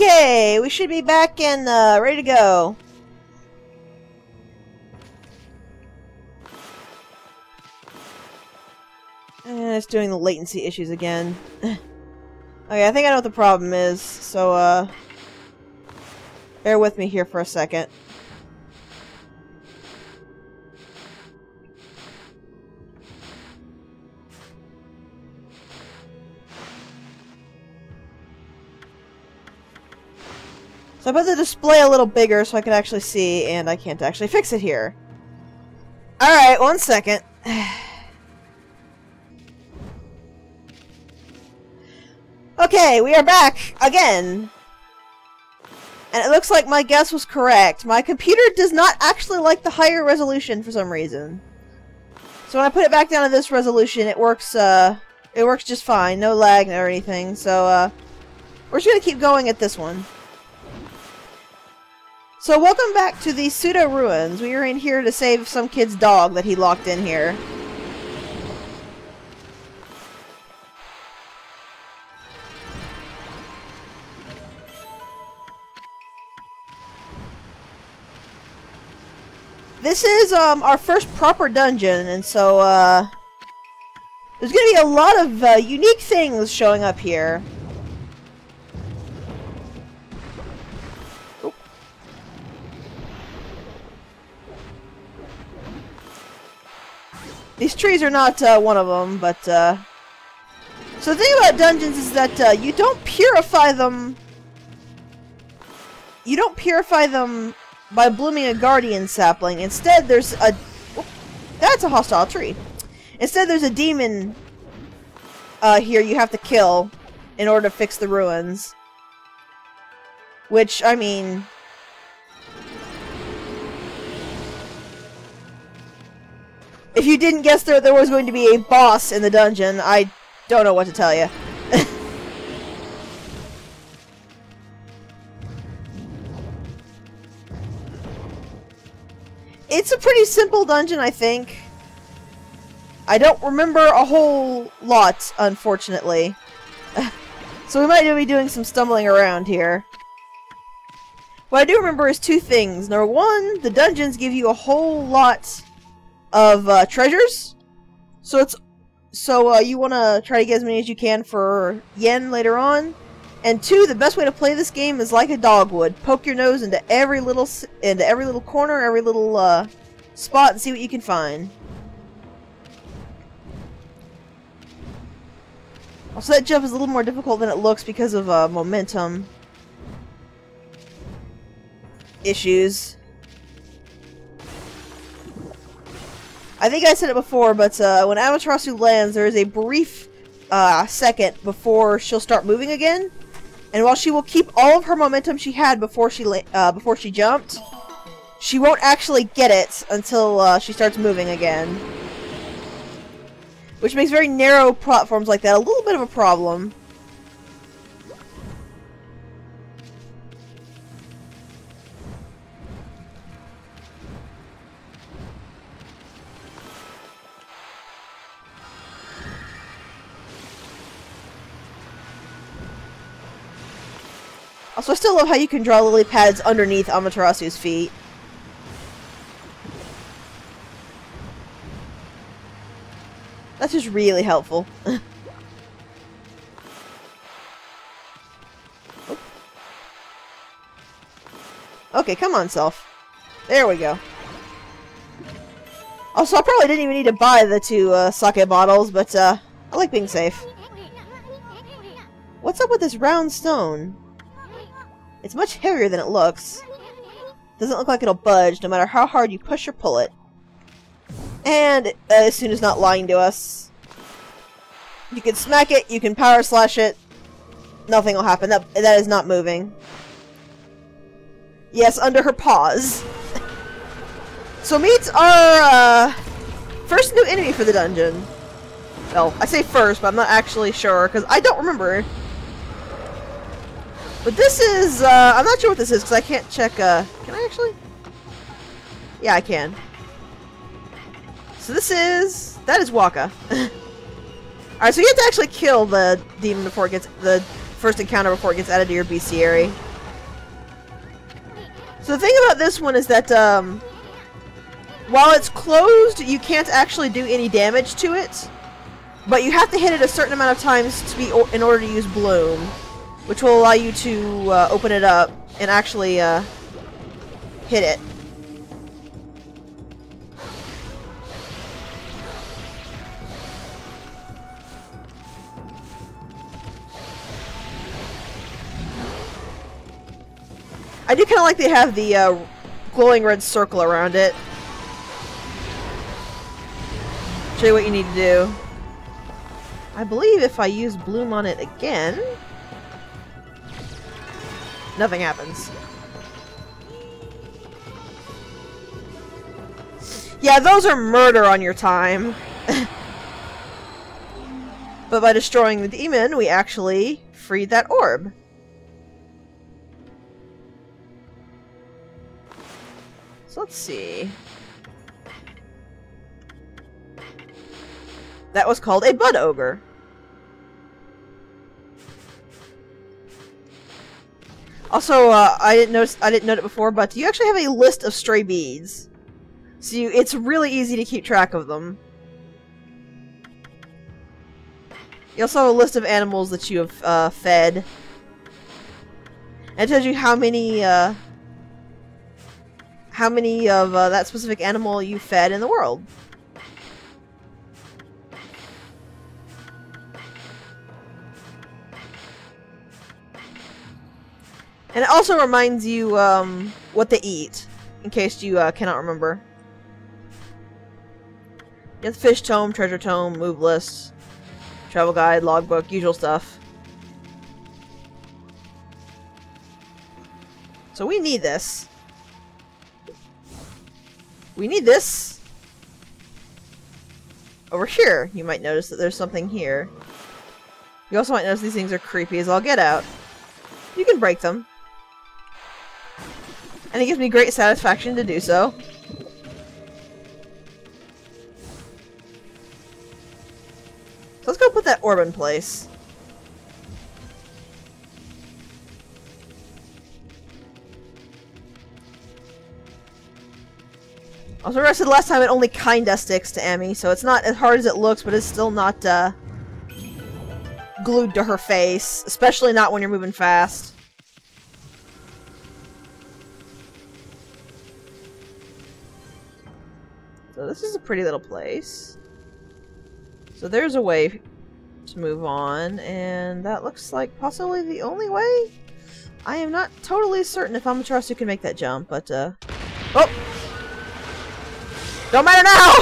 Okay, we should be back and ready to go. And it's doing the latency issues again. Okay, I think I know what the problem is, so bear with me here for a second. So I put the display a little bigger so I can actually see, and I can't actually fix it here. Alright, 1 second. Okay, we are back again. And it looks like my guess was correct. My computer does not actually like the higher resolution for some reason. So when I put it back down to this resolution, it works just fine. No lag or anything. So, we're just gonna keep going at this one. So welcome back to the pseudo ruins. We are in here to save some kid's dog that he locked in here. This is our first proper dungeon, and so there's gonna be a lot of unique things showing up here. These trees are not one of them, but so the thing about dungeons is that you don't purify them. You don't purify them by blooming a guardian sapling. Instead, there's a... That's a hostile tree. Instead, there's a demon here you have to kill in order to fix the ruins. Which, I mean... If you didn't guess there was going to be a boss in the dungeon, I don't know what to tell you. It's a pretty simple dungeon, I think. I don't remember a whole lot, unfortunately. So we might be doing some stumbling around here. What I do remember is 2 things. Number 1, the dungeons give you a whole lot of treasures. So you want to try to get as many as you can for yen later on. And 2, the best way to play this game is like a dog would. Poke your nose into every little corner, every little spot, and see what you can find. Also, that jump is a little more difficult than it looks because of momentum issues. I think I said it before, but when Amaterasu lands, there is a brief second before she'll start moving again. And while she will keep all of her momentum she had before she jumped, she won't actually get it until she starts moving again. Which makes very narrow platforms like that a little bit of a problem. Also, I still love how you can draw lily pads underneath Amaterasu's feet. That's just really helpful. Okay, come on, self. There we go. Also, I probably didn't even need to buy the 2 sake bottles, but I like being safe. What's up with this round stone? It's much heavier than it looks. Doesn't look like it'll budge, no matter how hard you push or pull it. And as soon as not lying to us. You can smack it, you can power slash it. Nothing will happen. That is not moving. Yes, under her paws. So meets our first new enemy for the dungeon. Well, I say first, but I'm not actually sure, because I don't remember. But this is, I'm not sure what this is, because I can't check, can I actually? Yeah, I can. So that is Waka. Alright, so you have to actually kill the demon before it gets, the first encounter before it gets added to your bestiary. So the thing about this one is that, while it's closed, you can't actually do any damage to it. But you have to hit it a certain amount of times to be in order to use Bloom, which will allow you to open it up and actually hit it. I do kind of like they have the glowing red circle around it. Show you what you need to do. I believe if I use Bloom on it again, nothing happens. Yeah, those are murder on your time. But by destroying the demon, we actually freed that orb. So let's see. That was called a Bud Ogre. Also, I didn't note it before, but you actually have a list of stray beads. So it's really easy to keep track of them. You also have a list of animals that you have fed. And it tells you how many of that specific animal you fed in the world. And it also reminds you what they eat, in case you cannot remember. You have the fish tome, treasure tome, move list, travel guide, logbook, usual stuff. So we need this. We need this. Over here, you might notice that there's something here. You also might notice these things are creepy as all get out. You can break them. And it gives me great satisfaction to do so. So let's go put that orb in place. Also, I said last time it only kinda sticks to Emmy, so it's not as hard as it looks, but it's still not glued to her face, especially not when you're moving fast. So this is a pretty little place. So there's a way to move on, and that looks like possibly the only way? I am not totally certain if Amaterasu can make that jump, but oh! Don't matter now!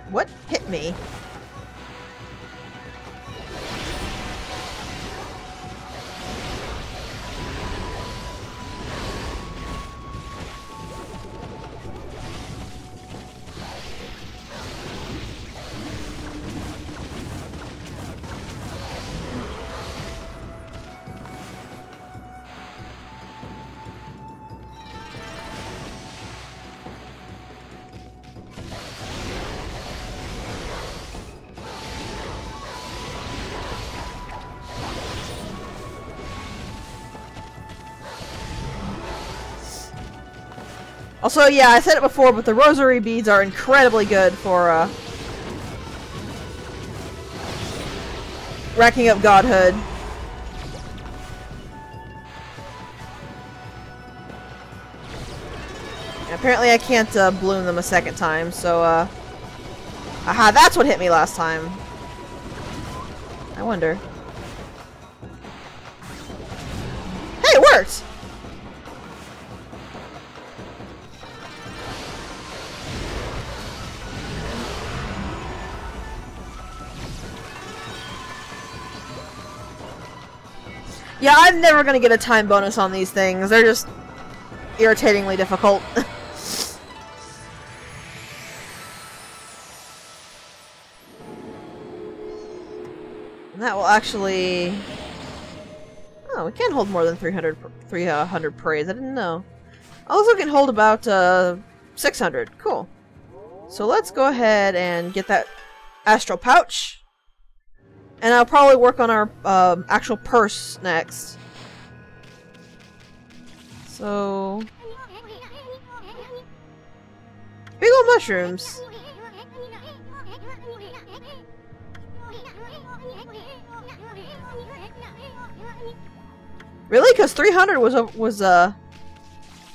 What hit me? Also, yeah, I said it before, but the rosary beads are incredibly good for, racking up godhood. And apparently I can't, bloom them a second time, so, aha, that's what hit me last time. I wonder. Hey, it worked! Yeah, I'm never gonna get a time bonus on these things. They're just irritatingly difficult. And that will actually... Oh, we can hold more than 300 praise. I didn't know. Also can hold about 600. Cool. So let's go ahead and get that astral pouch. And I'll probably work on our actual purse next. So... Big ol' mushrooms. Really? Because 300 was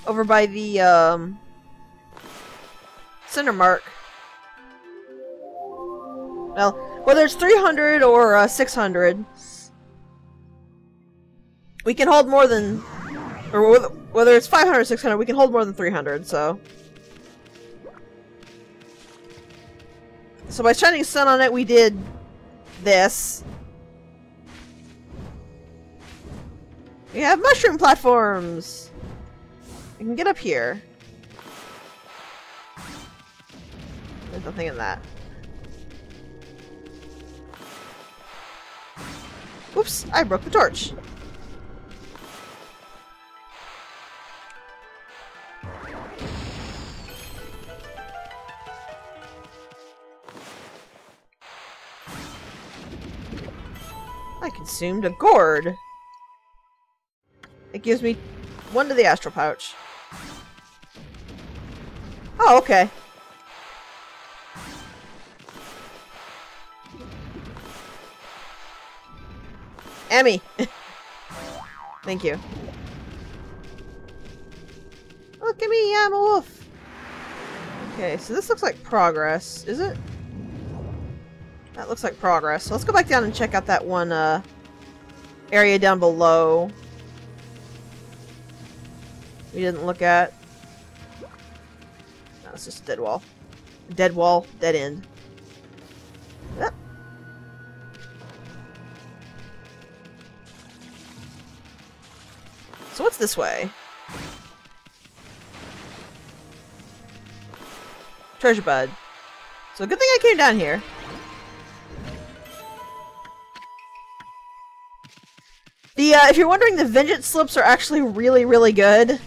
over by the center mark. Well, whether it's 300 or 600, we can hold more than, or whether it's 500 or 600, we can hold more than 300. So by shining sun on it, we did this. We have mushroom platforms! You can get up here. There's nothing in that. Whoops! I broke the torch! I consumed a gourd! It gives me one to the astral pouch. Oh, okay. Emmy! Thank you. Look at me, I'm a wolf! Okay, so this looks like progress. Is it? That looks like progress. So let's go back down and check out that one area down below. We didn't look at. No, it's just a dead wall. Dead wall, dead end. Yep. So what's this way? Treasure bud. So good thing I came down here. The if you're wondering, the vengeance slips are actually really, really good.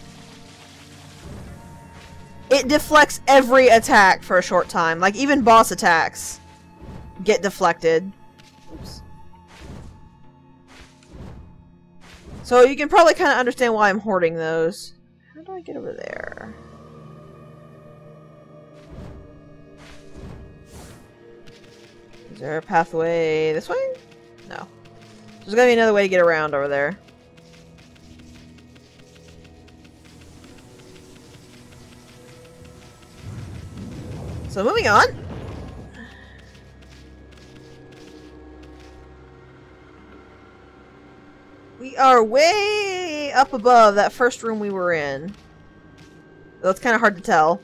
It deflects every attack for a short time. Like, even boss attacks get deflected. Oops. So you can probably kind of understand why I'm hoarding those. How do I get over there? Is there a pathway this way? No. There's gotta be another way to get around over there. So moving on. We are way up above that first room we were in. Though it's kind of hard to tell.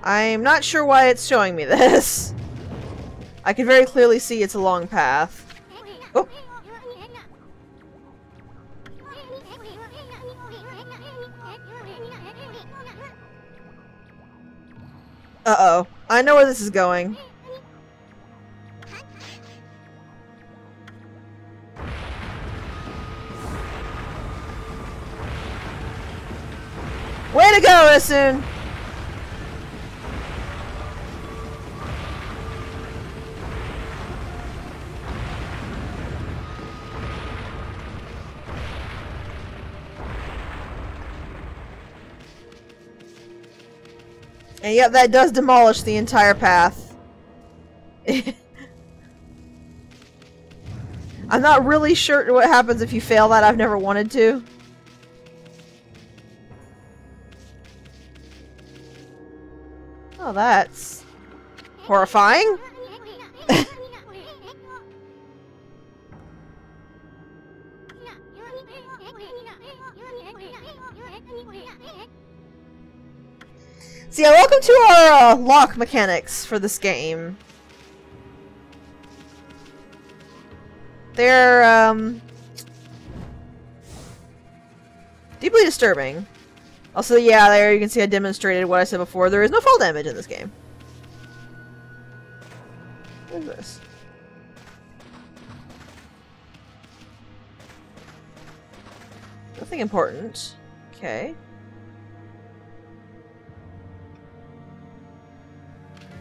I'm not sure why it's showing me this. I can very clearly see it's a long path. Oh. Uh-oh. I know where this is going. Way to go, Isun! And yep, that does demolish the entire path. I'm not really sure what happens if you fail that. I've never wanted to. Oh, that's horrifying. So yeah, welcome to our lock mechanics for this game. They're Deeply disturbing. Also, yeah, there you can see I demonstrated what I said before. There is no fall damage in this game. What is this? Nothing important. Okay.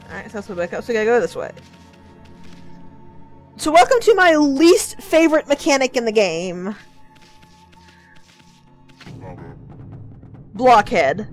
Alright, so let's go back up. So we gotta go this way. So welcome to my least favorite mechanic in the game. Blockhead.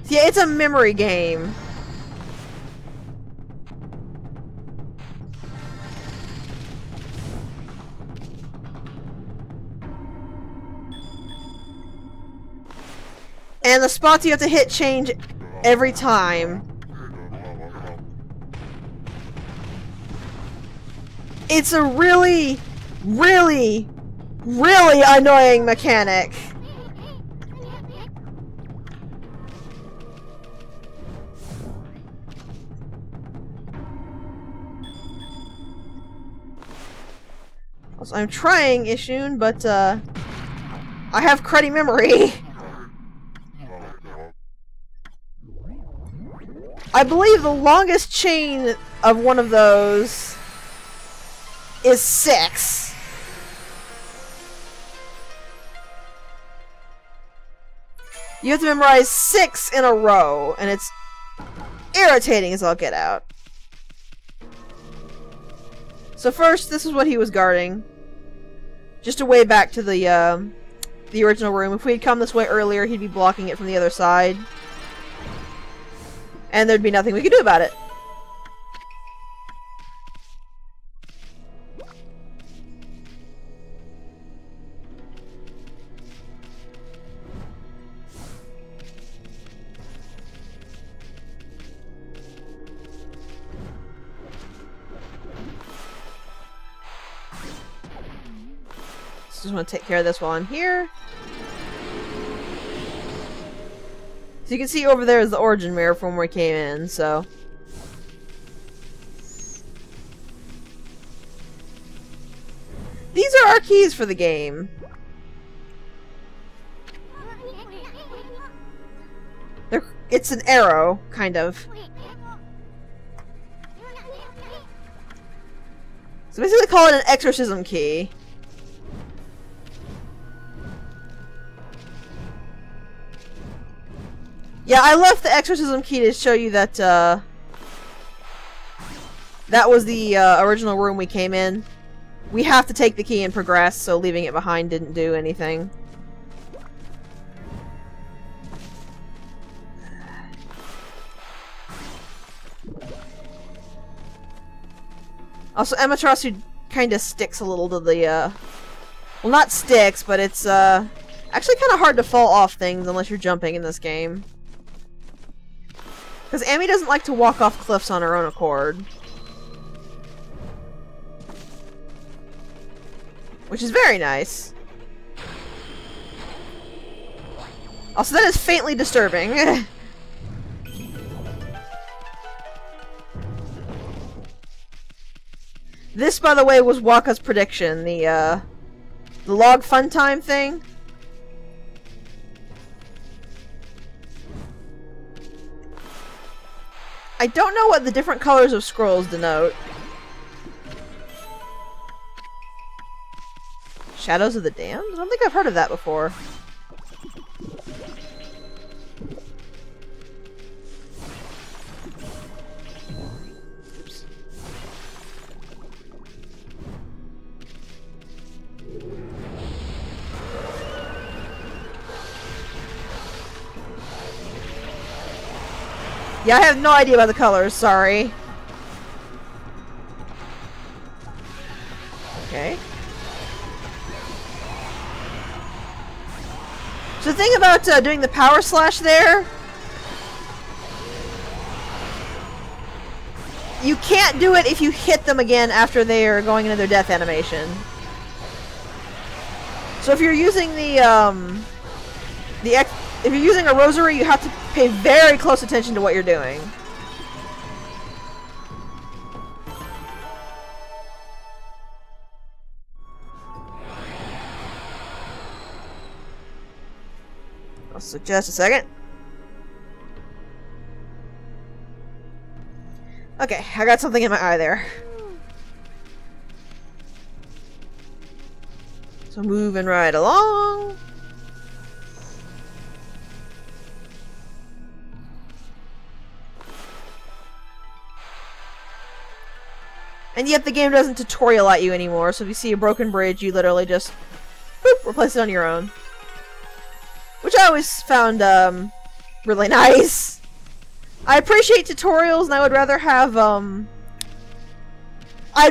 Yeah, it's a memory game. And the spots you have to hit change every time. It's a really, really, really annoying mechanic. Also, I'm trying, Ishun, but I have cruddy memory. I believe the longest chain of one of those is 6. You have to memorize 6 in a row, and it's irritating as all get out. So first, this is what he was guarding. Just a way back to the original room. If we had come this way earlier, he'd be blocking it from the other side. And there'd be nothing we could do about it. Just want to take care of this while I'm here. So you can see over there is the origin mirror from where we came in, so... These are our keys for the game. It's an arrow, kind of. So basically call it an exorcism key. Yeah, I left the exorcism key to show you that, that was the, original room we came in. We have to take the key and progress, so leaving it behind didn't do anything. Also, Amaterasu kinda sticks a little to the, well, not sticks, but it's, actually kinda hard to fall off things unless you're jumping in this game. Because Amy doesn't like to walk off cliffs on her own accord. Which is very nice. Also, that is faintly disturbing. This, by the way, was Waka's prediction. The log fun time thing. I don't know what the different colors of scrolls denote. Shadows of the Damned? I don't think I've heard of that before. Yeah, I have no idea about the colors, sorry. Okay. So the thing about doing the power slash there, you can't do it if you hit them again after they are going into their death animation. So if you're using if you're using a rosary, you have to pay very close attention to what you're doing. So just a second. Okay, I got something in my eye there. So moving right along. And yet the game doesn't tutorial at you anymore, so if you see a broken bridge, you literally just boop, replace it on your own. Which I always found really nice. I appreciate tutorials, and I would rather have I'd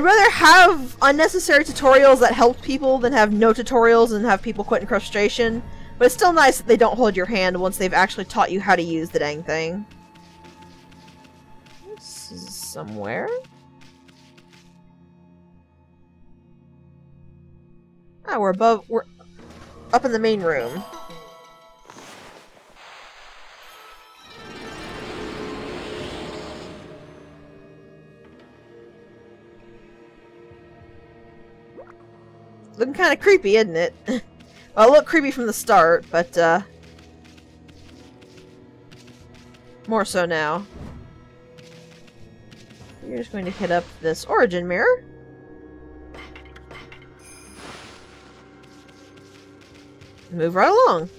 rather have unnecessary tutorials that help people than have no tutorials and have people quit in frustration. But it's still nice that they don't hold your hand once they've actually taught you how to use the dang thing. This is somewhere. Ah, we're up in the main room. Looking kind of creepy, isn't it? Well, it looked creepy from the start, but, more so now. You're just going to hit up this origin mirror. Move right along.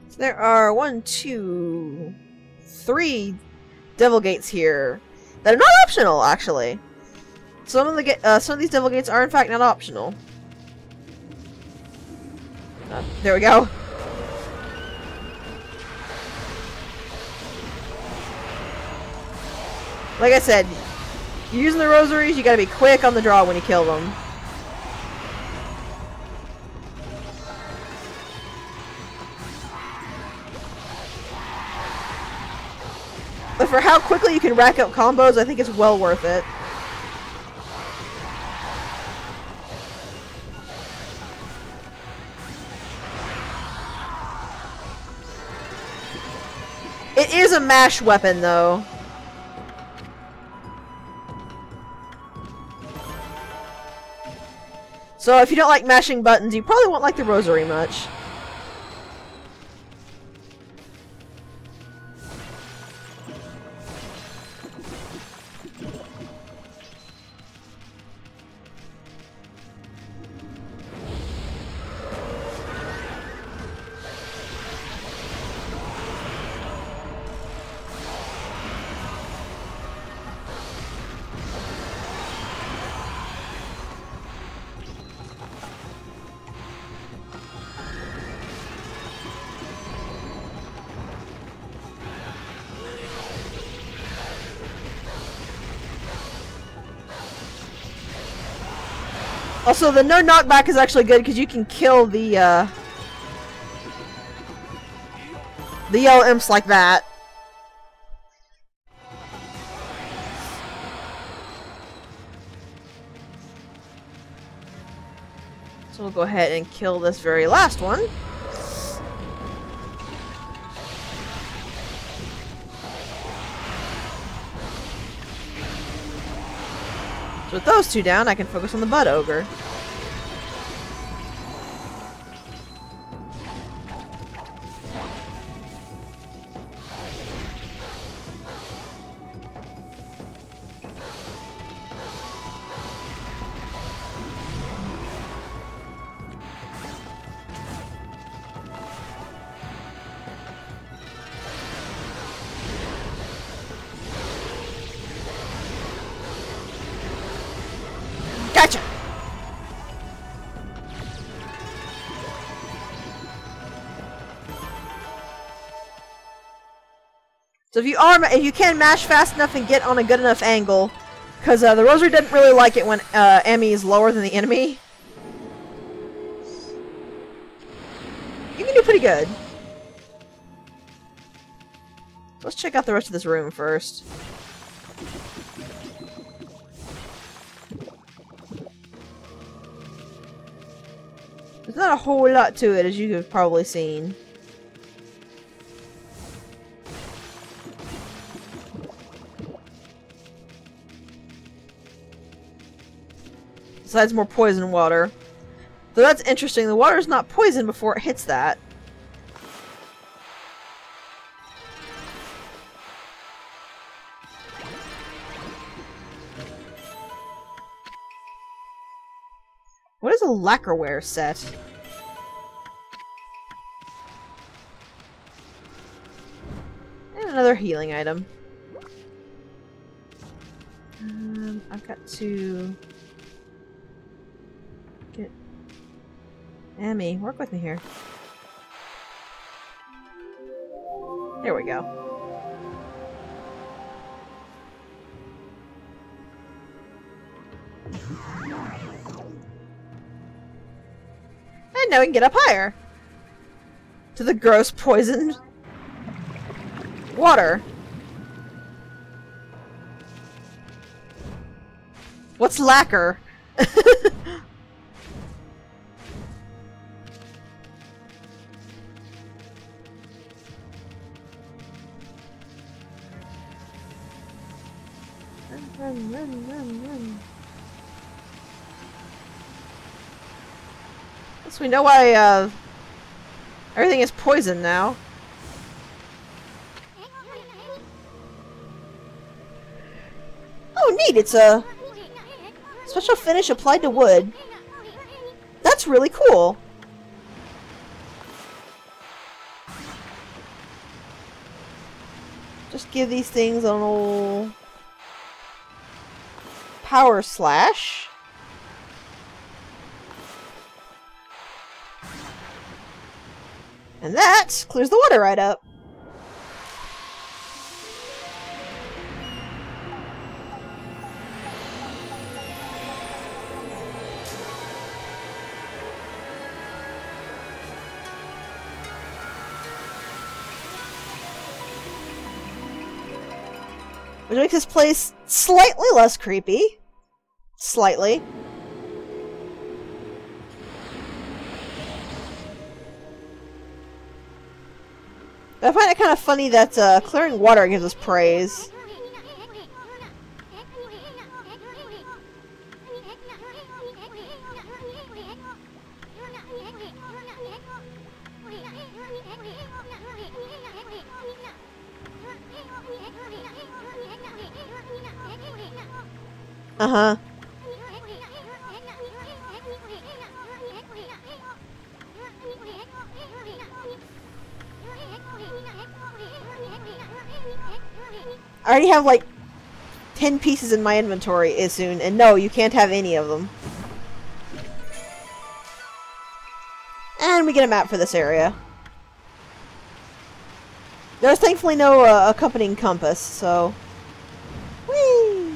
So there are 1, 2, 3 devil gates here that are not optional, actually. Some of these devil gates are in fact not optional. There we go. Like I said, you're using the rosaries, you gotta be quick on the draw when you kill them. But for how quickly you can rack up combos, I think it's well worth it. It is a mash weapon, though. So if you don't like mashing buttons, you probably won't like the rosary much. Also, the no knockback is actually good because you can kill the yellow imps like that. So we'll go ahead and kill this very last one. So with those two down, I can focus on the Bud Ogre. Gotcha! So if you can mash fast enough and get on a good enough angle, because the rosary doesn't really like it when Emmy is lower than the enemy. You can do pretty good. Let's check out the rest of this room first. There's not a whole lot to it, as you have probably seen. Besides more poison water. So that's interesting. The water's not poisoned before it hits that. What is a lacquerware set? And another healing item. I've got to get Amy, work with me here. There we go. And now we can get up higher. To the gross poisoned water. What's lacquer? Run. So we know why everything is poison now. Oh neat, it's a special finish applied to wood. That's really cool. Just give these things an old power slash. And that clears the water right up. Which makes this place slightly less creepy. Slightly. I find it kind of funny that clearing water gives us praise. Uh-huh. I already have like 10 pieces in my inventory soon, and no, you can't have any of them. And we get a map for this area. There's thankfully no accompanying compass, so... Whee!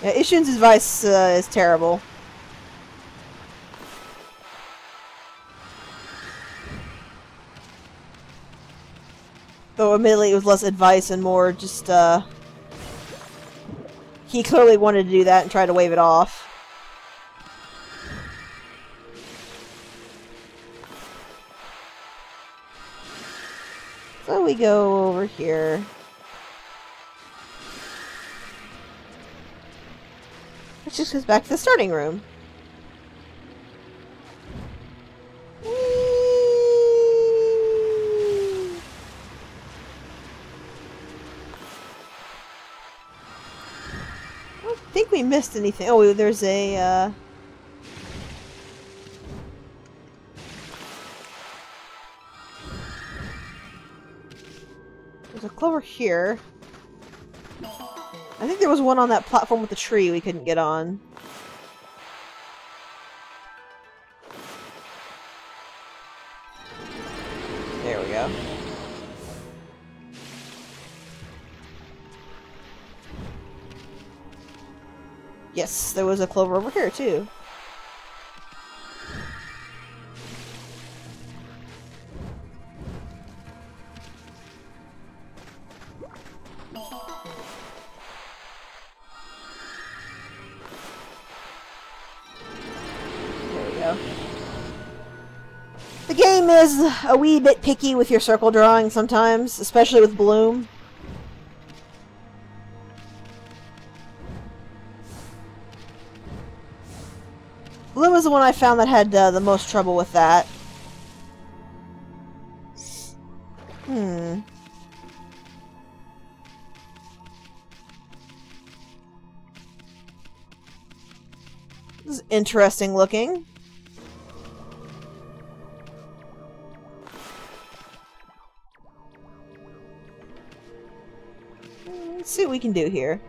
Yeah, Isshun's advice is terrible. Though admittedly it was less advice and more just, he clearly wanted to do that and tried to wave it off. So we go over here. Which just goes back to the starting room. I don't think we missed anything. Oh, there's a, there's a clover here. I think there was one on that platform with the tree we couldn't get on. Yes, there was a clover over here, too. There we go. The game is a wee bit picky with your circle drawing sometimes, especially with Bloom. Bloom was the one I found that had the most trouble with that. This is interesting looking. Let's see what we can do here.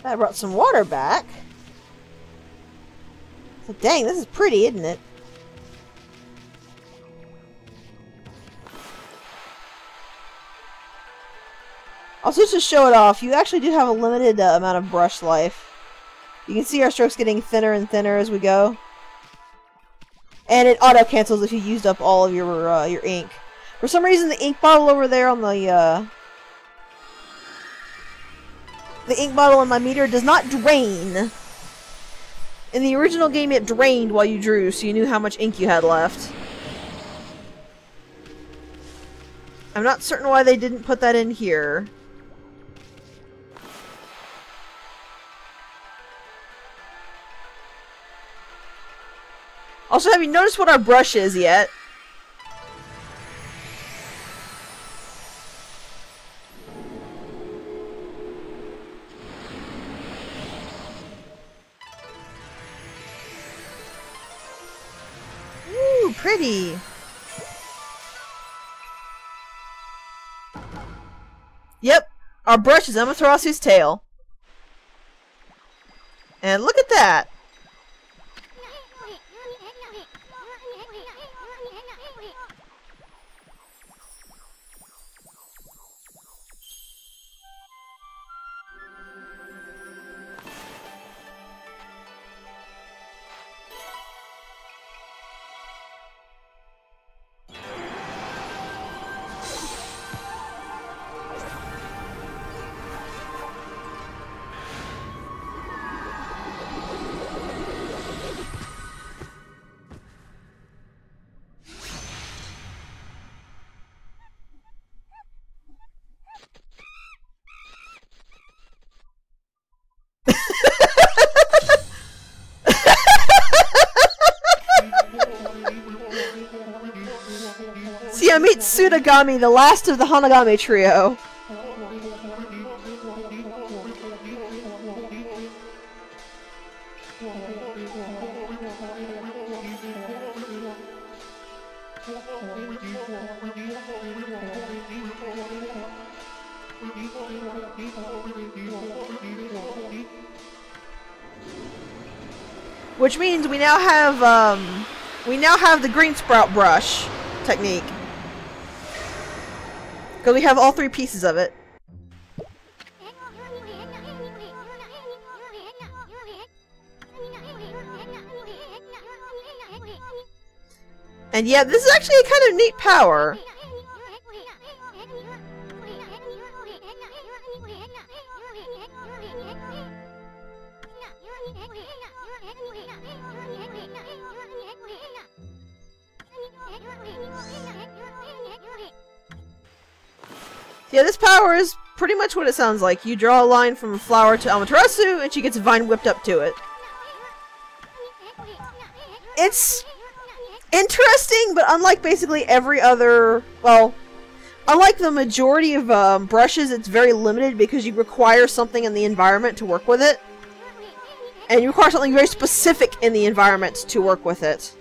I brought some water back. So, dang, this is pretty, isn't it? Also, just to show it off, you actually do have a limited amount of brush life. You can see our strokes getting thinner and thinner as we go. And it auto-cancels if you used up all of your ink. For some reason, the ink bottle over there on the ink bottle in my meter does not drain. In the original game, it drained while you drew, so you knew how much ink you had left. I'm not certain why they didn't put that in here. Also, have you noticed what our brush is yet? Ooh, pretty. Yep, our brush is Amaterasu's tail. And look at that. See, I meet Tsunagami, the last of the Hanagami trio. Which means we now have the green sprout brush technique. Because we have all three pieces of it. And yeah, this is actually a kind of neat power. Yeah, this power is pretty much what it sounds like. You draw a line from a flower to Amaterasu, and she gets a vine whipped up to it. It's interesting, but unlike basically every other... Well, unlike the majority of brushes, it's very limited because you require something in the environment to work with it. And you require something very specific in the environment to work with it.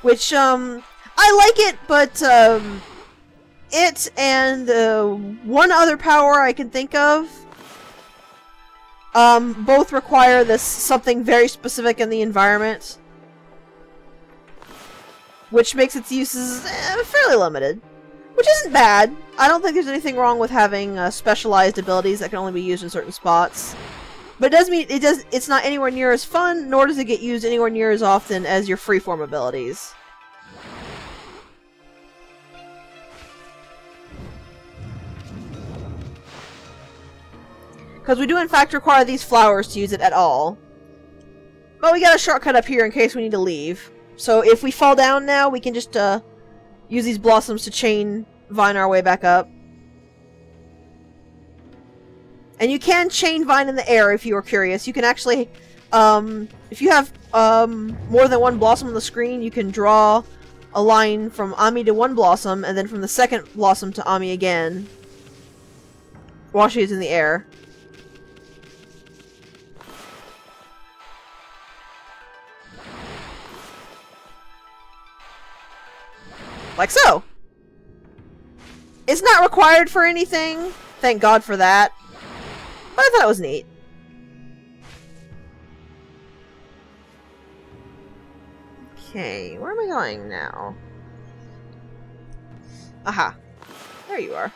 which, I like it, but, it and, one other power I can think of, both require this something very specific in the environment, which makes its uses fairly limited, which isn't bad. I don't think there's anything wrong with having specialized abilities that can only be used in certain spots, but it does mean it's not anywhere near as fun, nor does it get used anywhere near as often as your freeform abilities. Because we do in fact require these flowers to use it at all. But we got a shortcut up here in case we need to leave. So if we fall down now, we can just use these blossoms to chain vine our way back up. And you can chain vine in the air if you are curious. You can actually, if you have more than one blossom on the screen, you can draw a line from Ami to one blossom, and then from the second blossom to Ami again, while she is in the air. Like so. It's not required for anything. Thank God for that. But I thought it was neat. Okay, where am I going now? Aha. There you are.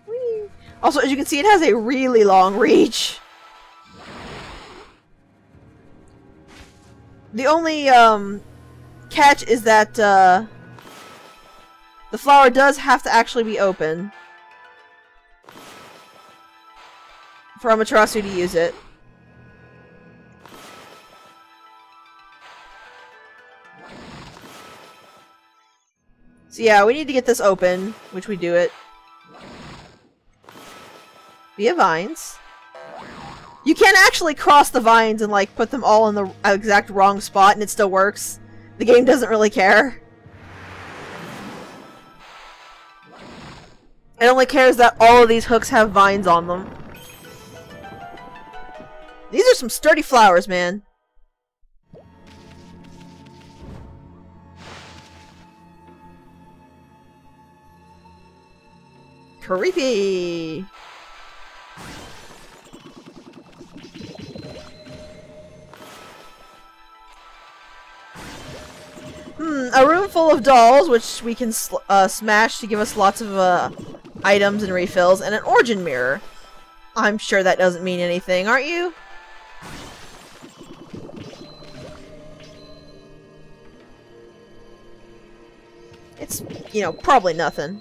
Whee. Also, as you can see, it has a really long reach. The only, catch is that, the flower does have to actually be open for Amaterasu to use it. So yeah, we need to get this open, which we do it via vines. You can actually cross the vines and like put them all in the exact wrong spot and it still works. The game doesn't really care. It only cares that all of these hooks have vines on them. These are some sturdy flowers, man. Creepy! A room full of dolls, which we can smash to give us lots of items and refills, and an origin mirror. I'm sure that doesn't mean anything, aren't you? It's, you know, probably nothing.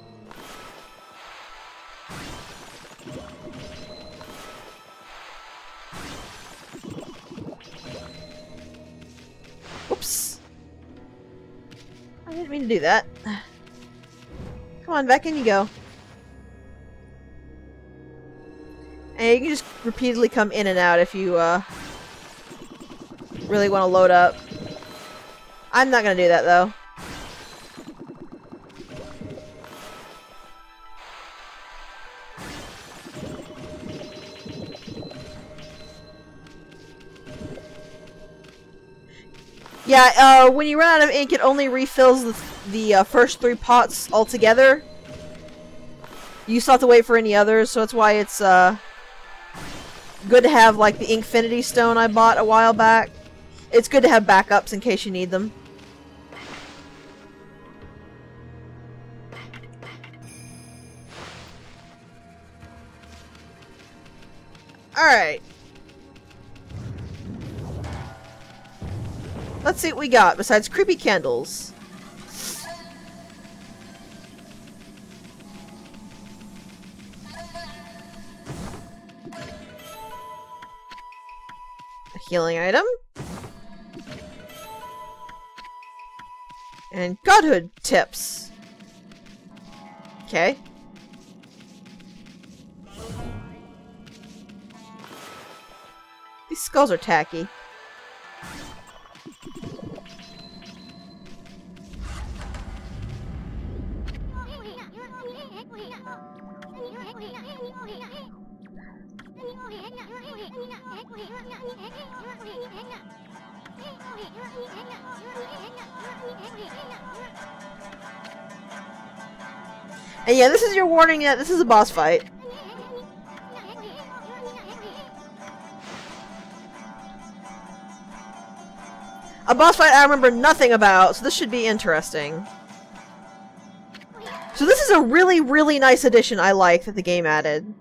Oops. I didn't mean to do that. Come on, back in you go. And you can just repeatedly come in and out if you, really want to load up. I'm not gonna do that, though. Yeah, when you run out of ink, it only refills the first 3 pots altogether. You still have to wait for any others, so that's why it's, good to have, like, the Inkfinity Stone I bought a while back. It's good to have backups in case you need them. Alright. Let's see what we got besides creepy candles. A healing item. And godhood tips. Okay. These skulls are tacky. And yeah, this is your warning that this is a boss fight. A boss fight I remember nothing about, so this should be interesting. So this is a really, really nice addition I like that the game added.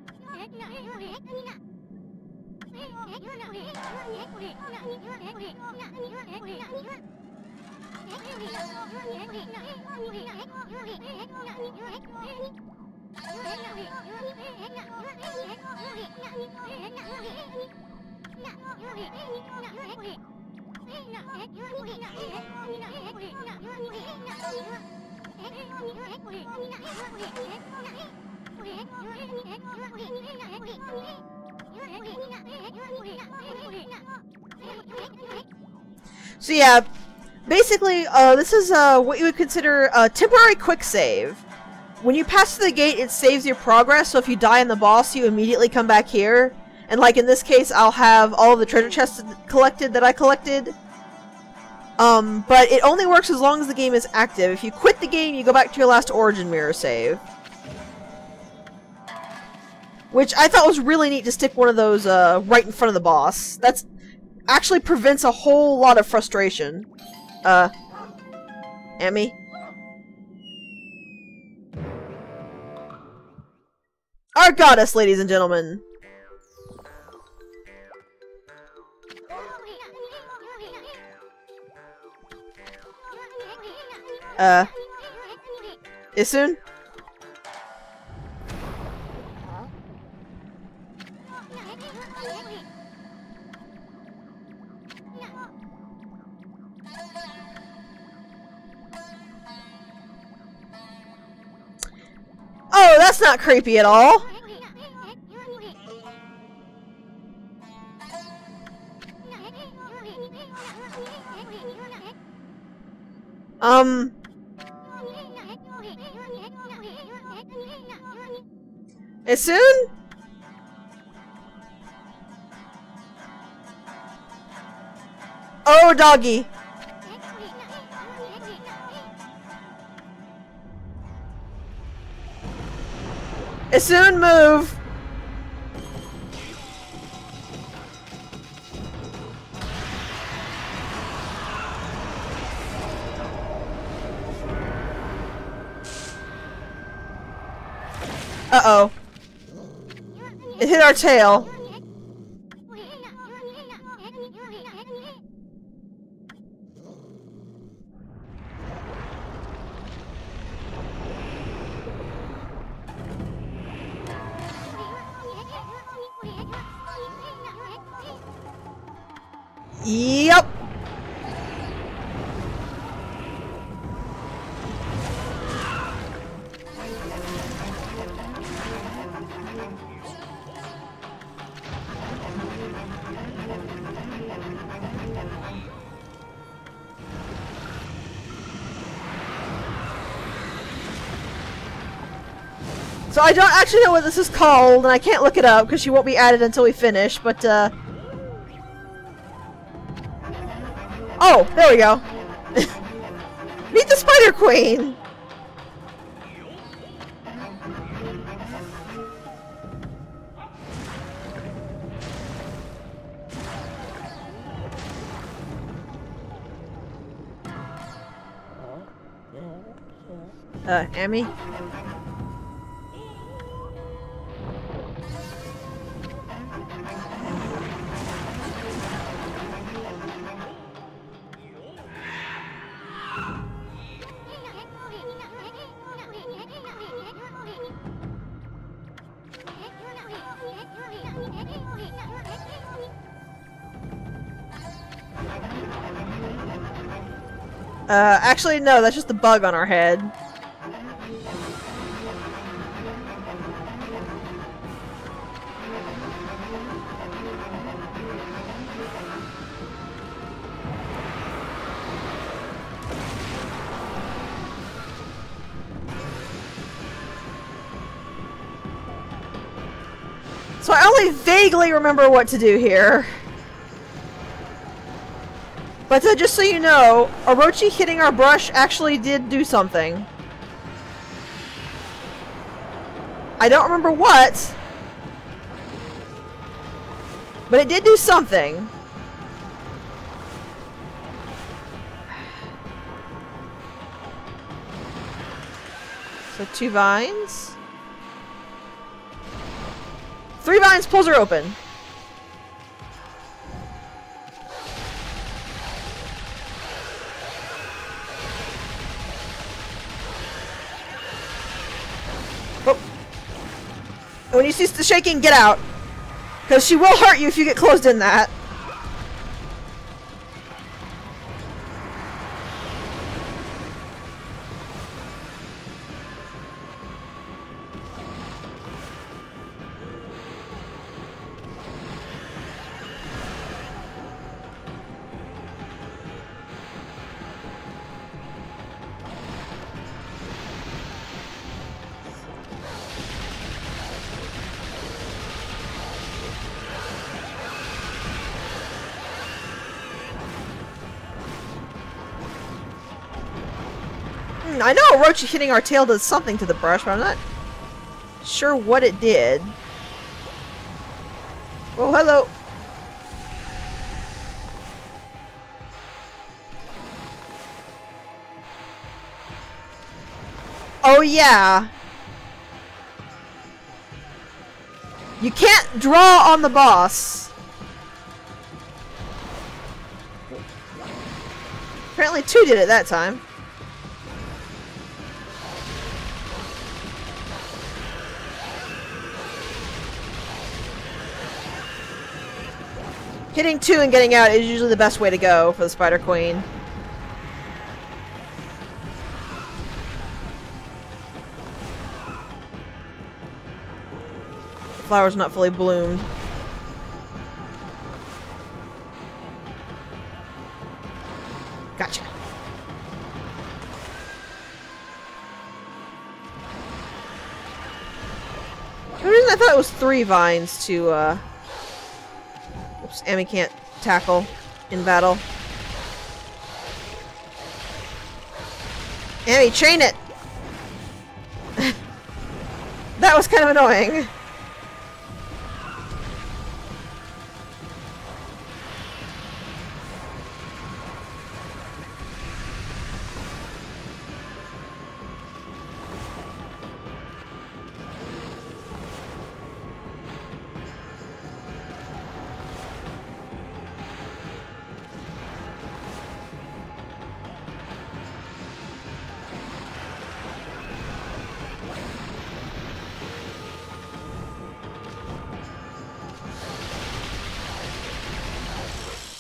So yeah, basically, this is what you would consider a temporary quick save. When you pass through the gate, it saves your progress, so if you die in the boss, you immediately come back here. And like in this case, I'll have all of the treasure chests collected that I collected. But it only works as long as the game is active. If you quit the game, you go back to your last Origin Mirror save. Which I thought was really neat to stick one of those right in front of the boss. That's actually prevents a whole lot of frustration. Emmy? Our goddess, ladies and gentlemen. Isun? Oh, that's not creepy at all. Isun? Oh, doggy. Isun, move. Uh-oh. It hit our tail. Yep. So I don't actually know what this is called, and I can't look it up because she won't be added until we finish, but oh, there we go. Meet the Spider Queen! Amy? Actually, no, that's just the bug on our head. So I only vaguely remember what to do here. But just so you know, Orochi hitting our brush actually did do something. I don't remember what, but it did do something. So 2 vines. 3 vines pulls her open. Oh. And when you see the shaking, get out. Because she will hurt you if you get closed in that. I know a roach hitting our tail does something to the brush, but I'm not sure what it did. Oh, hello. Oh, yeah. You can't draw on the boss. Apparently 2 did it that time. Hitting 2 and getting out is usually the best way to go for the Spider Queen. The flower's not fully bloomed. Gotcha. For some reason I thought it was 3 vines to, oops, Amy can't tackle in battle. Amy, chain it! That was kind of annoying.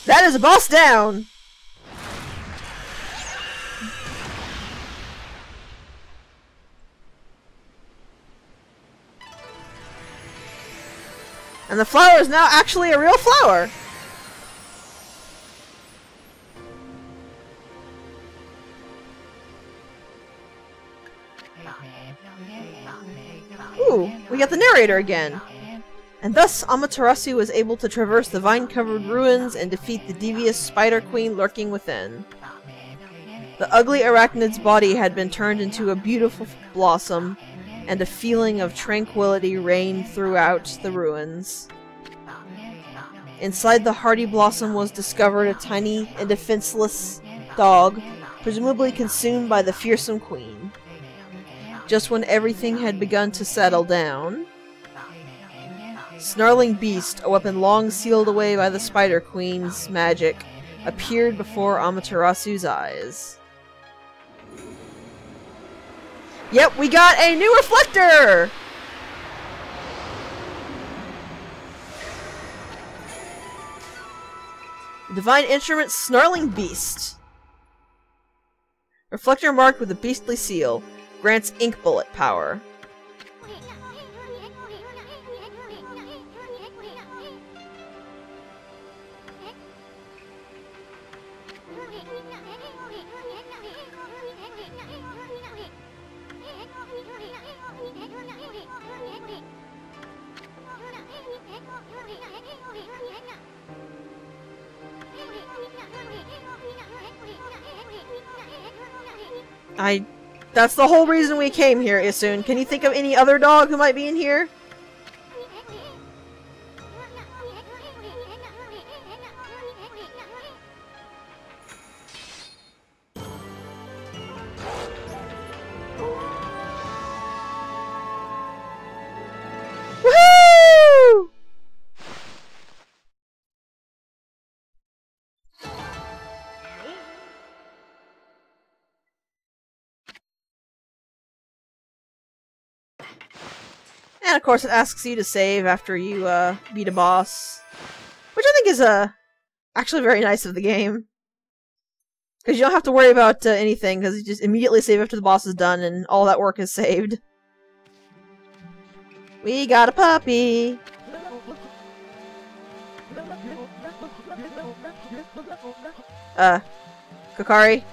That is a boss down! And the flower is now actually a real flower! Ooh, we got the narrator again! And thus Amaterasu was able to traverse the vine-covered ruins and defeat the devious Spider Queen lurking within. The ugly arachnid's body had been turned into a beautiful blossom, and a feeling of tranquility reigned throughout the ruins. Inside the hardy blossom was discovered a tiny and defenseless dog, presumably consumed by the fearsome queen. Just when everything had begun to settle down, Snarling Beast, a weapon long sealed away by the Spider Queen's magic, appeared before Amaterasu's eyes. Yep, we got a new reflector! Divine Instrument Snarling Beast. Reflector marked with a beastly seal. Grants ink bullet power. I That's the whole reason we came here, Isun. Can you think of any other dog who might be in here? Woohoo! And of course it asks you to save after you beat a boss. Which I think is actually very nice of the game. Because you don't have to worry about anything, because you just immediately save after the boss is done and all that work is saved. We got a puppy! Kokari?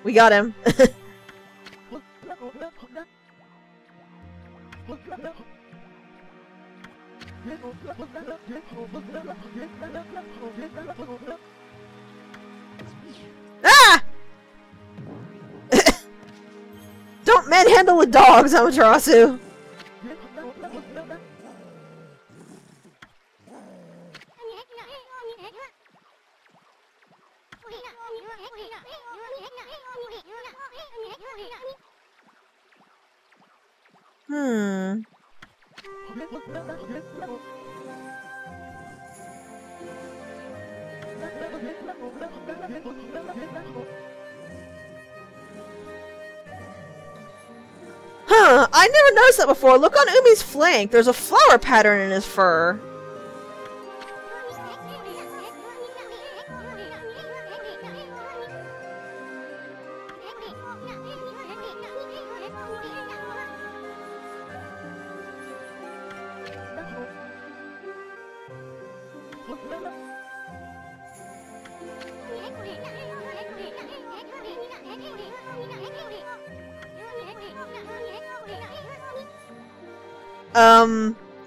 We got him. Ah! Don't manhandle with dogs, Amaterasu! Huh, I never noticed that before. Look on Umi's flank. There's a flower pattern in his fur.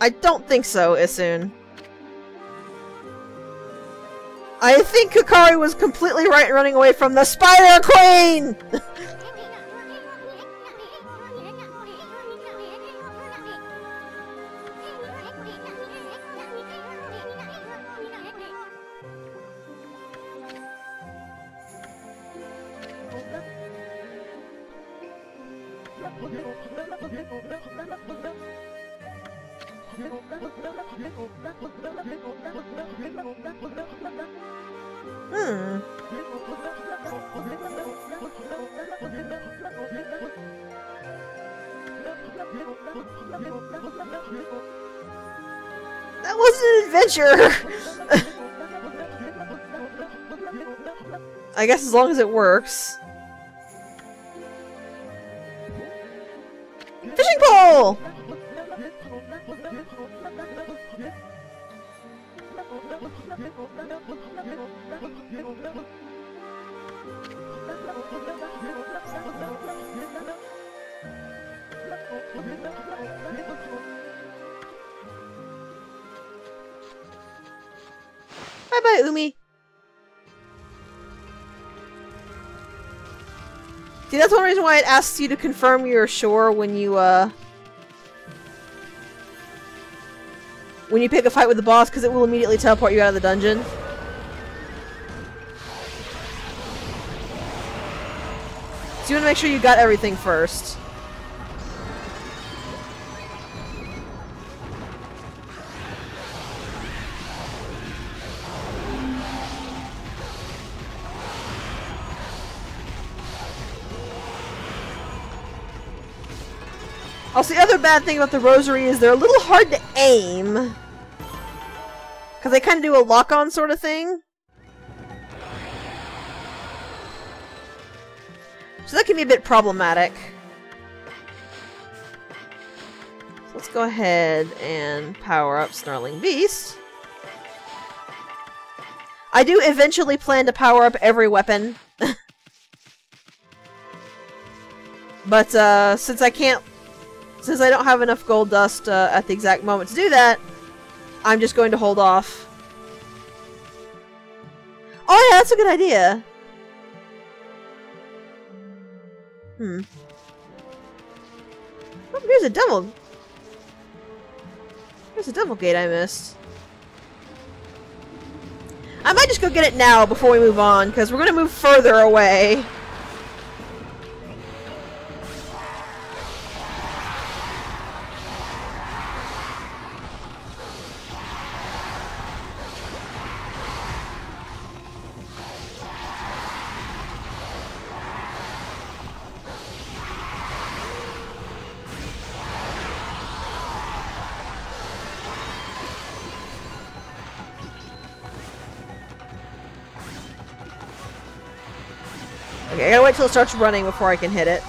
I don't think so, Isun. I think Kokari was completely right in running away from the Spider Queen! That wasn't an adventure! I guess as long as it works. Fishing pole! Bye-bye, Umi. See, that's one reason why it asks you to confirm your shore when you pick a fight with the boss, because it will immediately teleport you out of the dungeon. So you want to make sure you got everything first. Also, the other bad thing about the rosary is they're a little hard to aim. Because they kind of do a lock-on sort of thing. So that can be a bit problematic. So let's go ahead and power up Snarling Beast. I do eventually plan to power up every weapon. But since I don't have enough gold dust at the exact moment to do that, I'm just going to hold off. Oh yeah, that's a good idea. Oh, here's a devil. There's a devil gate I missed. I might just go get it now before we move on, because we're going to move further away. Okay, I gotta wait till it starts running before I can hit it.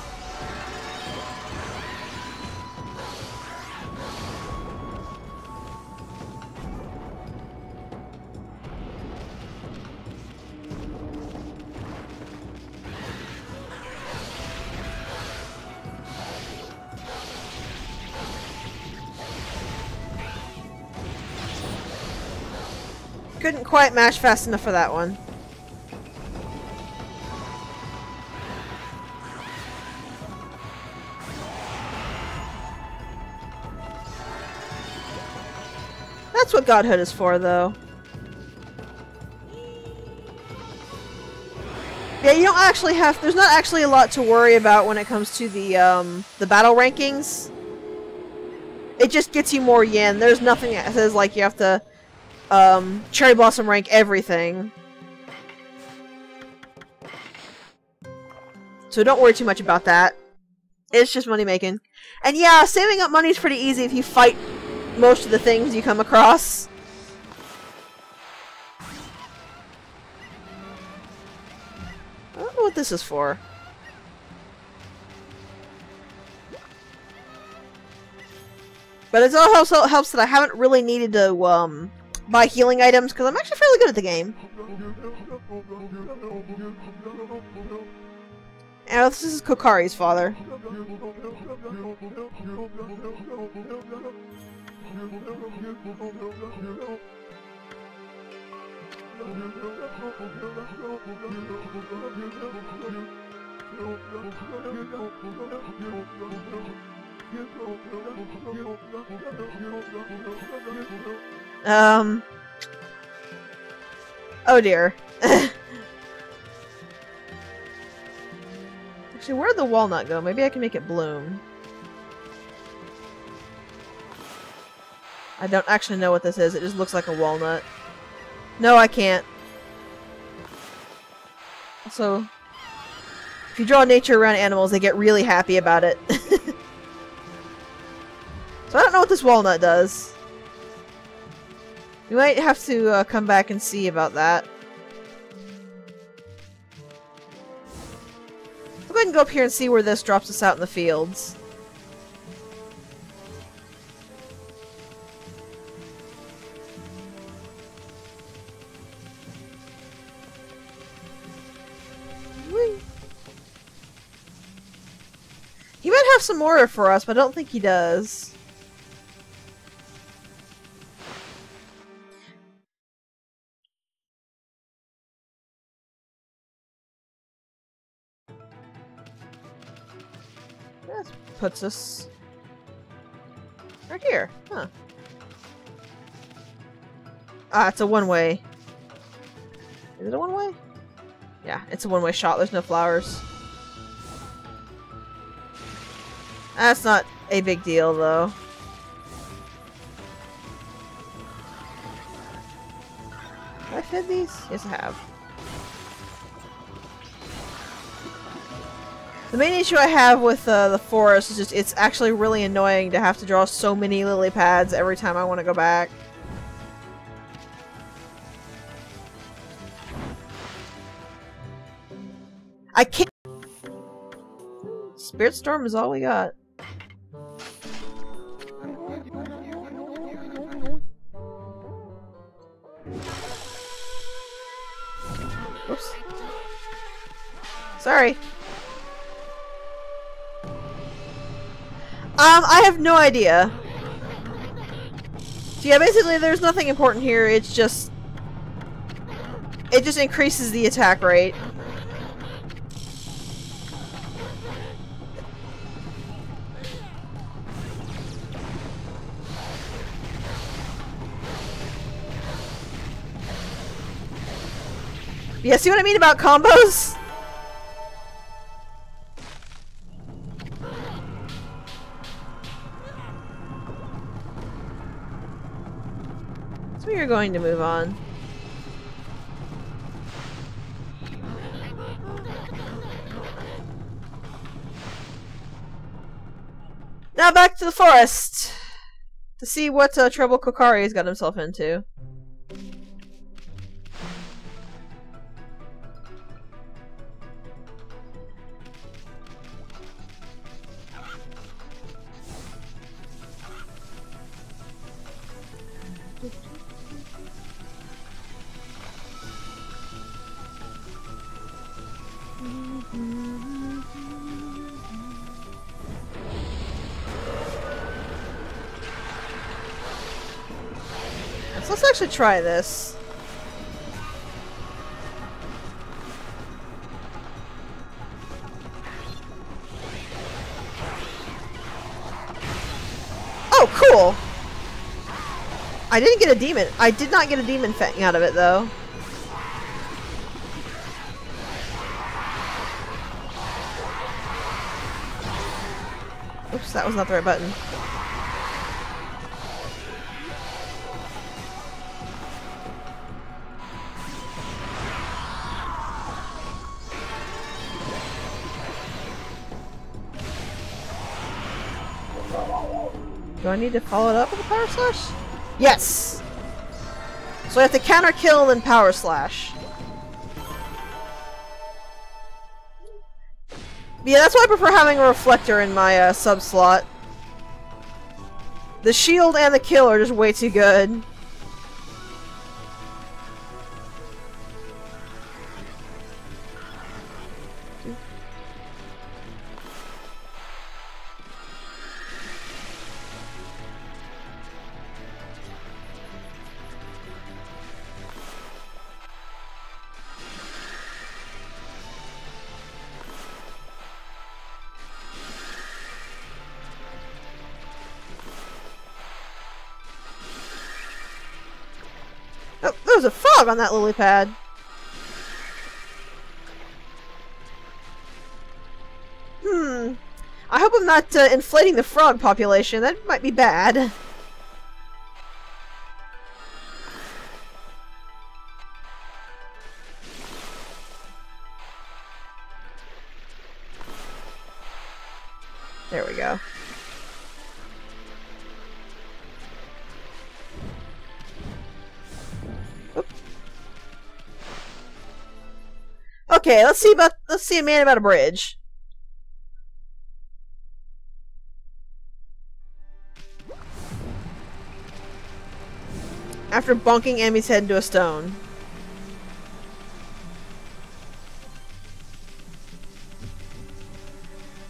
Couldn't quite mash fast enough for that one. That's what Godhood is for, though. Yeah, you don't actually have... There's not actually a lot to worry about when it comes to the battle rankings. It just gets you more yen. There's nothing that says, like, you have to Cherry Blossom rank everything. So don't worry too much about that. It's just money making. And yeah, saving up money is pretty easy if you fight most of the things you come across. I don't know what this is for. But it also helps that I haven't really needed to buy healing items, because I'm actually fairly good at the game. And this is Kokari's father. Oh dear. Actually, where'd the walnut go? Maybe I can make it bloom. I don't actually know what this is. It just looks like a walnut. No, I can't. Also, if you draw nature around animals, they get really happy about it. So I don't know what this walnut does. We might have to come back and see about that. I'll go ahead and go up here and see where this drops us out in the fields. Whee. He might have some more for us, but I don't think he does. That puts us right here. Huh. Ah, it's a one-way. Is it a one-way? Yeah, it's a one-way shot. There's no flowers. That's not a big deal, though. Have I fed these? Yes, I have. The main issue I have with the forest is just it's actually really annoying to have to draw so many lily pads every time I want to go back. I can't. Spirit Storm is all we got. Oops. Sorry. I have no idea. So yeah, basically there's nothing important here, it's just... It just increases the attack rate. Yeah, see what I mean about combos? So you're going to move on. Now back to the forest to see what trouble Kokari's got himself into. So let's actually try this. Oh, cool! I didn't get a demon. I did not get a demon fang out of it, though. Oops, that was not the right button. Do I need to follow it up with a power slash? Yes! So I have to counter kill and then power slash. Yeah, that's why I prefer having a reflector in my sub slot. The shield and the kill are just way too good. Oh, there was a frog on that lily pad. I hope I'm not inflating the frog population. That might be bad. There we go. Oop. Okay, let's see a man about a bridge. After bonking Amy's head into a stone.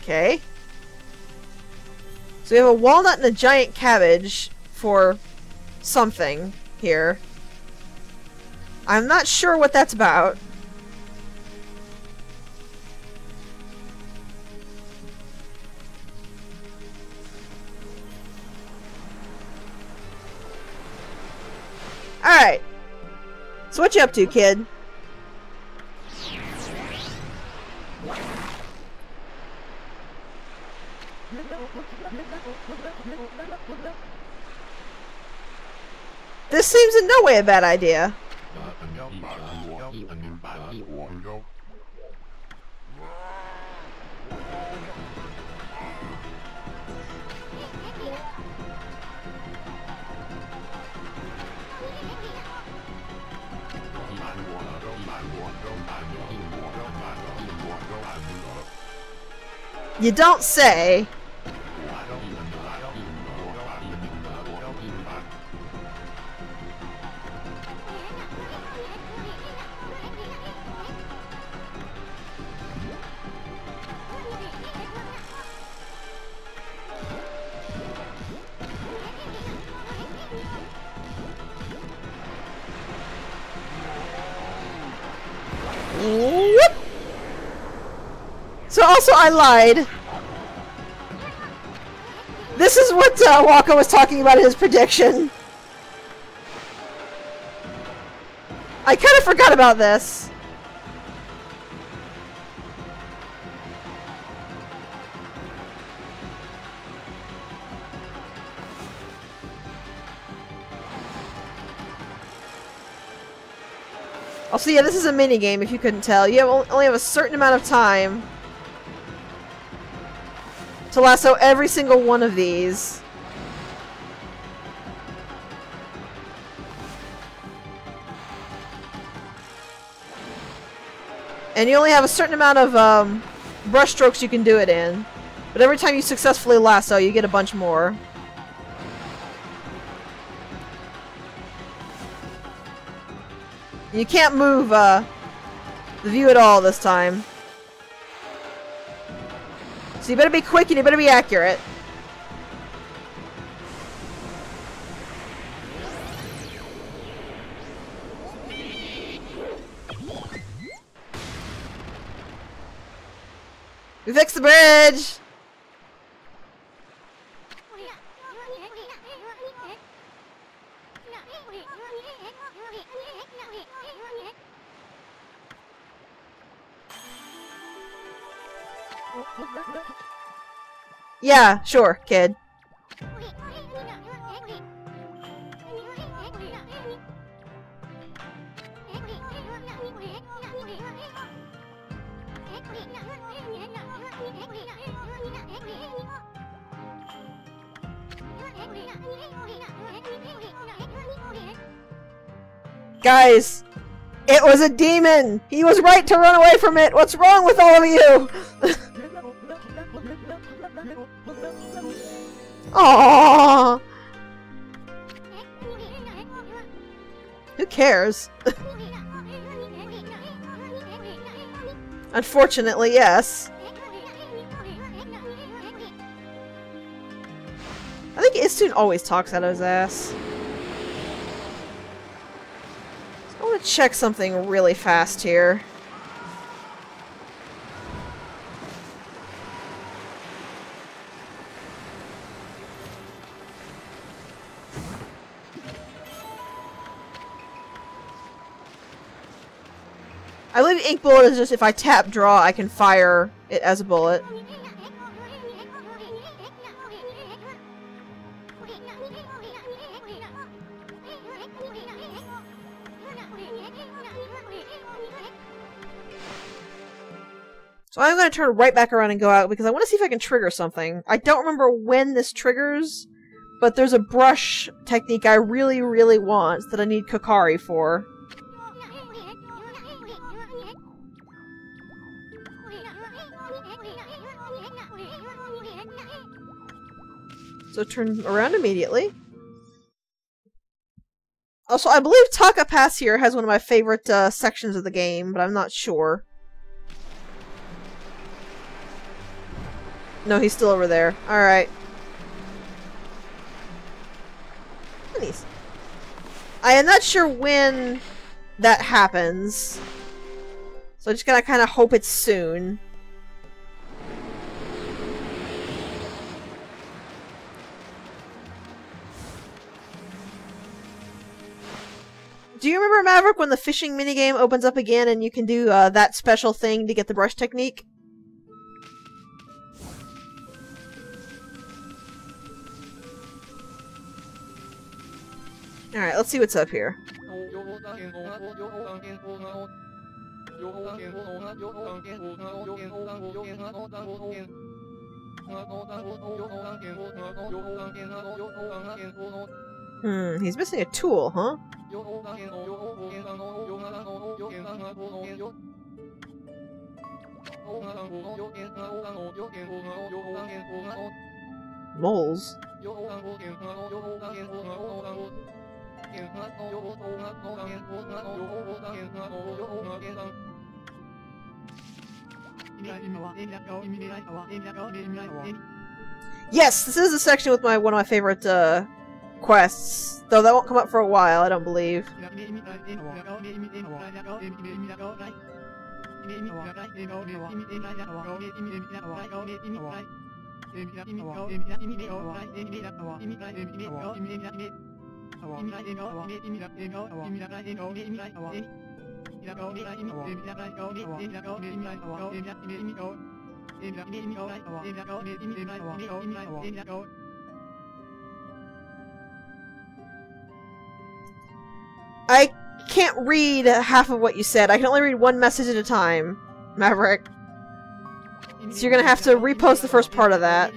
Okay. So we have a walnut and a giant cabbage for something here. I'm not sure what that's about. Alright. So what you up to, kid? This seems in no way a bad idea. You don't say. Whoop. So also I lied. This is what Waka was talking about in his prediction. I kind of forgot about this. Also, yeah, this is a mini game. If you couldn't tell, you only have a certain amount of time to lasso every single one of these. And you only have a certain amount of brush strokes you can do it in. But every time you successfully lasso, you get a bunch more. You can't move the view at all this time. So you better be quick and you better be accurate. We fixed the bridge! Yeah, sure, kid. Guys, it was a demon! He was right to run away from it! What's wrong with all of you? Aww. Who cares? Unfortunately, yes. I think Istune always talks out of his ass. I want to check something really fast here. I believe Ink Bullet is just if I tap draw, I can fire it as a bullet. So I'm going to turn right back around and go out because I want to see if I can trigger something. I don't remember when this triggers, but there's a brush technique I really, really want that I need Kokari for. So turn around immediately. Also, I believe Taka Pass here has one of my favorite sections of the game, but I'm not sure. No, he's still over there. Alright. Nice. I am not sure when that happens. So I just gotta kind of hope it's soon. Do you remember, Maverick, when the fishing minigame opens up again and you can do that special thing to get the brush technique? Alright, let's see what's up here. He's missing a tool, huh? Moles. Yes, this is a section with one of my favorite quests, though that won't come up for a while, I don't believe. I can't read half of what you said. I can only read one message at a time, Maverick. So you're gonna have to repost the first part of that.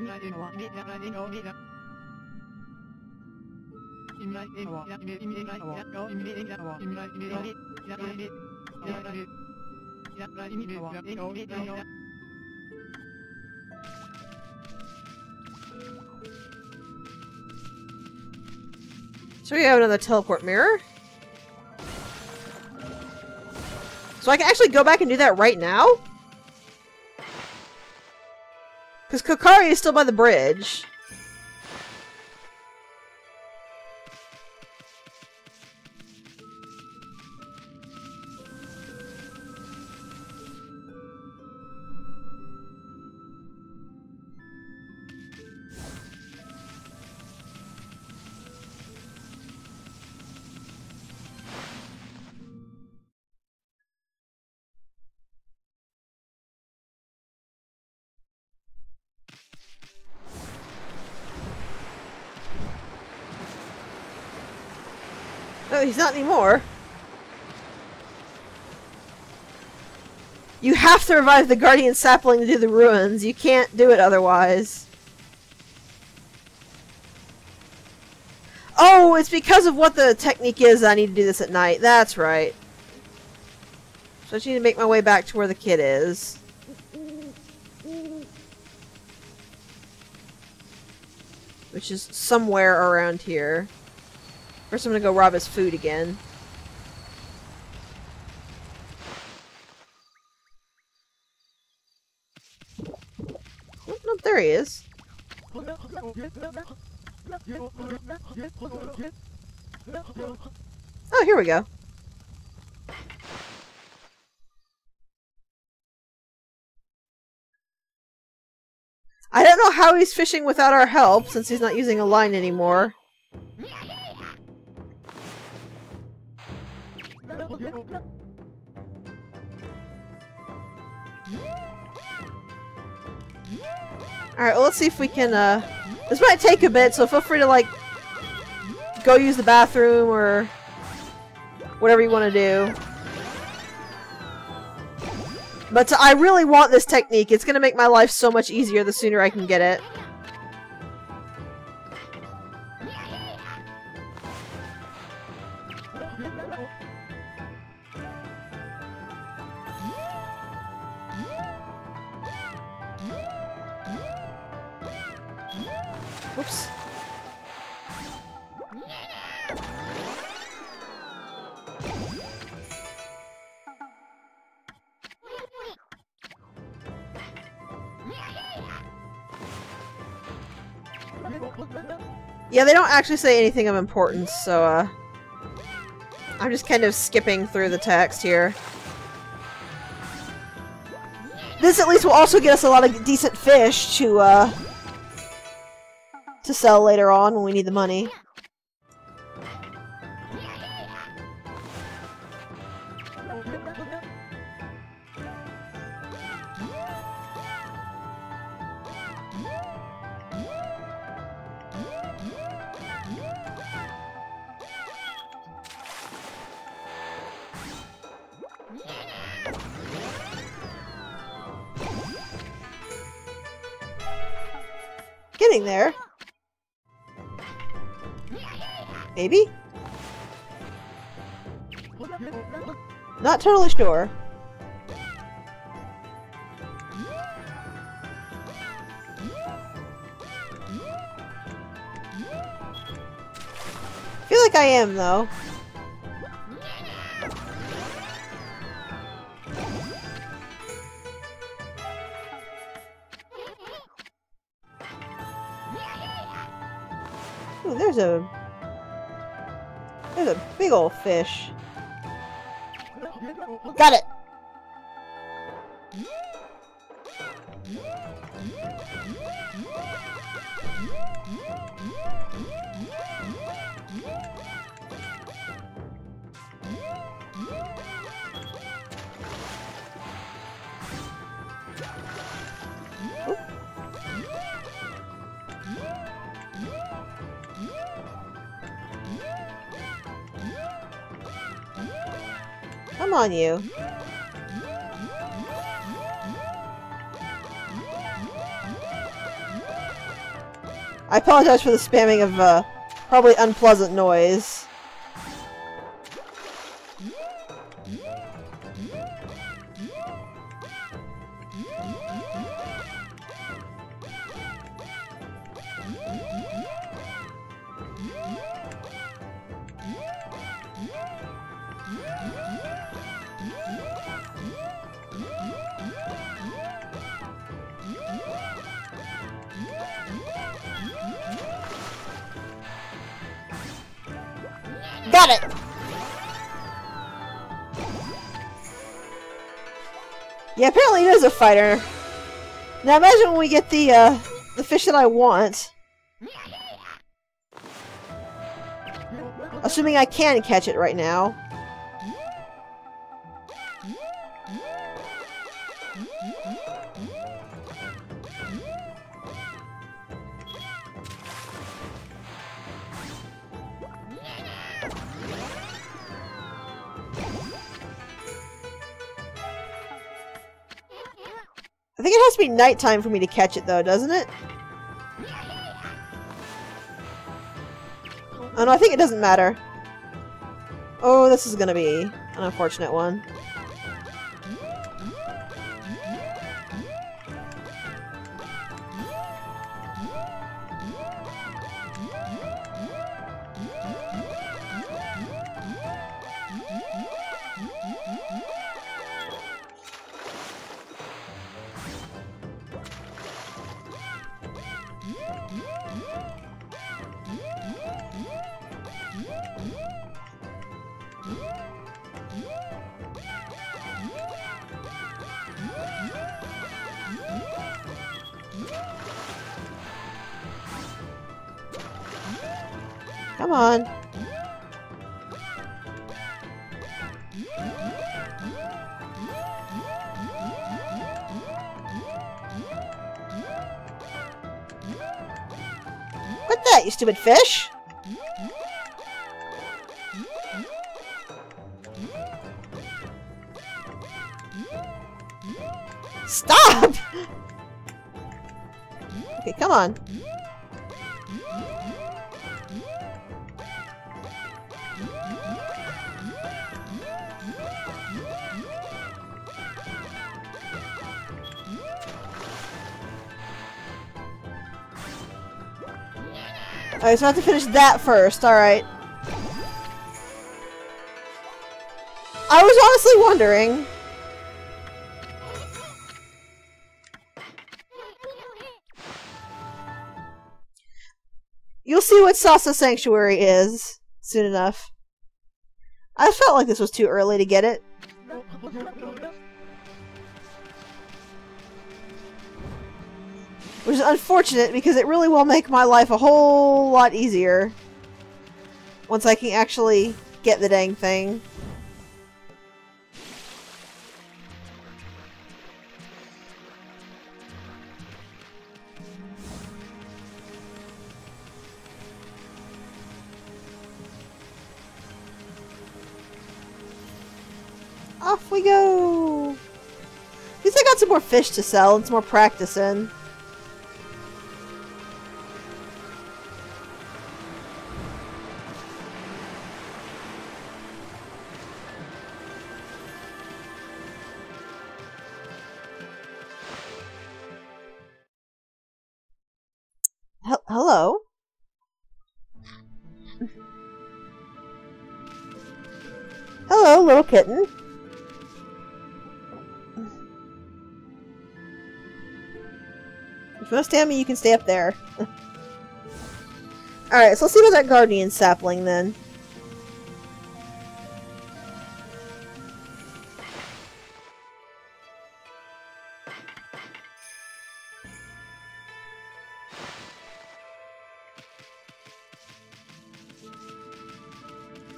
So we have another teleport mirror. So I can actually go back and do that right now? Because Kokari is still by the bridge. No, he's not anymore. You have to revive the Guardian Sapling to do the ruins. You can't do it otherwise. Oh, it's because of what the technique is I need to do this at night. That's right. So I just need to make my way back to where the kid is. Which is somewhere around here. First I'm gonna go rob his food again. Oh, no, there he is. Oh, here we go. I don't know how he's fishing without our help, since he's not using a line anymore. Alright, well, let's see if we can, this might take a bit, so feel free to, like, go use the bathroom, or whatever you want to do. But I really want this technique. It's gonna make my life so much easier the sooner I can get it. Whoops. Yeah, they don't actually say anything of importance, so, I'm just kind of skipping through the text here. This at least will also get us a lot of decent fish to sell later on when we need the money. Getting there. Maybe? Not totally sure. Feel like I am, though. Ooh, there's a big old fish. Got it! Come on, you. I apologize for the spamming of, probably unpleasant noise. Got it! Yeah, apparently it is a fighter. Now imagine when we get the fish that I want. Assuming I can catch it right now. I think it has to be nighttime for me to catch it, though, doesn't it? Oh, no, I think it doesn't matter. Oh, this is gonna be an unfortunate one. Come on. Quit that, you stupid fish! Stop! Okay, come on. Alright, so I have to finish that first, alright. I was honestly wondering. You'll see what Sasa Sanctuary is soon enough. I felt like this was too early to get it. Which is unfortunate because it really will make my life a whole lot easier once I can actually get the dang thing. Off we go! At least I got some more fish to sell and some more practice in. Hello? Hello, little kitten. If you want to stay on me, you can stay up there. Alright, so let's see about that guardian sapling then.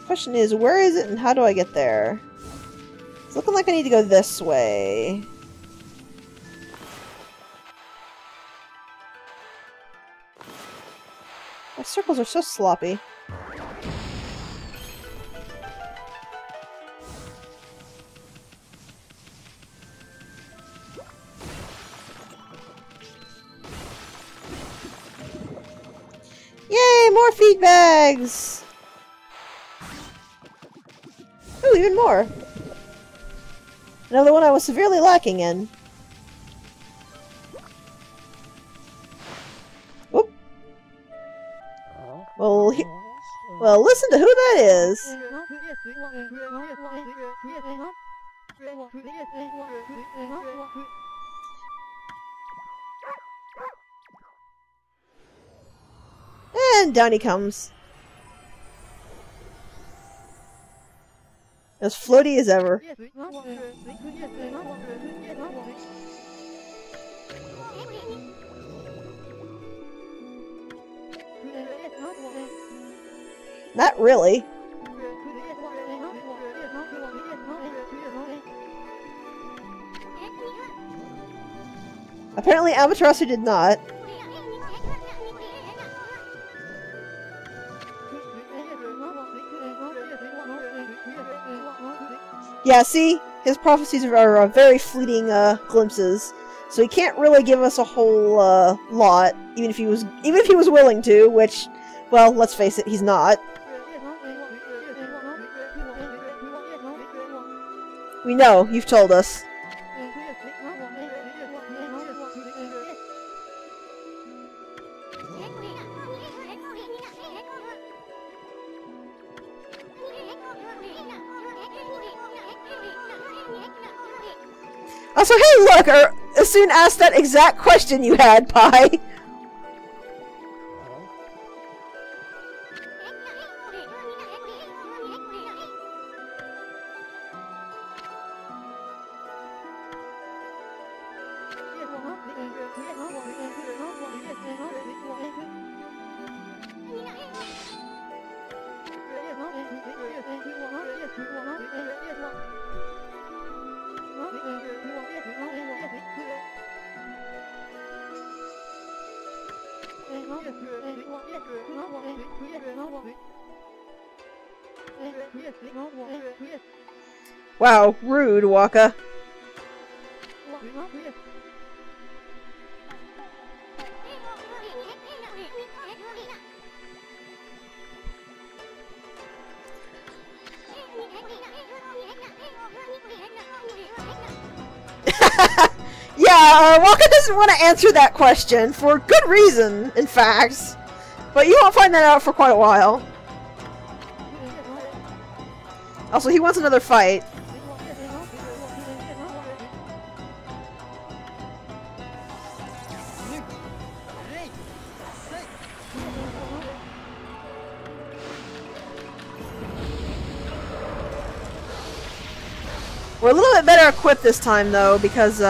Question is, where is it and how do I get there? It's looking like I need to go this way. My circles are so sloppy. more feed bags! Ooh, even more! Another one I was severely lacking in. Whoop. Well, well, listen to who that is. And down he comes. As floaty as ever. Not really. Apparently Amaterasu did not. Yeah, see? His prophecies are very fleeting glimpses. So he can't really give us a whole lot, even if he was willing to, which, well, let's face it, he's not. We know, you've told us. Also, hey, look! Asun asked that exact question you had, Pi! Wow, rude, Waka. Yeah, Waka doesn't want to answer that question, for good reason, in fact. But you won't find that out for quite a while. Also, he wants another fight. We're a little bit better equipped this time, though, because,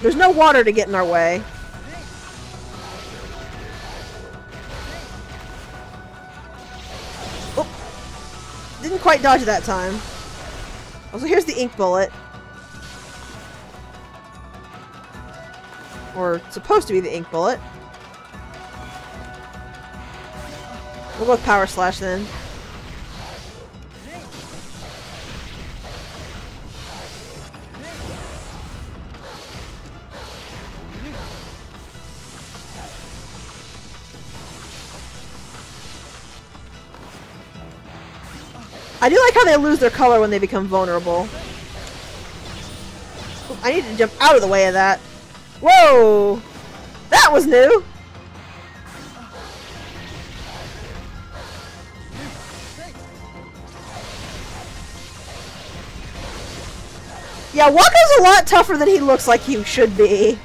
there's no water to get in our way. Oh! Didn't quite dodge that time. Also, here's the ink bullet. Or, supposed to be the ink bullet. We'll go with Power Slash, then. I do like how they lose their color when they become vulnerable. Ooh, I need to jump out of the way of that. Whoa! That was new! Yeah, Waka's a lot tougher than he looks like he should be.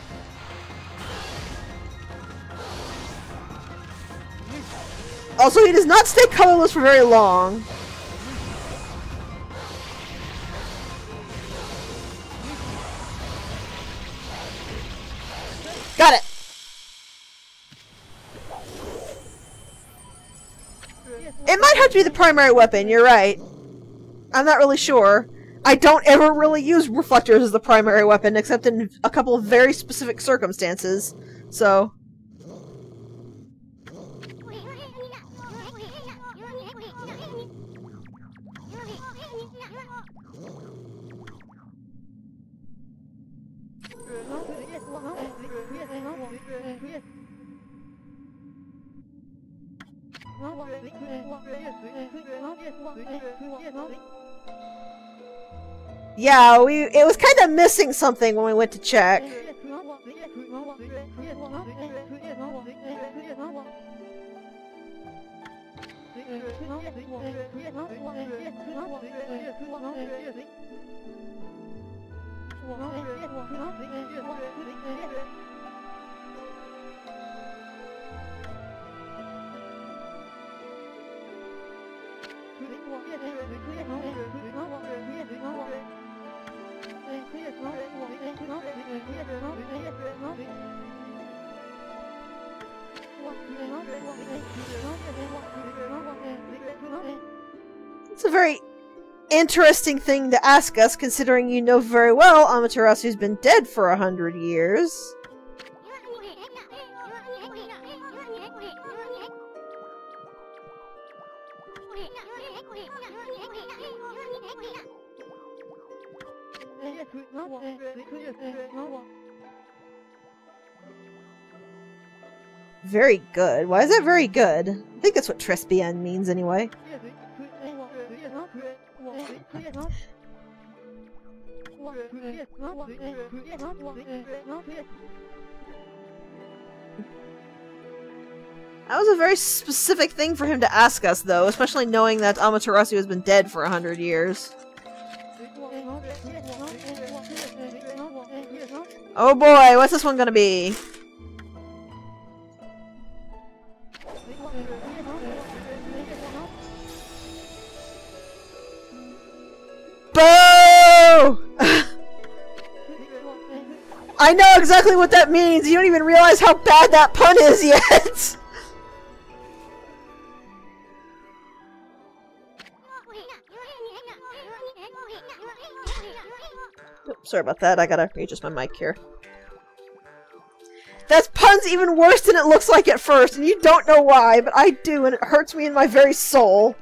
Also, he does not stay colorless for very long. Got it! It might have to be the primary weapon, you're right. I'm not really sure. I don't ever really use reflectors as the primary weapon, except in a couple of very specific circumstances. So... Yeah, it was kind of missing something when we went to check. It's a very interesting thing to ask us, considering you know very well Amaterasu's been dead for 100 years. Very good. Why is that very good? I think that's what Trespian means anyway. That was a very specific thing for him to ask us, though, especially knowing that Amaterasu has been dead for 100 years. Oh boy, what's this one gonna be? Boo! I know exactly what that means. You don't even realize how bad that pun is yet. Oops, sorry about that. I gotta readjust my mic here. That pun's even worse than it looks like at first, and you don't know why, but I do, and it hurts me in my very soul.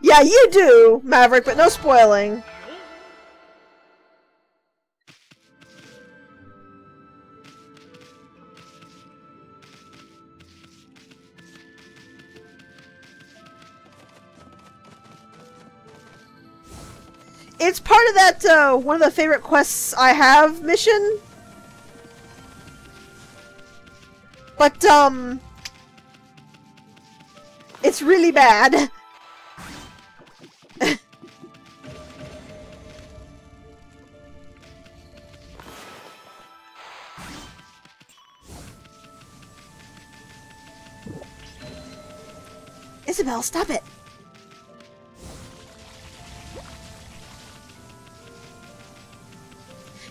Yeah, you do, Maverick, but no spoiling. It's part of that, one of the favorite quests I have mission. But, it's really bad. Isabel, stop it!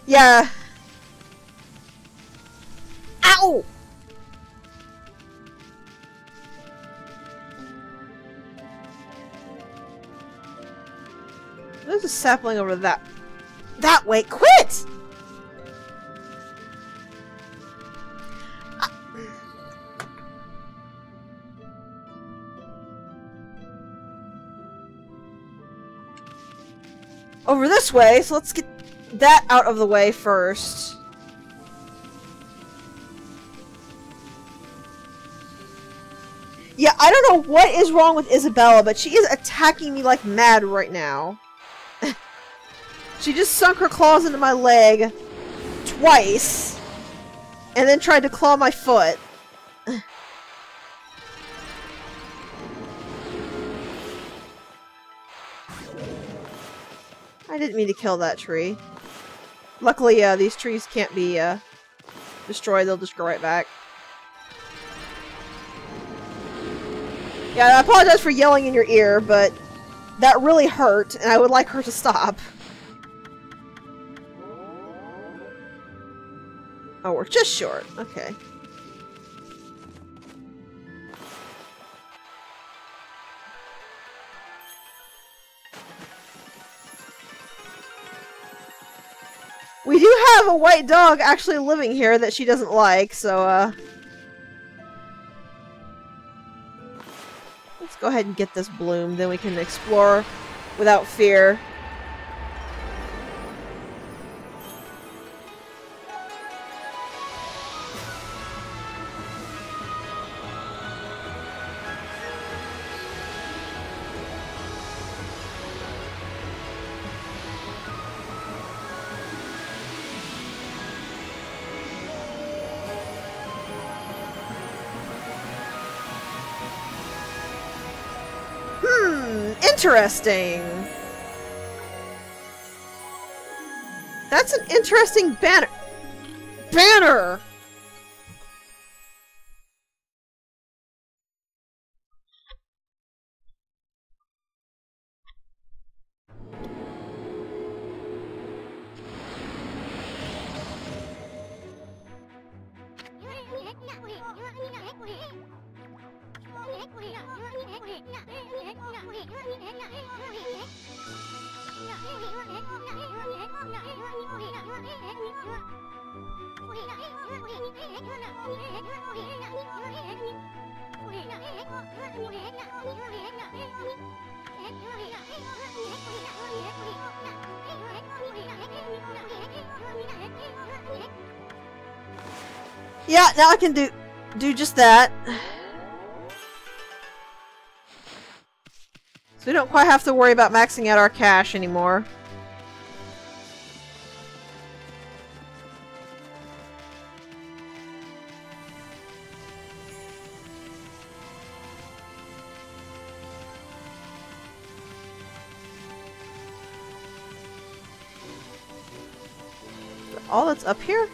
Yeah. Ow! There's a sapling over that way. Quit! Over this way, so let's get that out of the way first. Yeah, I don't know what is wrong with Isabella, but she is attacking me like mad right now. She just sunk her claws into my leg twice, and then tried to claw my foot. I didn't mean to kill that tree. Luckily, these trees can't be, destroyed. They'll just go right back. Yeah, I apologize for yelling in your ear, but that really hurt, and I would like her to stop. Oh, we're just short. Okay. We do have a white dog actually living here that she doesn't like, so, let's go ahead and get this bloom, then we can explore without fear. Interesting! That's an interesting banner! Banner! Yeah, now I can do just that. So we don't quite have to worry about maxing out our cash anymore. All that's up here?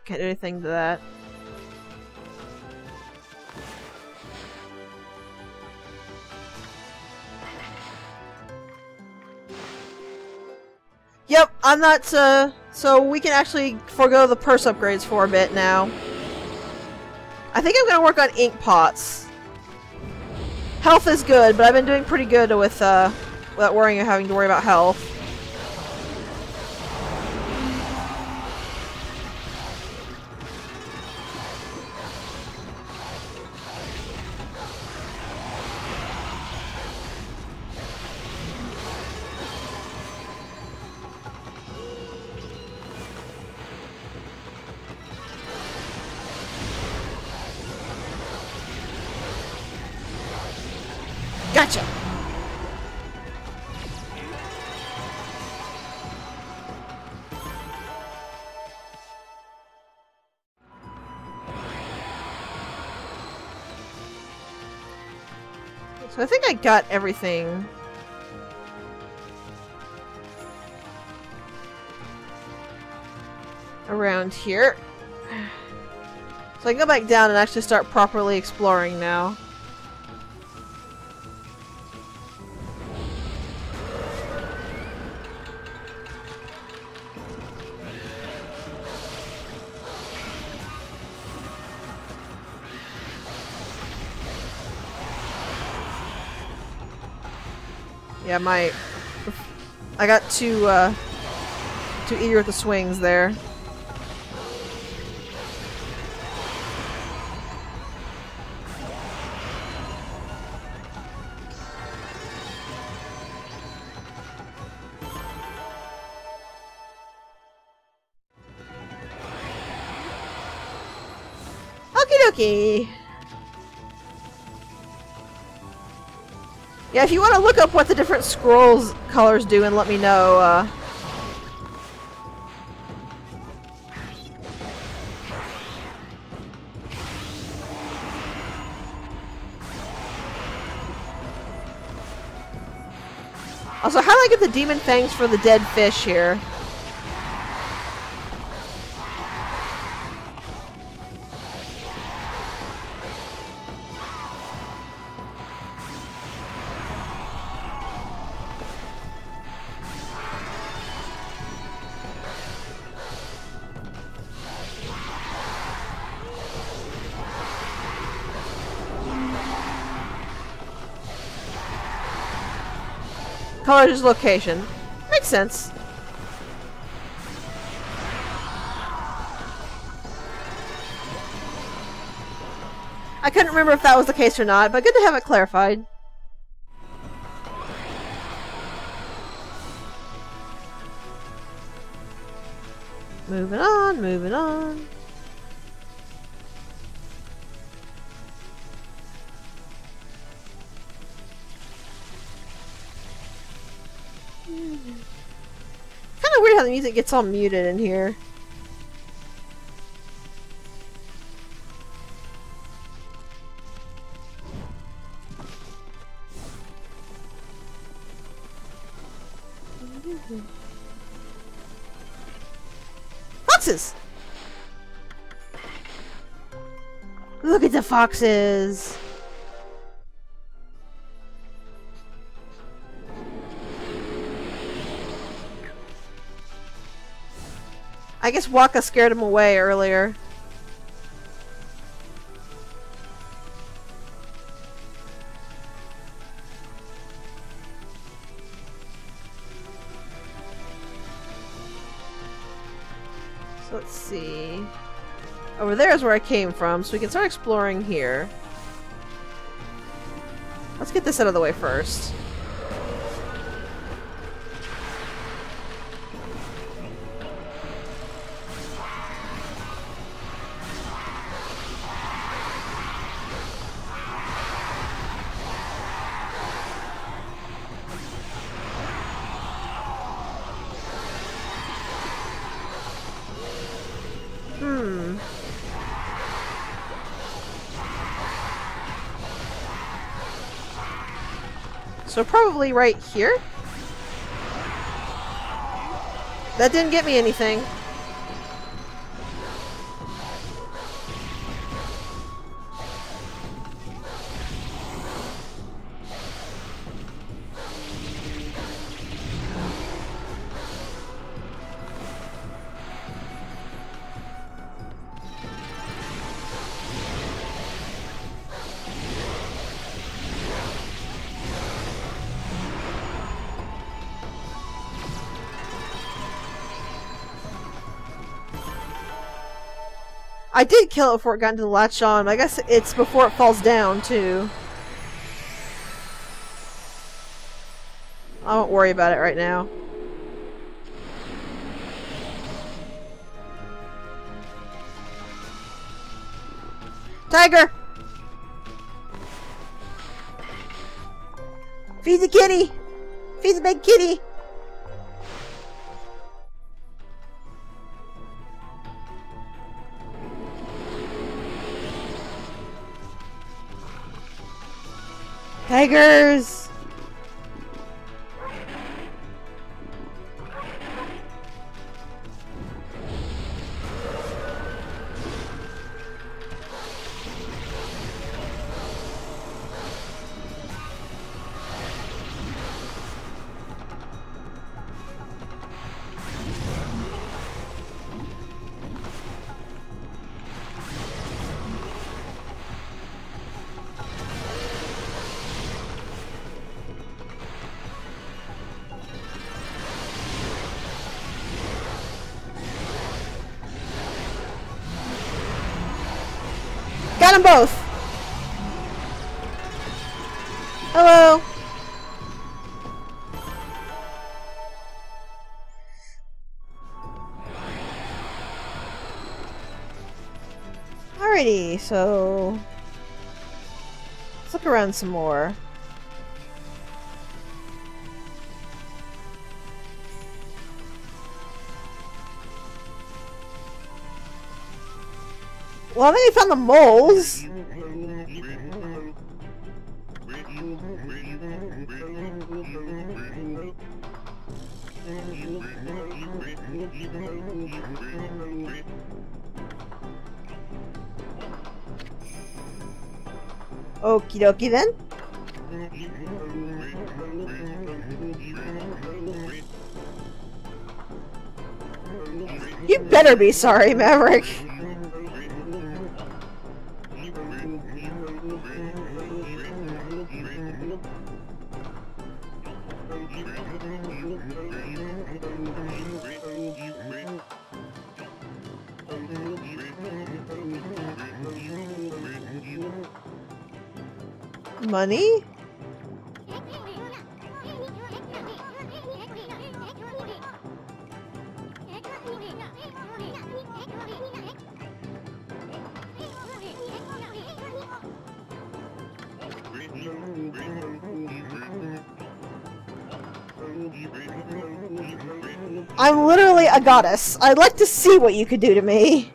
Can't do anything to that. Yep, I'm not, so we can actually forego the purse upgrades for a bit now. I think I'm gonna work on ink pots. Health is good, but I've been doing pretty good with, without worrying or having to worry about health. Gotcha! So I think I got everything. Around here. So I can go back down and actually start properly exploring now. Yeah, I got too eager with the swings there. Okie dokie! Yeah, if you want to look up what the different scrolls colors do and let me know, Also, how do I get the demon fangs for the dead fish here? Colors location. Makes sense. I couldn't remember if that was the case or not, but good to have it clarified. Moving on, moving on. Kind of weird how the music gets all muted in here. Foxes! Look at the foxes! I guess Waka scared him away earlier. So let's see. Over there is where I came from, so we can start exploring here. Let's get this out of the way first. So probably right here? That didn't get me anything. I did kill it before it got into the latch on. I guess it's before it falls down, too. I won't worry about it right now. Tiger! Feed the kitty! Feed the big kitty! Tigers! Got them both! Hello! Alrighty, so... let's look around some more. Well, I think we found the moles. Okie dokie then. You better be sorry, Maverick. Money? I'm literally a goddess. I'd like to see what you could do to me.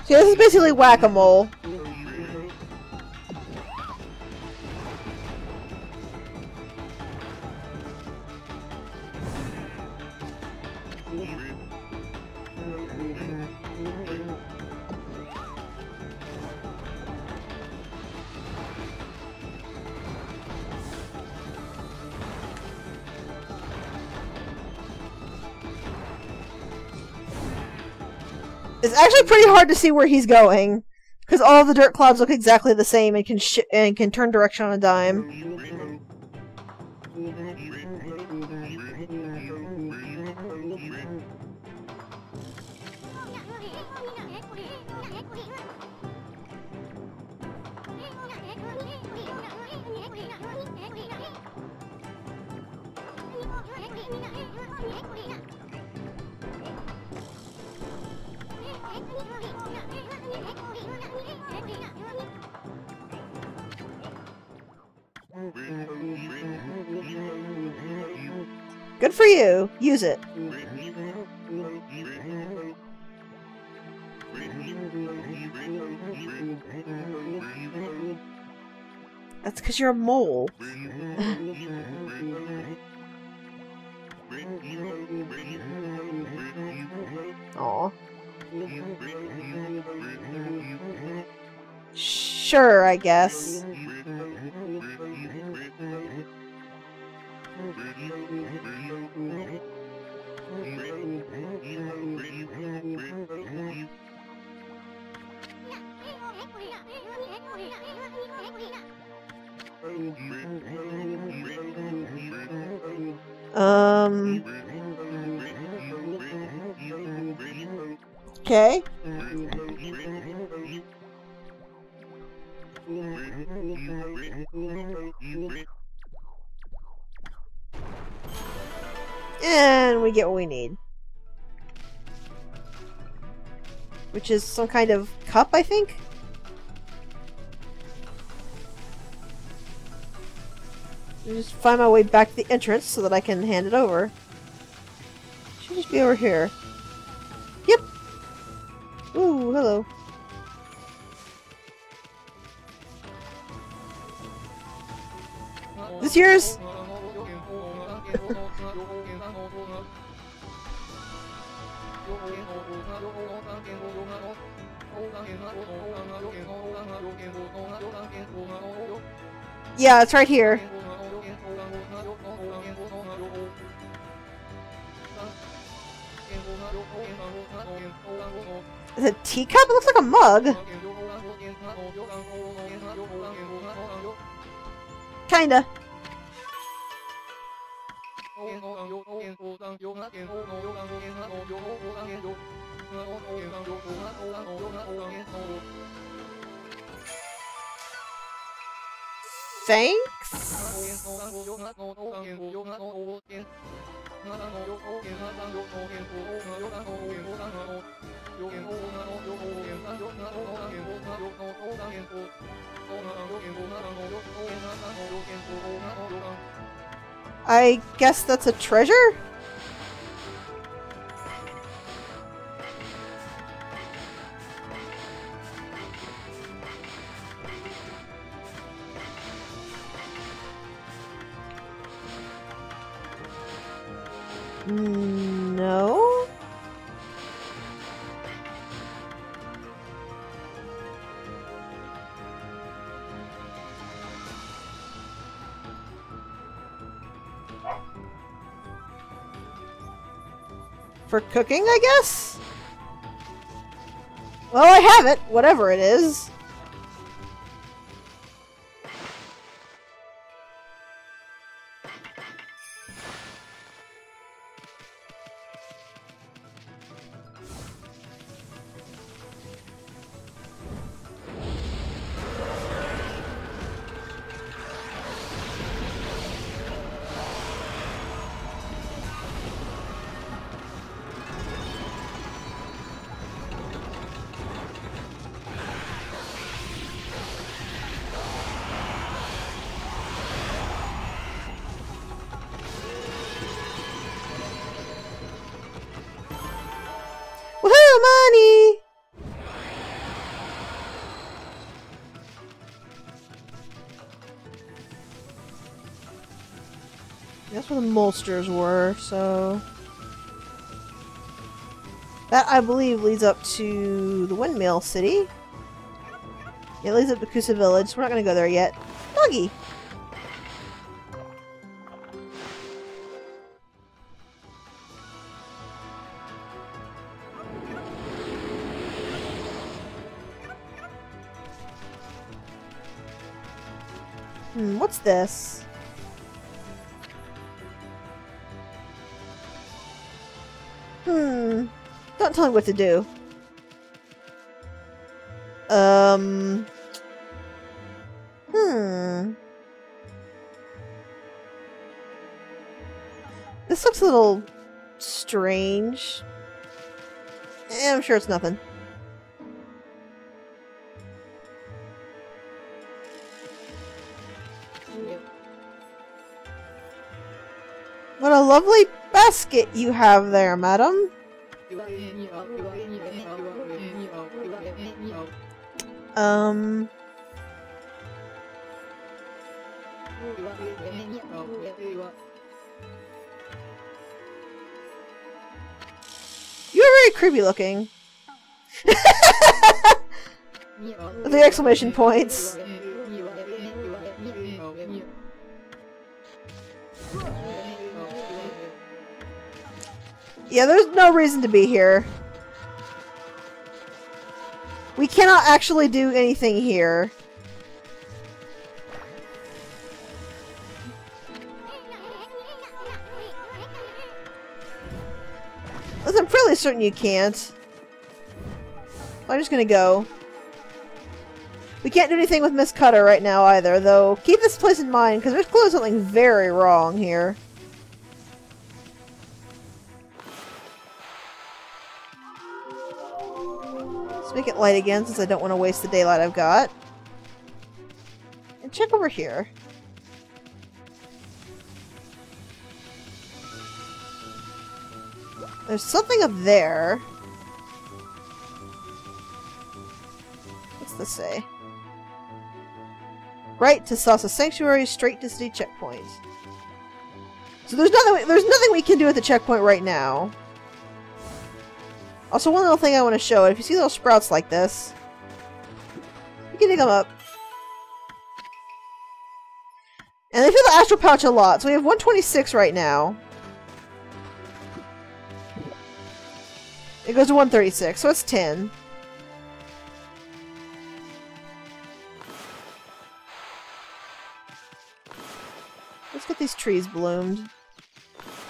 So this is basically whack-a-mole. It's actually pretty hard to see where he's going, because all of the dirt clouds look exactly the same and can turn direction on a dime. Good for you. Use it. That's because you're a mole. Aw. Sure, I guess. Okay. And we get what we need. Which is some kind of cup, I think? I'll just find my way back to the entrance so that I can hand it over. Should just be over here. Yep! Ooh, hello. This yours? Yeah, it's right here. Is it a teacup? It looks like a mug. Kinda. Thanks? I guess that's a treasure? No? For cooking, I guess? Well, I have it, whatever it is. Woohoo, money! That's where the molsters were, so... That, I believe, leads up to the Windmill City. It leads up to Kusa Village. We're not going to go there yet. Doggy! What's this? Don't tell me what to do. This looks a little strange. I'm sure it's nothing. What a lovely basket you have there, madam. You're very creepy looking. The exclamation points. Yeah, there's no reason to be here. We cannot actually do anything here. I'm fairly certain you can't. I'm just gonna go. We can't do anything with Miss Cutter right now either, though keep this place in mind, because there's clearly something very wrong here. Let's make it light again, since I don't want to waste the daylight I've got. And check over here. There's something up there. What's this say? Right to Sasa Sanctuary, straight to city checkpoint. So there's nothing we can do at the checkpoint right now. Also, one little thing I want to show, if you see little sprouts like this, you can dig them up. And they fill the astral pouch a lot, so we have 126 right now. It goes to 136, so it's 10. Let's get these trees bloomed.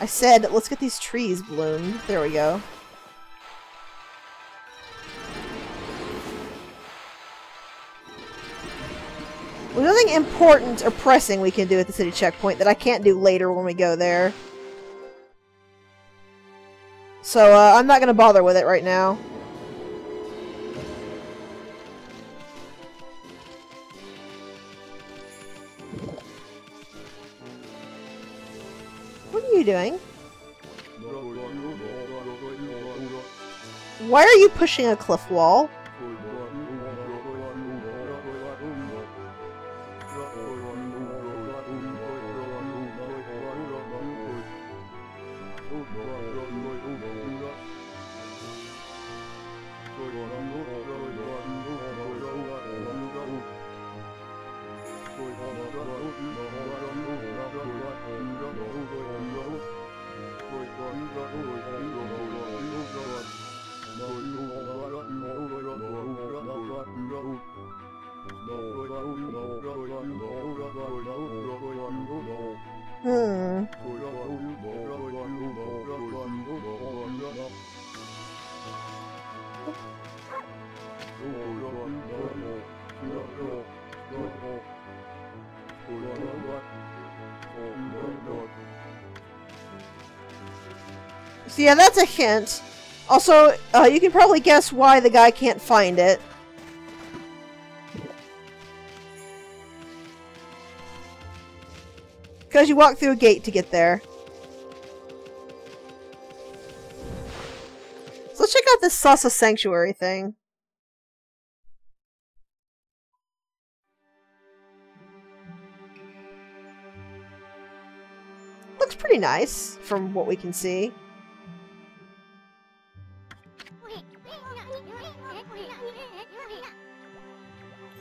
I said, let's get these trees bloomed. There we go. There's nothing important or pressing we can do at the city checkpoint that I can't do later when we go there. So, I'm not gonna bother with it right now. What are you doing? Why are you pushing a cliff wall? So yeah, that's a hint. Also, you can probably guess why the guy can't find it. Because you walk through a gate to get there. So let's check out this Salsa Sanctuary thing. Looks pretty nice from what we can see.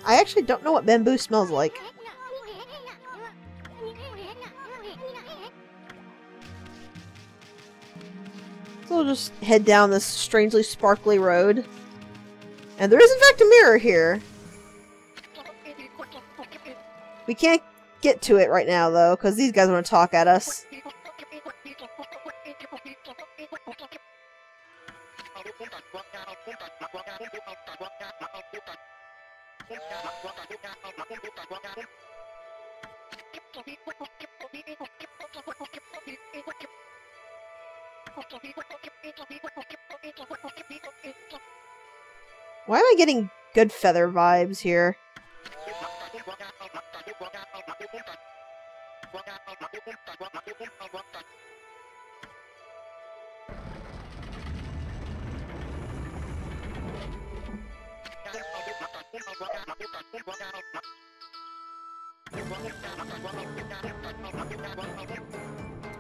I actually don't know what bamboo smells like. So we'll just head down this strangely sparkly road. And there is in fact a mirror here. We can't get to it right now though, because these guys want to talk at us. Why am I getting good feather vibes here?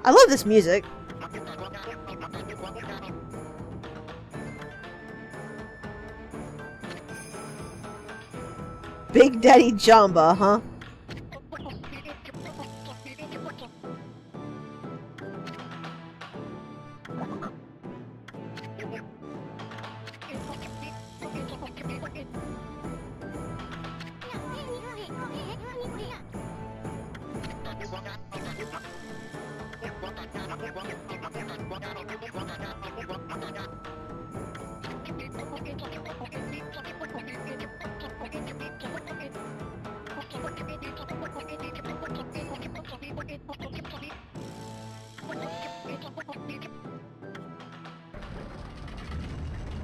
I love this music. Big Daddy Jamba, huh?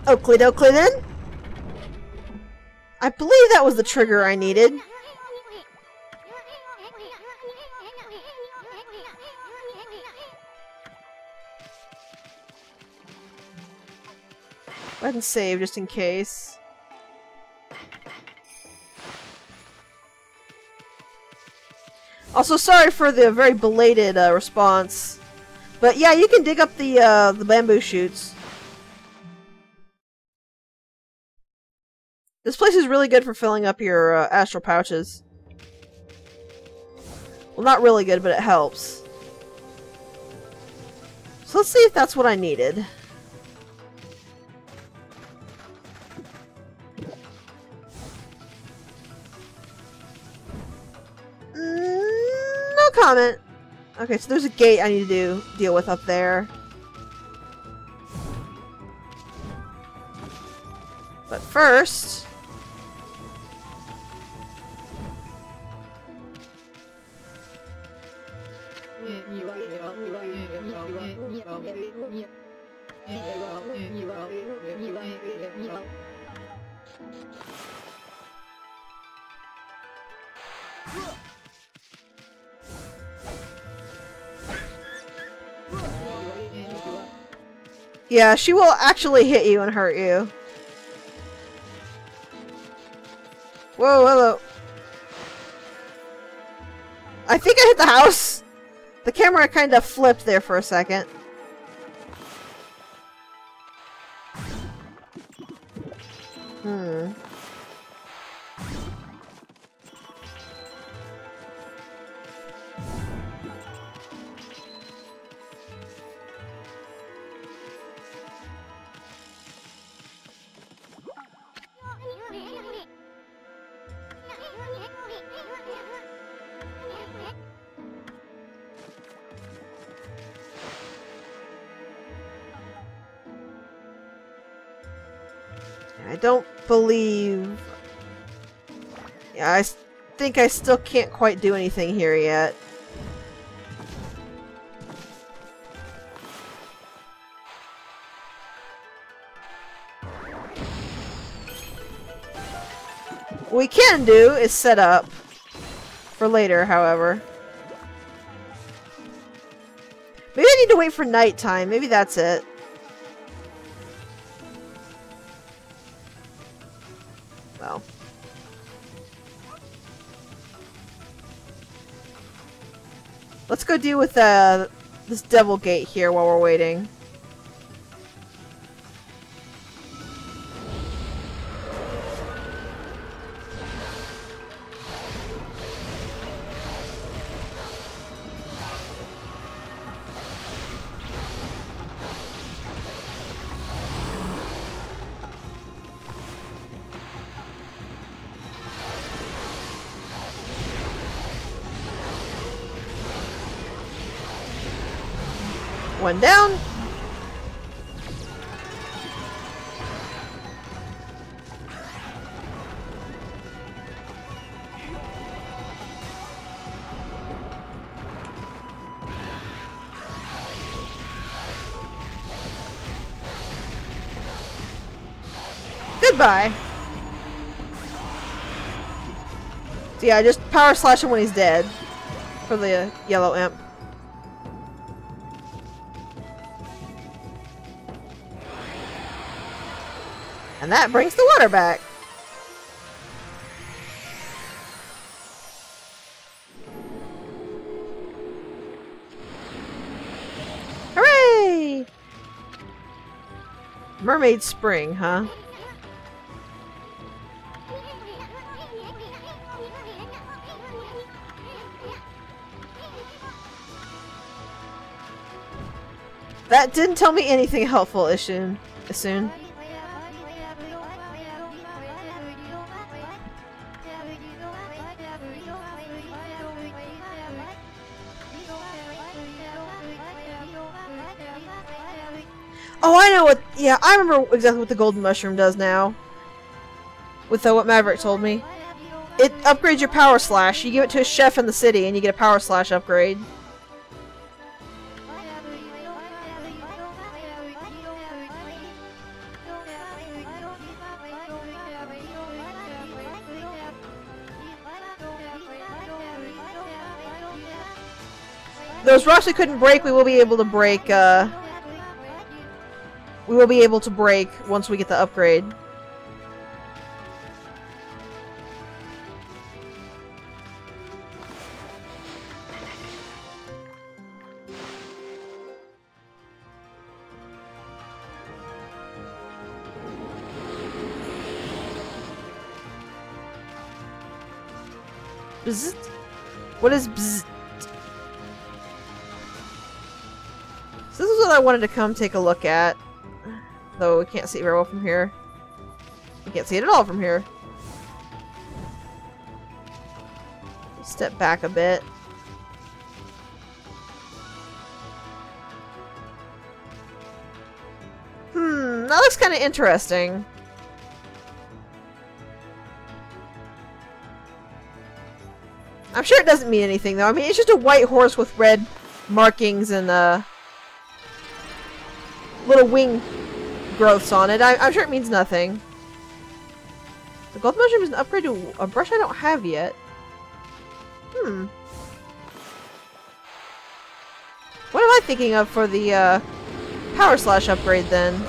Oakley dokley then? I believe that was the trigger I needed. Go ahead and save just in case. Also, sorry for the very belated response. But yeah, you can dig up the bamboo shoots. This place is really good for filling up your astral pouches. Well, not really good, but it helps. So let's see if that's what I needed. No comment. Okay, so there's a gate I need to deal with up there. But first... yeah, she will actually hit you and hurt you. Whoa, hello. I think I hit the house. The camera kind of flipped there for a second. I don't believe... Yeah, I think I still can't quite do anything here yet. What we can do is set up for later, however. Maybe I need to wait for nighttime. Maybe that's it. let's go deal with this devil gate here while we're waiting. One down. Goodbye. So yeah, just power slash him when he's dead. For the yellow imp. And that brings the water back. Hooray! Mermaid Spring, huh? That didn't tell me anything helpful, Issun. Oh, I know what. Yeah, I remember exactly what the golden mushroom does now. With what Maverick told me. It upgrades your power slash. You give it to a chef in the city and you get a power slash upgrade. Those rocks we couldn't break, we will be able to break, we will be able to break once we get the upgrade. Bzzzt. What is bzzzt? So this is what I wanted to come take a look at. Though we can't see it very well from here. We can't see it at all from here. Step back a bit. That looks kind of interesting. I'm sure it doesn't mean anything though. I mean, it's just a white horse with red markings and little wing growths on it. I'm sure it means nothing. The gold mushroom is an upgrade to a brush I don't have yet. What am I thinking of for the power slash upgrade then?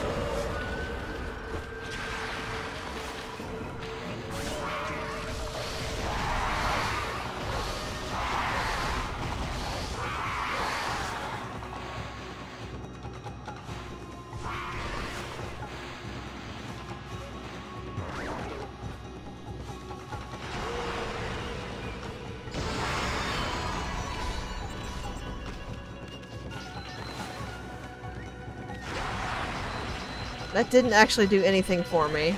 That didn't actually do anything for me.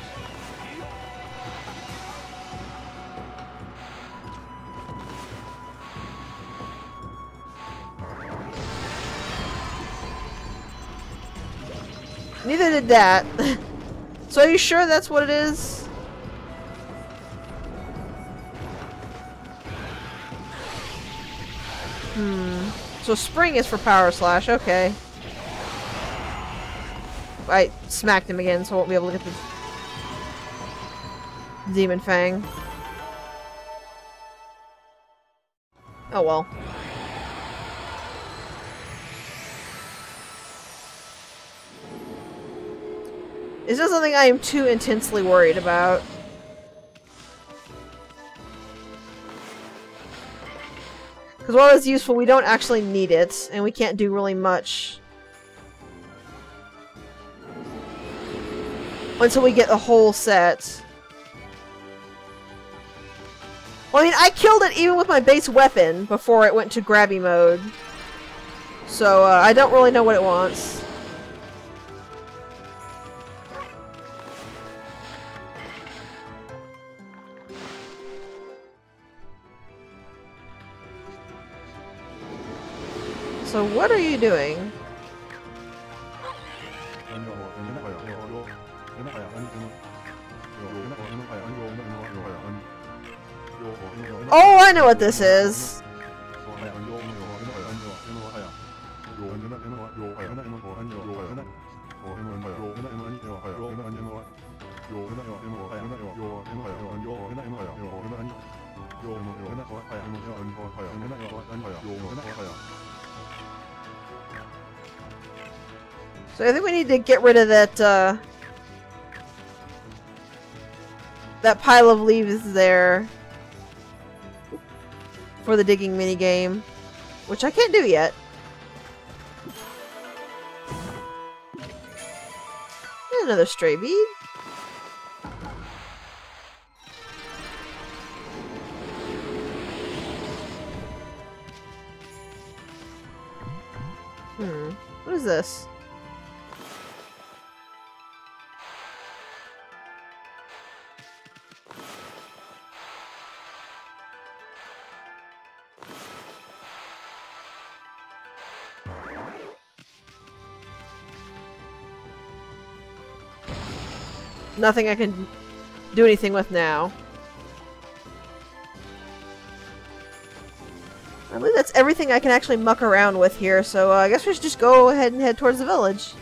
Neither did that. So are you sure that's what it is? So spring is for power slash, okay. I smacked him again, so I won't be able to get the Demon Fang. Oh well. It's not something I am too intensely worried about. Because while it's useful, we don't actually need it, and we can't do really much until we get the whole set. Well, I mean, I killed it even with my base weapon before it went to grabby mode. So, I don't really know what it wants. So what are you doing? Oh, I know what this is. So I think we need to get rid of that, that pile of leaves there for the digging minigame, which I can't do yet. Another stray bead. What is this? Nothing I can do anything with now. I believe that's everything I can actually muck around with here, so I guess we should just go ahead and head towards the village.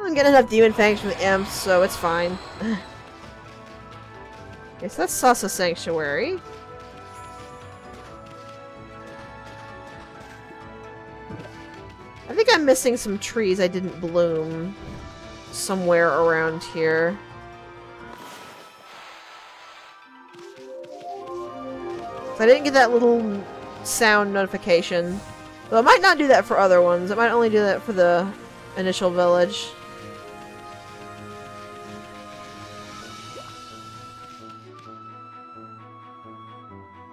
I'm getting enough demon fangs from the imps, so it's fine. Yes, that's Sasa Sanctuary. I think I'm missing some trees I didn't bloom somewhere around here. So I didn't get that little sound notification. Though I might not do that for other ones. I might only do that for the initial village.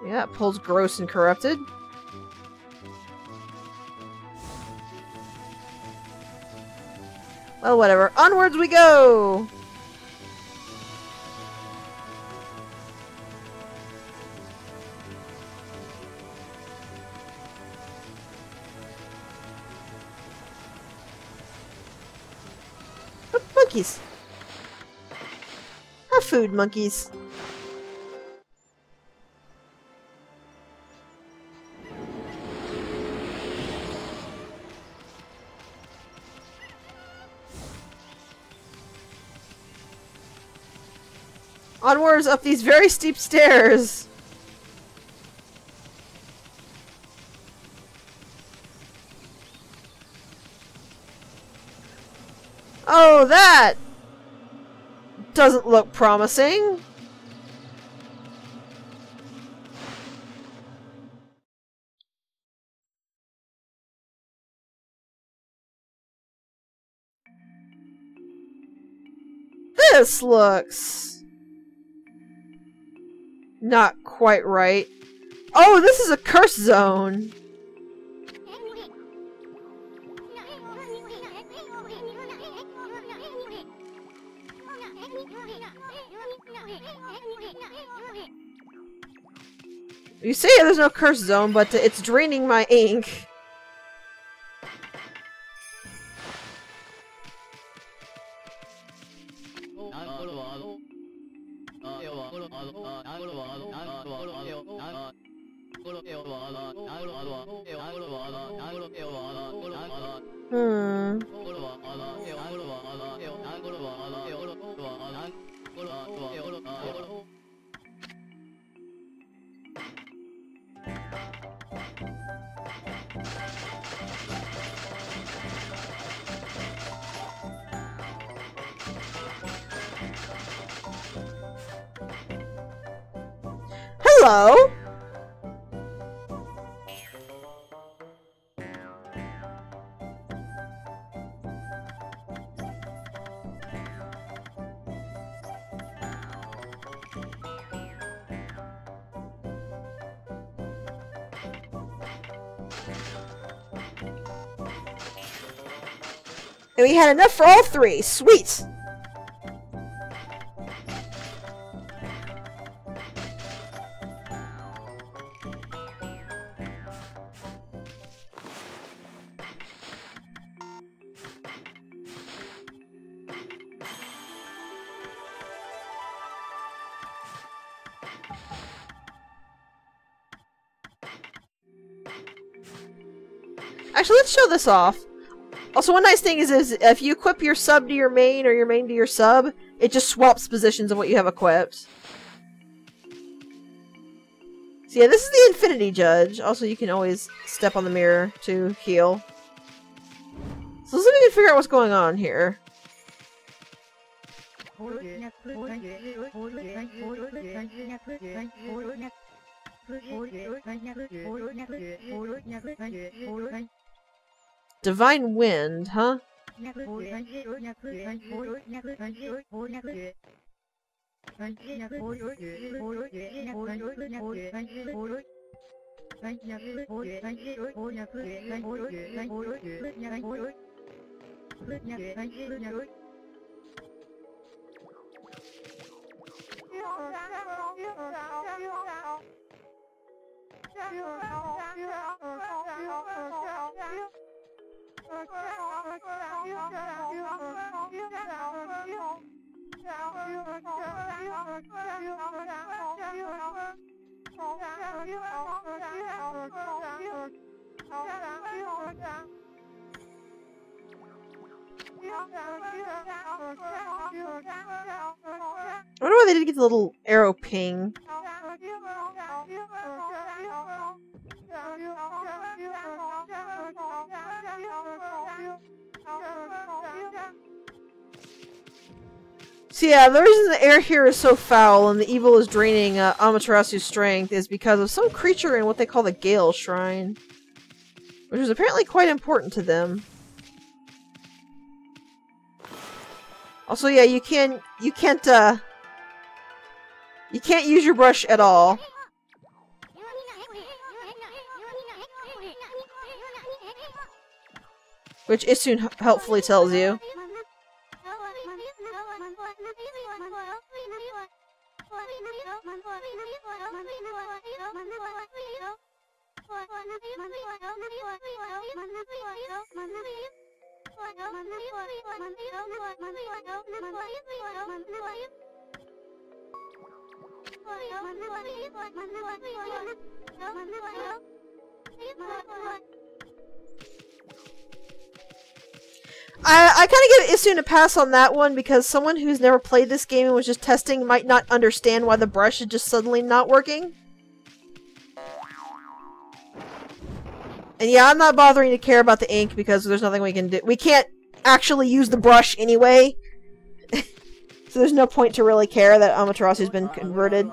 Yeah, it pulls gross and corrupted. Well, whatever. Onwards we go! Oh, monkeys! Have food, monkeys. Onwards up these very steep stairs! Oh, that doesn't look promising. This looks not quite right. Oh, this is a curse zone! You say there's no curse zone, but it's draining my ink. Hmm. Hello? And we had enough for all three. Sweet! Actually, let's show this off. Also, one nice thing is if you equip your sub to your main or your main to your sub, it just swaps positions of what you have equipped. So yeah, this is the Infinity Judge. Also, you can always step on the mirror to heal. So let's see if we can figure out what's going on here. Divine Wind, huh? I wonder why they didn't get the little arrow ping. So yeah, the reason the air here is so foul and the evil is draining Amaterasu's strength is because of some creature in what they call the Gale Shrine, which is apparently quite important to them. Also, yeah, you can't use your brush at all. Which Isun helpfully tells you. I kind of give Isun a pass on that one because someone who's never played this game and was just testing might not understand why the brush is just suddenly not working. And yeah, I'm not bothering to care about the ink because there's nothing we can do. We can't actually use the brush anyway. So there's no point to really care that Amaterasu's been converted.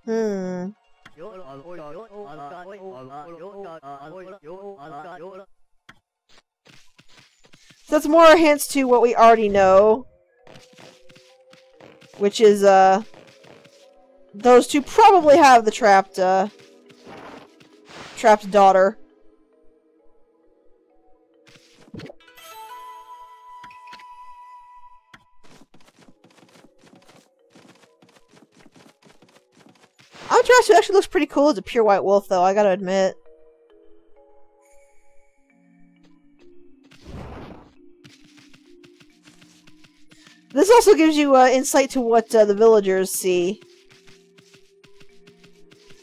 Hmm. That's more hints to what we already know. Which is, those two probably have the trapped daughter. Amaterasu actually looks pretty cool as a pure white wolf, though, I gotta admit. This also gives you insight to what the villagers see.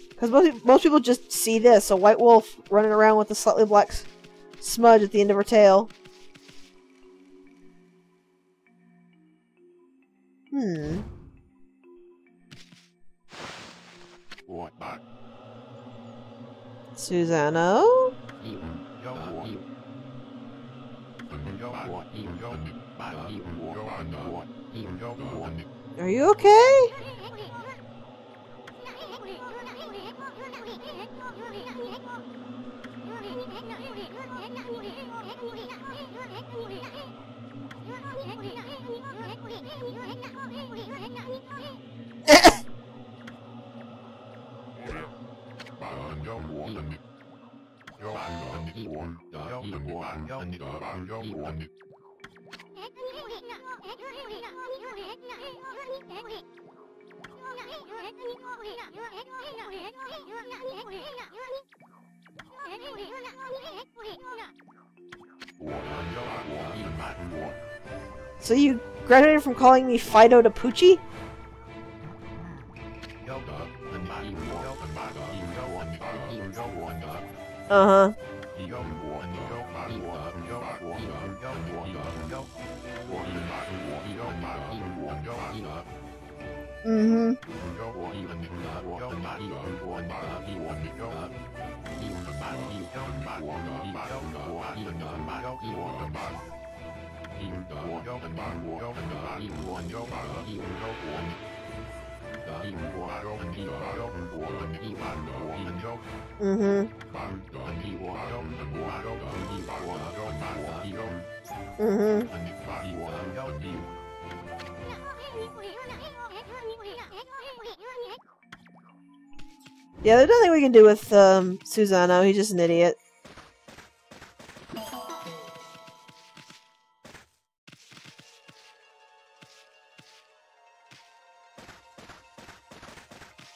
Because most people just see this, a white wolf running around with a slightly black smudge at the end of her tail. Hmm. Susano? Are you okay? So you graduated from calling me Fido to Poochie? Uh-huh. Mm-hmm. Mm-hmm. Mm-hmm. Yeah, there's nothing we can do with Susano. He's just an idiot.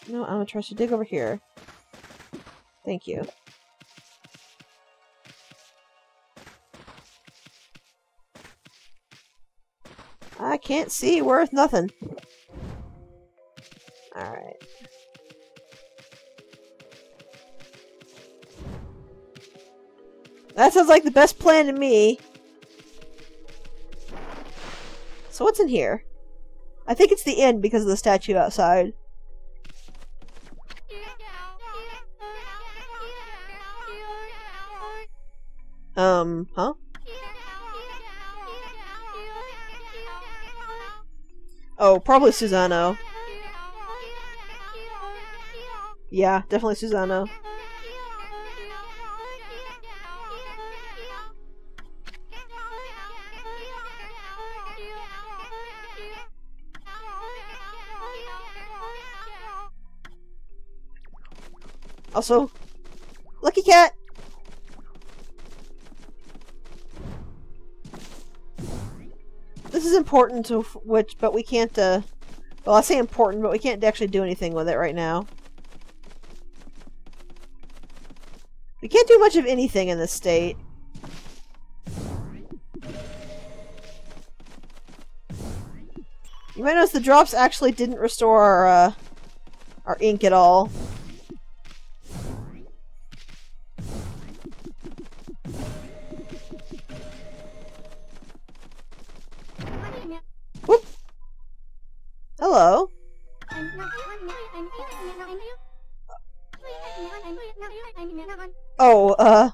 No, I'm gonna trust you. Dig over here. Thank you. I can't see worth nothing. Alright. That sounds like the best plan to me. So what's in here? I think it's the inn because of the statue outside. Huh? Oh, probably Susano. Yeah, definitely Susano. Also, Lucky Cat! This is important to but we can't, well, I say important, but we can't actually do anything with it right now. We can't do much of anything in this state. You might notice the drops actually didn't restore our ink at all. Whoop! Hello. Oh,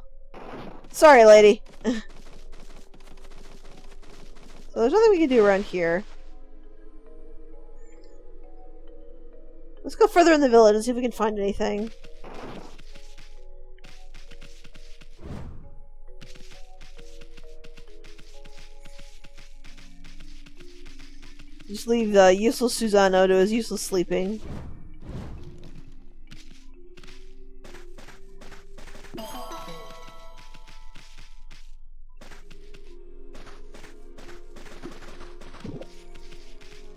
sorry, lady. So there's nothing we can do around here. Let's go further in the village and see if we can find anything. Just leave useless Susano to his useless sleeping.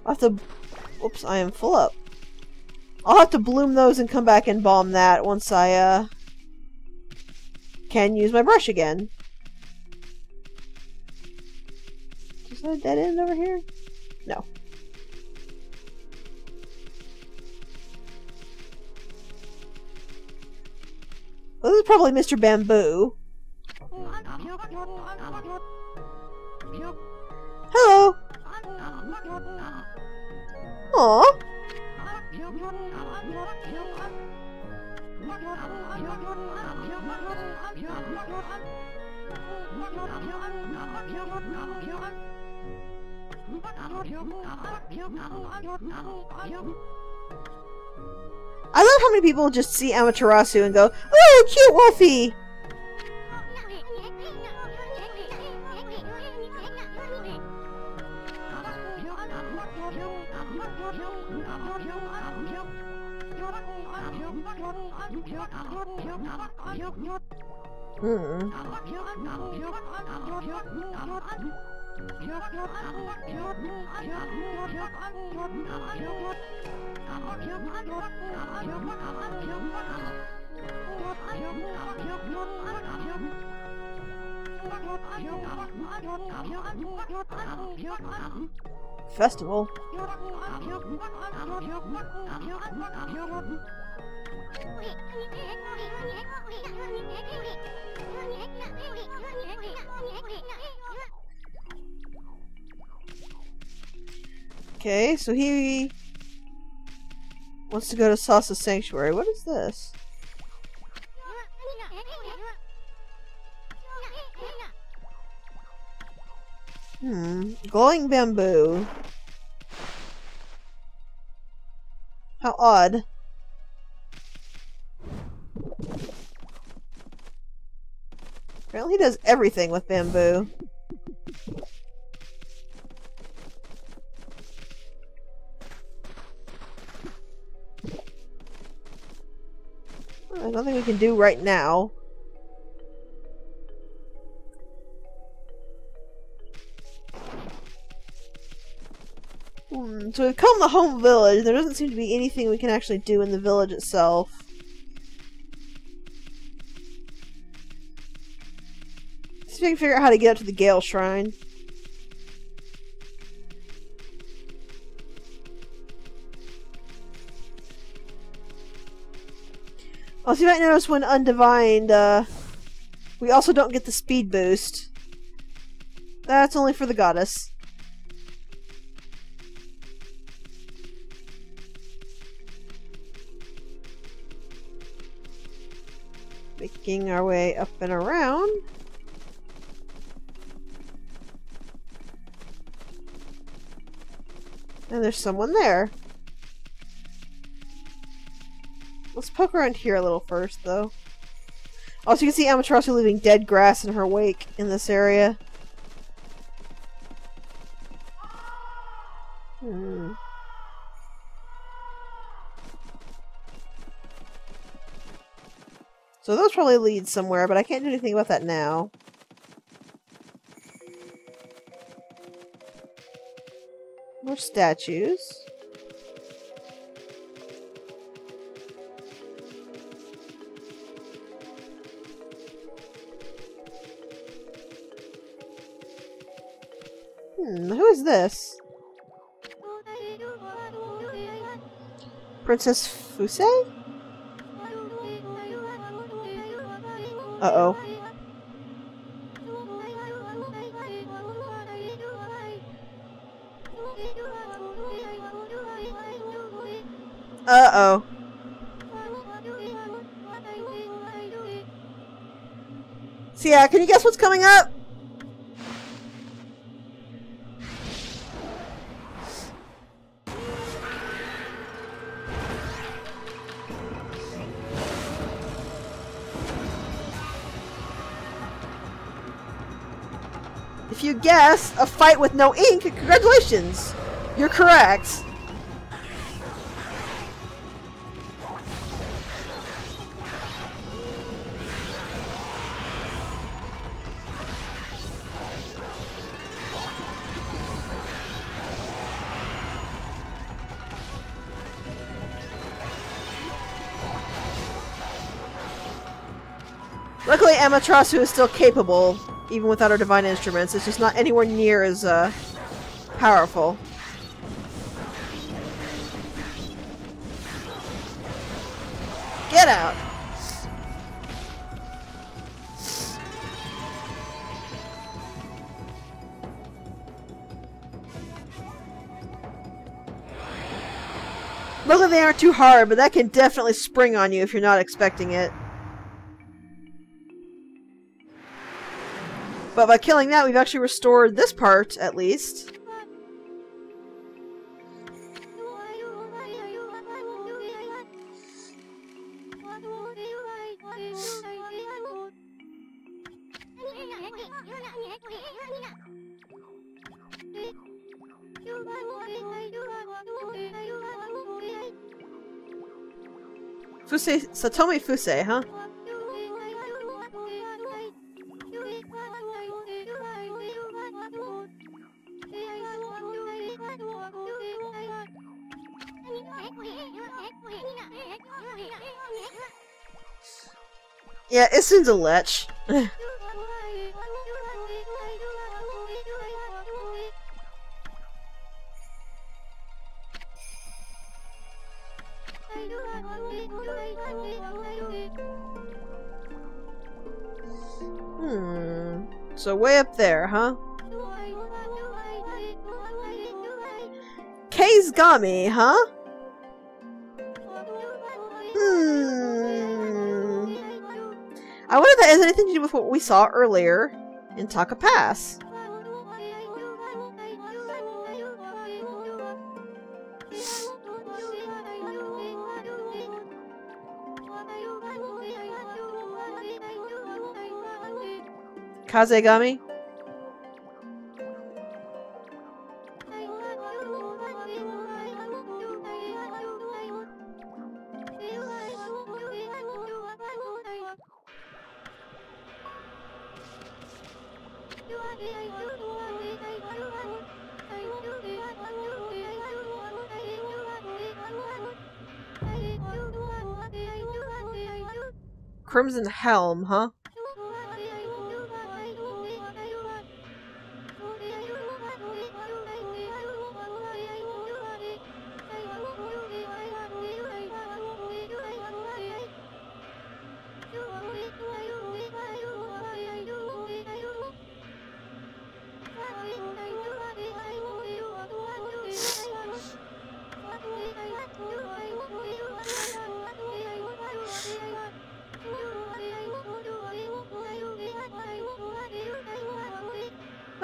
I'll have to... Whoops, I am full up. I'll have to bloom those and come back and balm that once I, can use my brush again. Is that a dead end over here? No. Well, this is probably Mr. Bamboo. Hello! Aww. I love how many people just see Amaterasu and go, "Oh, cute Wolfie!" Festival. Okay, so he wants to go to Sasa Sanctuary. What is this? Glowing bamboo. How odd. Apparently he does everything with bamboo. There's nothing we can do right now. So we've come to the home village. There doesn't seem to be anything we can actually do in the village itself. See if we can figure out how to get up to the Gale Shrine. Also, you might notice when undivined, we also don't get the speed boost. That's only for the goddess. Making our way up and around. And there's someone there. Let's poke around here a little first, though. Also, you can see Amaterasu leaving dead grass in her wake in this area. So those probably lead somewhere, but I can't do anything about that now. More statues. Who is this? Princess Fuse? Uh-oh. Uh-oh. So yeah, can you guess what's coming up? If you guess a fight with no ink, congratulations! You're correct. Luckily, Amaterasu is still capable, even without her divine instruments. It's just not anywhere near as powerful. Get out! Luckily, they aren't too hard, but that can definitely spring on you if you're not expecting it. But by killing that, we've actually restored this part, at least. Fusei, Satomi Fusei, huh? Yeah, Issun's a lech. So way up there, huh? Keizugami, huh? I wonder if that has anything to do with what we saw earlier in Taka Pass. Kazegami? Crimson Helm, huh?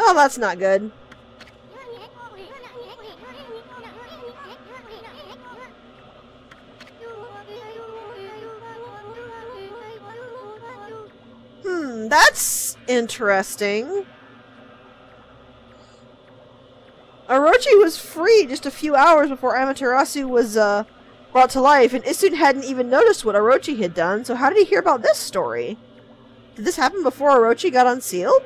Oh, that's not good. That's interesting. Orochi was free just a few hours before Amaterasu was brought to life, and Issun hadn't even noticed what Orochi had done, so how did he hear about this story? Did this happen before Orochi got unsealed?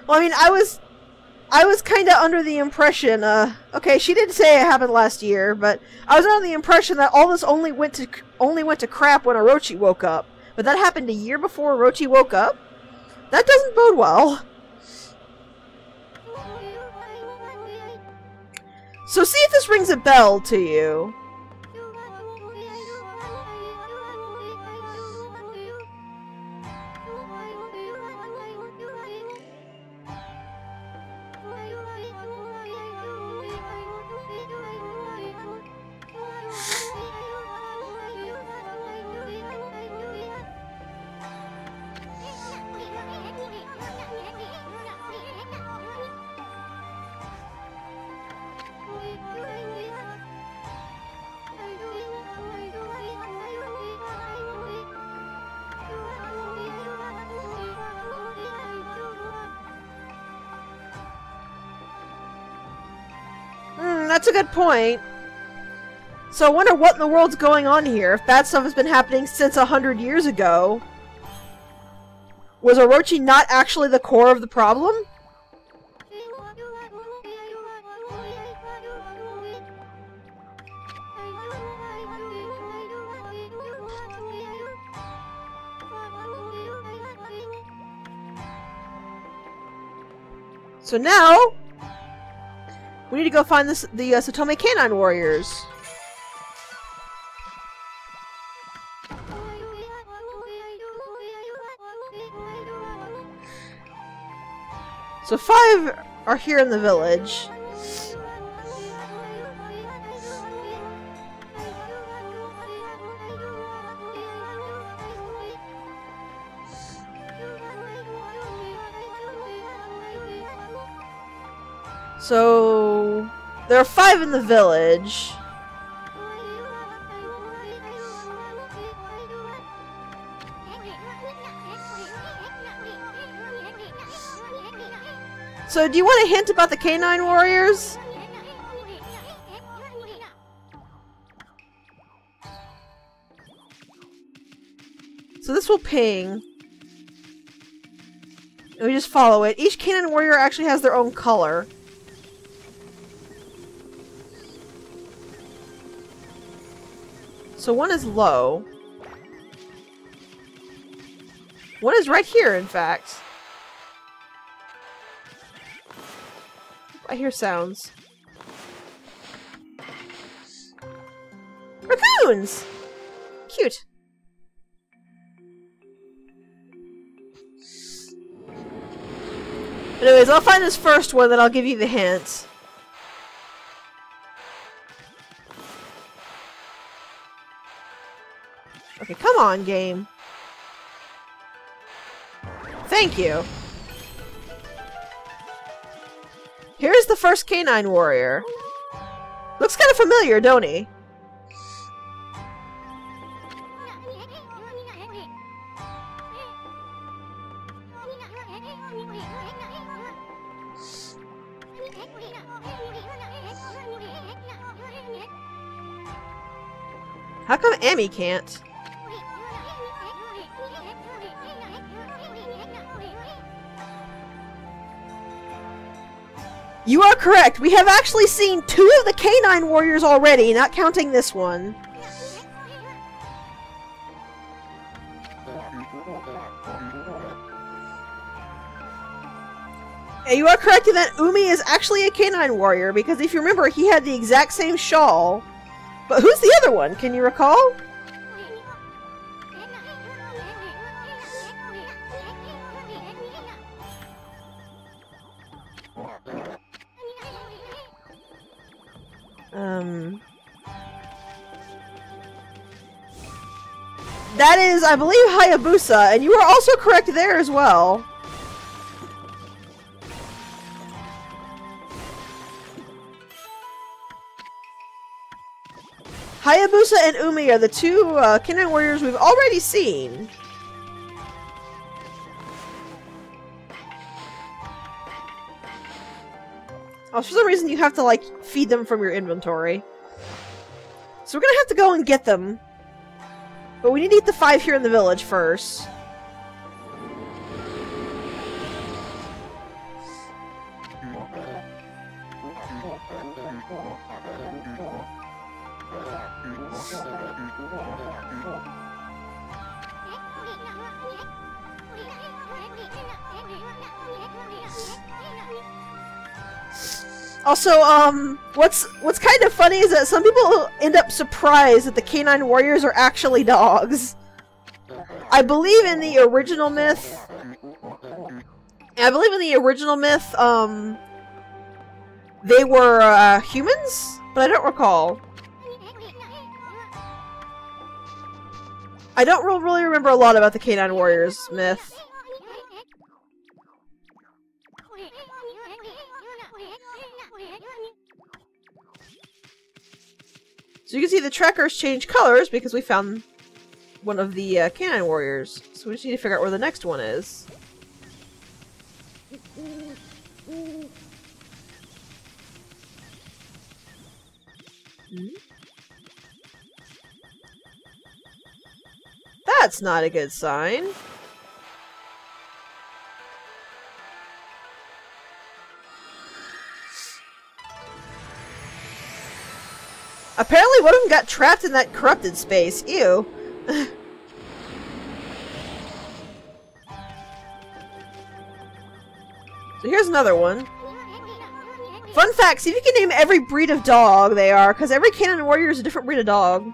Well, I mean, I was kind of under the impression, okay, she did say it happened last year, but I was under the impression that all this only went to crap when Orochi woke up. But that happened a year before Orochi woke up? That doesn't bode well. So see if this rings a bell to you. that's a good point. So I wonder what in the world's going on here. If that stuff has been happening since 100 years ago. Was Orochi not actually the core of the problem? So now, we need to go find the Satome Canine Warriors. So 5 are here in the village. So there are 5 in the village. So do you want a hint about the Canine Warriors? So this will ping. And we just follow it. Each Canine Warrior actually has their own color. So one is low. One is right here, in fact. I hear sounds. Raccoons! Cute. Anyways, I'll find this first one, then I'll give you the hint. Okay, come on, game. Thank you. Here's the first Canine Warrior. Looks kind of familiar, don't he? How come Amy can't? You are correct. We have actually seen 2 of the Canine Warriors already, not counting this one. And you are correct in that Umi is actually a Canine Warrior, because if you remember, he had the exact same shawl. But who's the other one? Can you recall? That is, I believe, Hayabusa, and you are also correct there as well. Hayabusa and Umi are the 2 Canine Warriors we've already seen. Oh, for some reason you have to, like, feed them from your inventory. So we're gonna have to go and get them. But we need to eat the 5 here in the village first. Also, what's kind of funny is that some people end up surprised that the Canine Warriors are actually dogs. I believe in the original myth... they were, humans? But I don't recall. I don't really remember a lot about the Canine Warriors myth. So you can see the trackers change colors because we found one of the Canine Warriors. So we just need to figure out where the next one is. That's not a good sign. Apparently one of them got trapped in that corrupted space. Ew. So here's another one. Fun fact, see if you can name every breed of dog they are, because every canine warrior is a different breed of dog.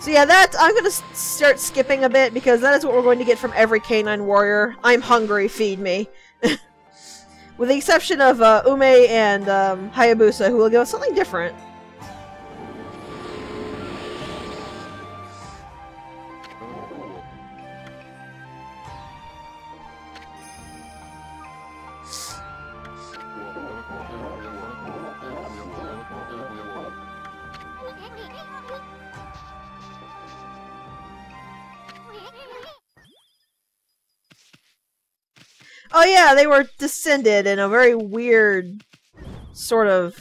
So yeah, I'm gonna start skipping a bit, because that is what we're going to get from every canine warrior. I'm hungry, feed me. With the exception of Ume and Hayabusa, who will give us something different. Oh yeah, they were descended in a very weird sort of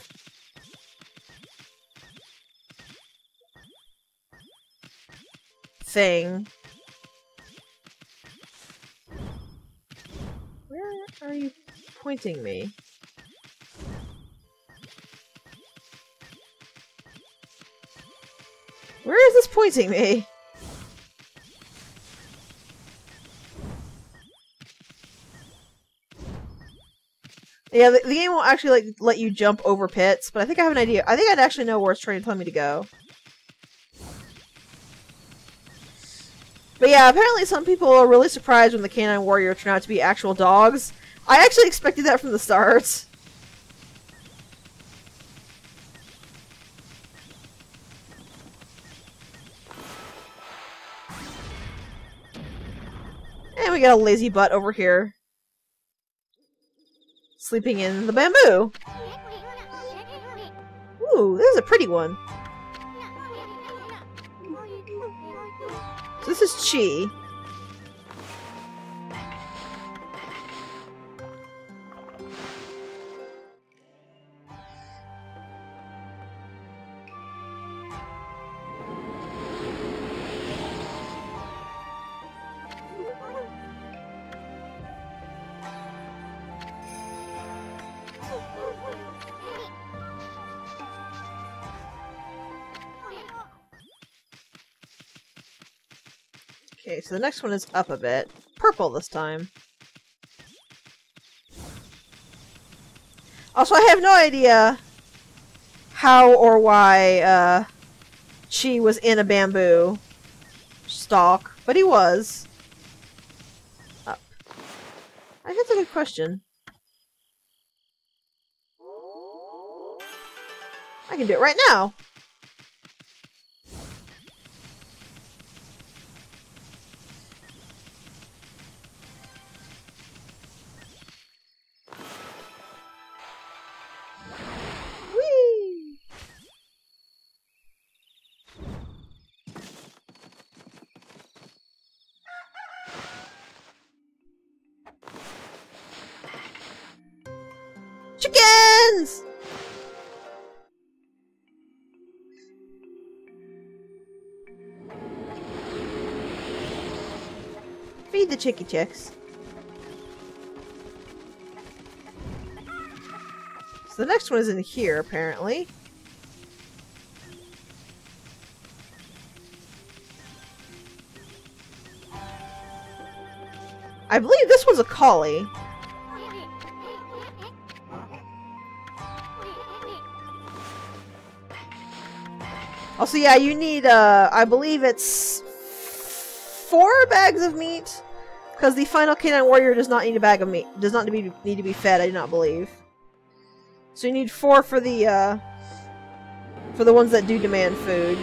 thing. Where are you pointing me? Where is this pointing me? Yeah, the game won't actually let you jump over pits, but I think I have an idea. I think I'd actually know where it's trying to tell me to go. But yeah, apparently some people are really surprised when the canine warrior turned out to be actual dogs. I actually expected that from the start. And we got a lazy butt over here. Sleeping in the bamboo. Ooh, this is a pretty one. So this is Chi. Okay, so the next one is up a bit. Purple this time. Also, I have no idea how or why Chi was in a bamboo stalk, but he was. Up. I think that's a good question. I can do it right now. Chickens! Feed the chicky chicks. So the next one is in here, apparently. I believe this was a collie. Also, yeah, you need, I believe it's 4 bags of meat, because the final canine warrior does not need a bag of meat. Does not need to be fed, I do not believe. So you need 4 for the ones that do demand food.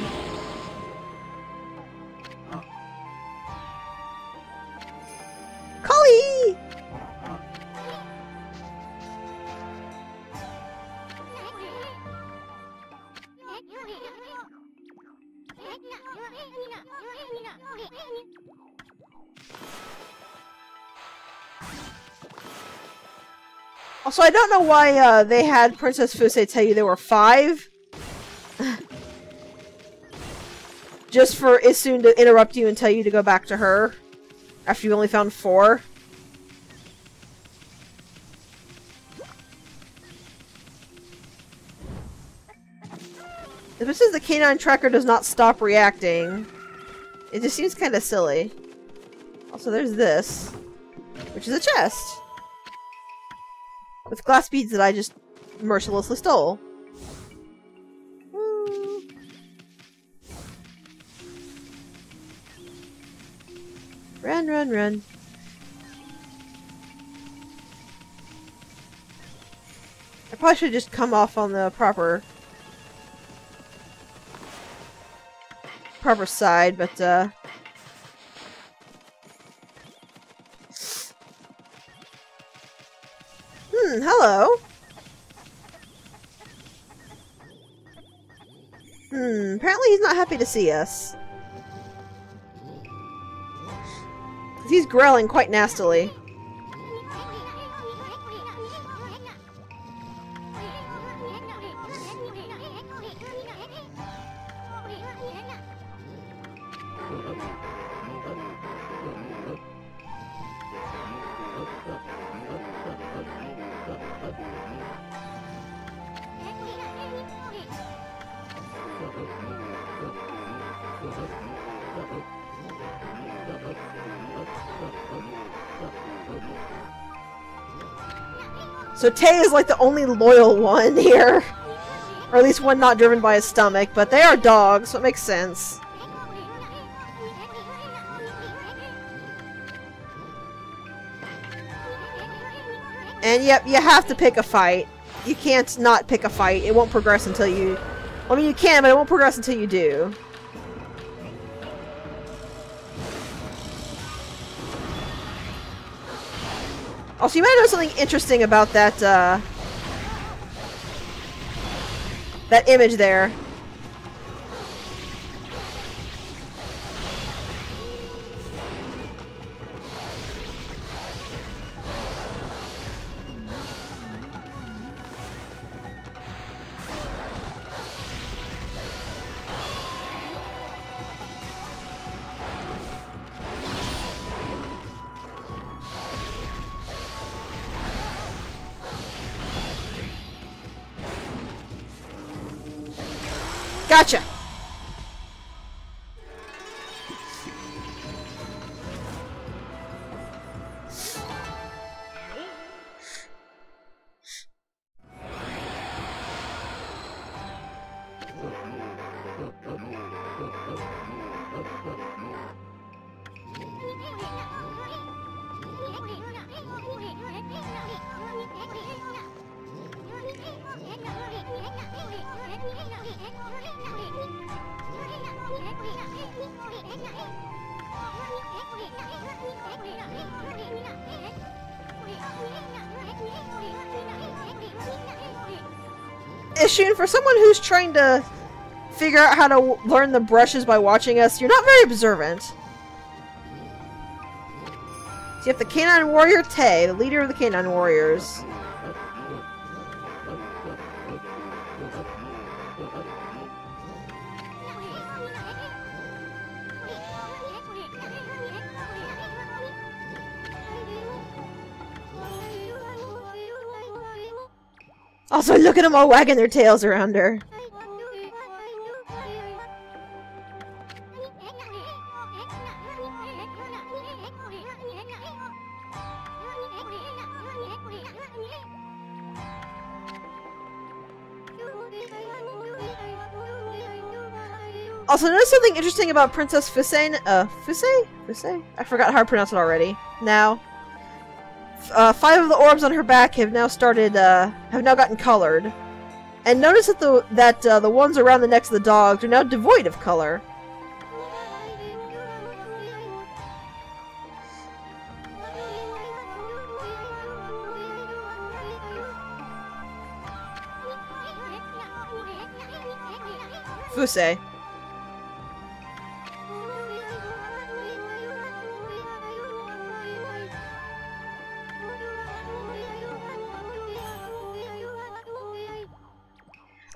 Collie! Also, I don't know why they had Princess Fusei tell you there were 5. Just for Issun to interrupt you and tell you to go back to her. After you only found 4. If it says the canine tracker does not stop reacting, it just seems kind of silly. Also, there's this, which is a chest. With glass beads that I just mercilessly stole. Run, run, run. I probably should just come off on the proper side, but hello. Apparently he's not happy to see us. He's growling quite nastily. So Tay is like the only loyal one here. Or at least one not driven by his stomach, but they are dogs, so it makes sense. And yep, you have to pick a fight. You can't not pick a fight. It won't progress until you... I mean, you can, but it won't progress until you do. Also, you might know something interesting about that, that image there. Gotcha! Issun, for someone who's trying to figure out how to learn the brushes by watching us, you're not very observant. So you have the Canine Warrior Tay, the leader of the Canine Warriors. Also, look at them all wagging their tails around her. Also, notice something interesting about Princess Fusei. Fusei? I forgot how to pronounce it already. Now, 5 of the orbs on her back have now started, have now gotten colored. And notice that the ones around the necks of the dogs are now devoid of color. Fusei.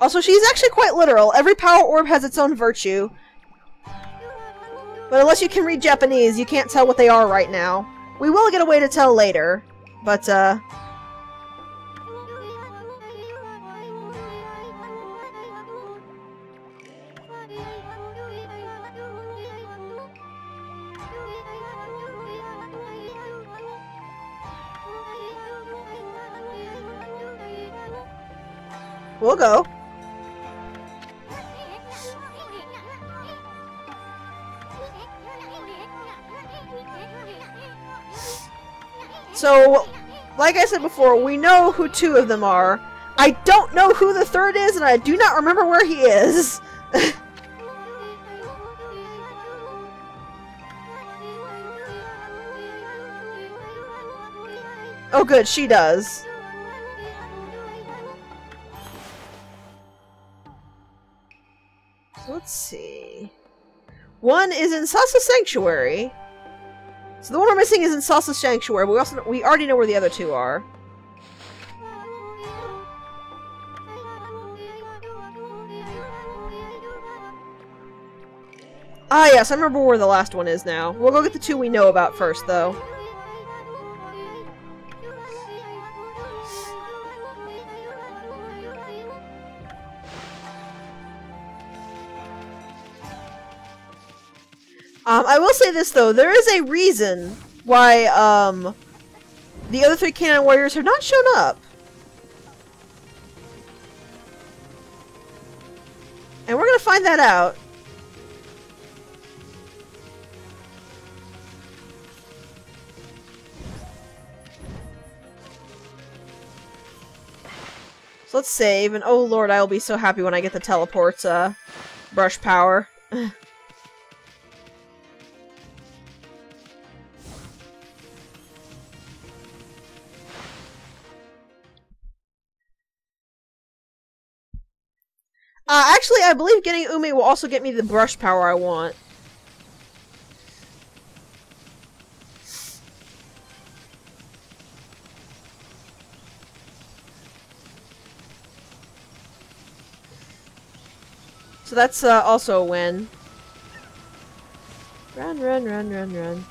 Also, she's actually quite literal. Every power orb has its own virtue. But unless you can read Japanese, you can't tell what they are right now. We will get a way to tell later. But, we'll go. So, like I said before, we know who two of them are. I don't know who the third is, and I do not remember where he is. Oh good, she does. So let's see. One is in Sasa Sanctuary. So the one we're missing is in Sasa Sanctuary, but we already know where the other two are. Ah yes, I remember where the last one is now. We'll go get the two we know about first, though. I will say this, though. There is a reason why, the other three Canine Warriors have not shown up. And we're gonna find that out. So let's save, and oh lord, I will be so happy when I get the teleport's, brush power. Actually, I believe getting Umi will also get me the brush power I want. So that's also a win. Run, run, run, run, run.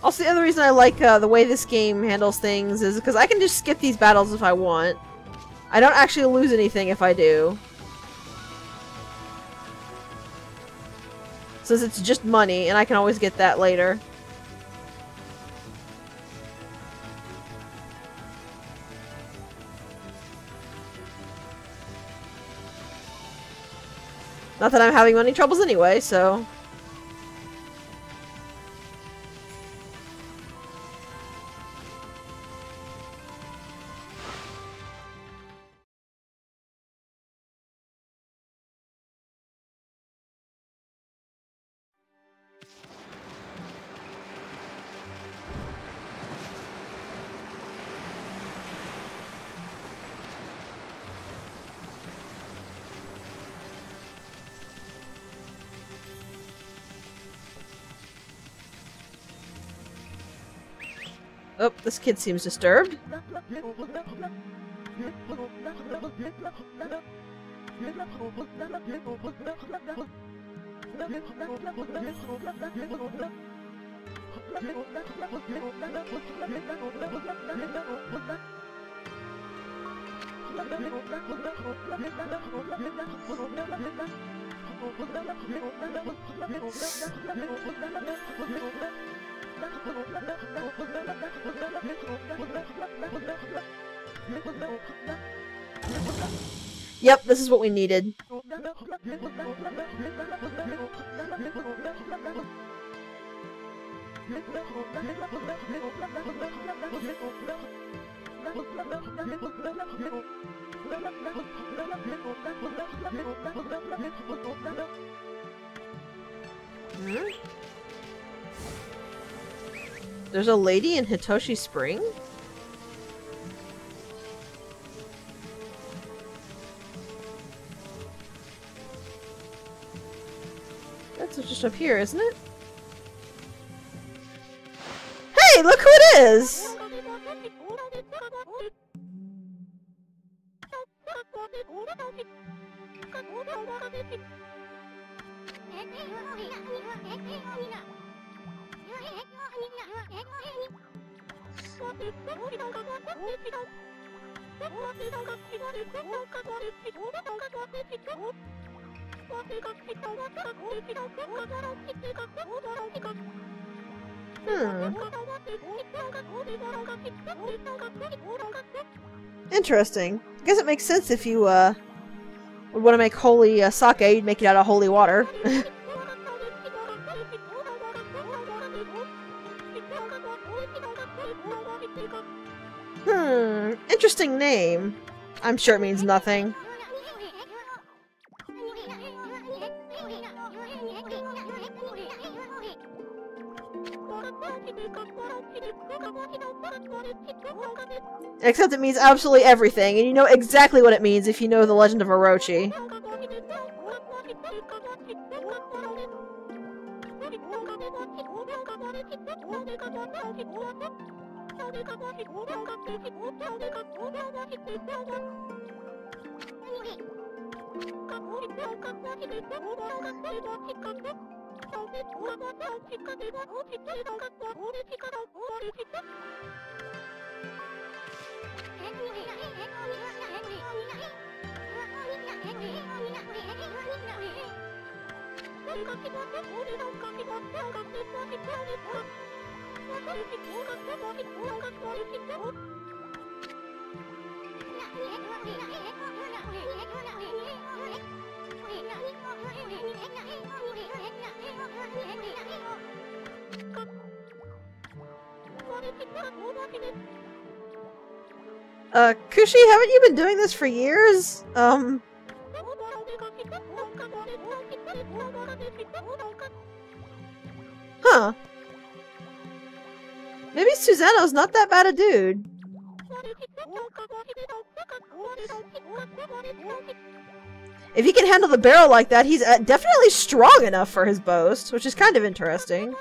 Also, the other reason I like the way this game handles things is because I can just skip these battles if I want. I don't actually lose anything if I do. Since it's just money, and I can always get that later. Not that I'm having money troubles anyway, so... Oh, this kid seems disturbed. Yep, this is what we needed. Hmm? There's a lady in Hitoshi Spring? That's just up here, isn't it? Hey, look who it is! Interesting. I guess it makes sense if you, would want to make holy sake, you'd make it out of holy water. Interesting name. I'm sure it means nothing. Except it means absolutely everything, and you know exactly what it means if you know the legend of Orochi. Kushi, haven't you been doing this for years? Huh. Maybe Susanoo's not that bad a dude. If he can handle the barrel like that, he's definitely strong enough for his boast, which is kind of interesting.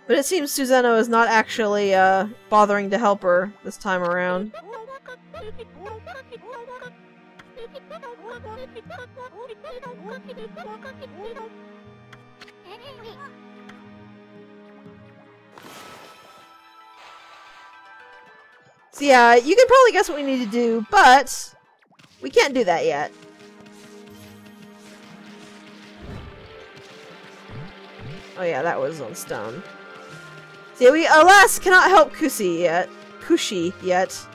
But it seems Susanoo is not actually, bothering to help her this time around. So yeah, you can probably guess what we need to do, but we can't do that yet. Oh yeah, that was on stone. See, we alas cannot help Kushi yet.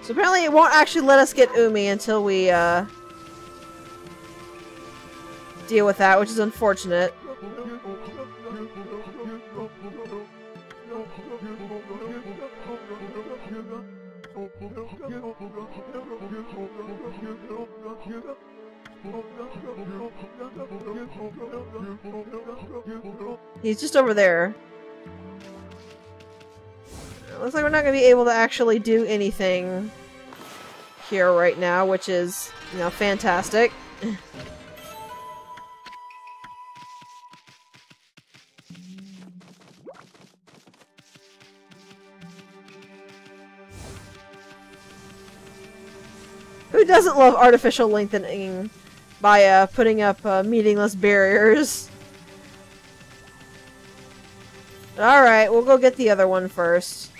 So apparently it won't actually let us get Umi until we, deal with that, which is unfortunate. He's just over there. Looks like we're not going to be able to actually do anything here right now, which is, you know, fantastic. Who doesn't love artificial lengthening by putting up meaningless barriers? Alright, we'll go get the other one first.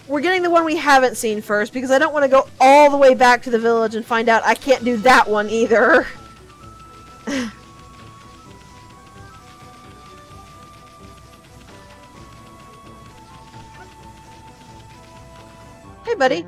We're getting the one we haven't seen first, because I don't want to go all the way back to the village and find out I can't do that one either. Hey, buddy.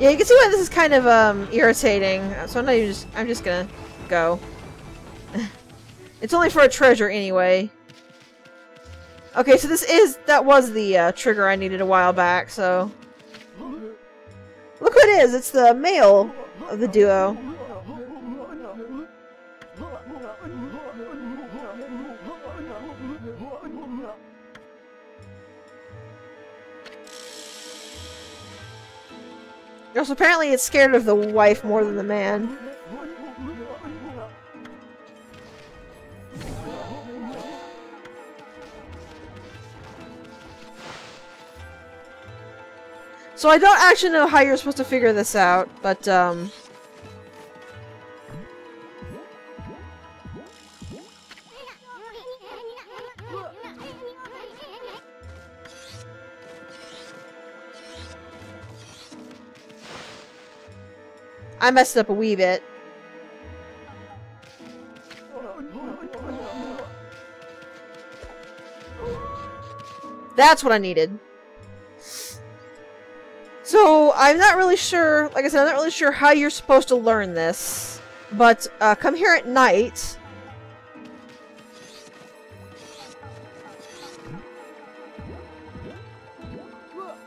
Yeah, you can see why this is kind of irritating. So I'm just gonna go. It's only for a treasure anyway. Okay, so that was the trigger I needed a while back, so look who it is, it's the male of the duo. Also, apparently it's scared of the wife more than the man. So I don't actually know how you're supposed to figure this out, but I messed up a wee bit. That's what I needed. So, I'm not really sure, like I said, I'm not really sure how you're supposed to learn this. But, come here at night.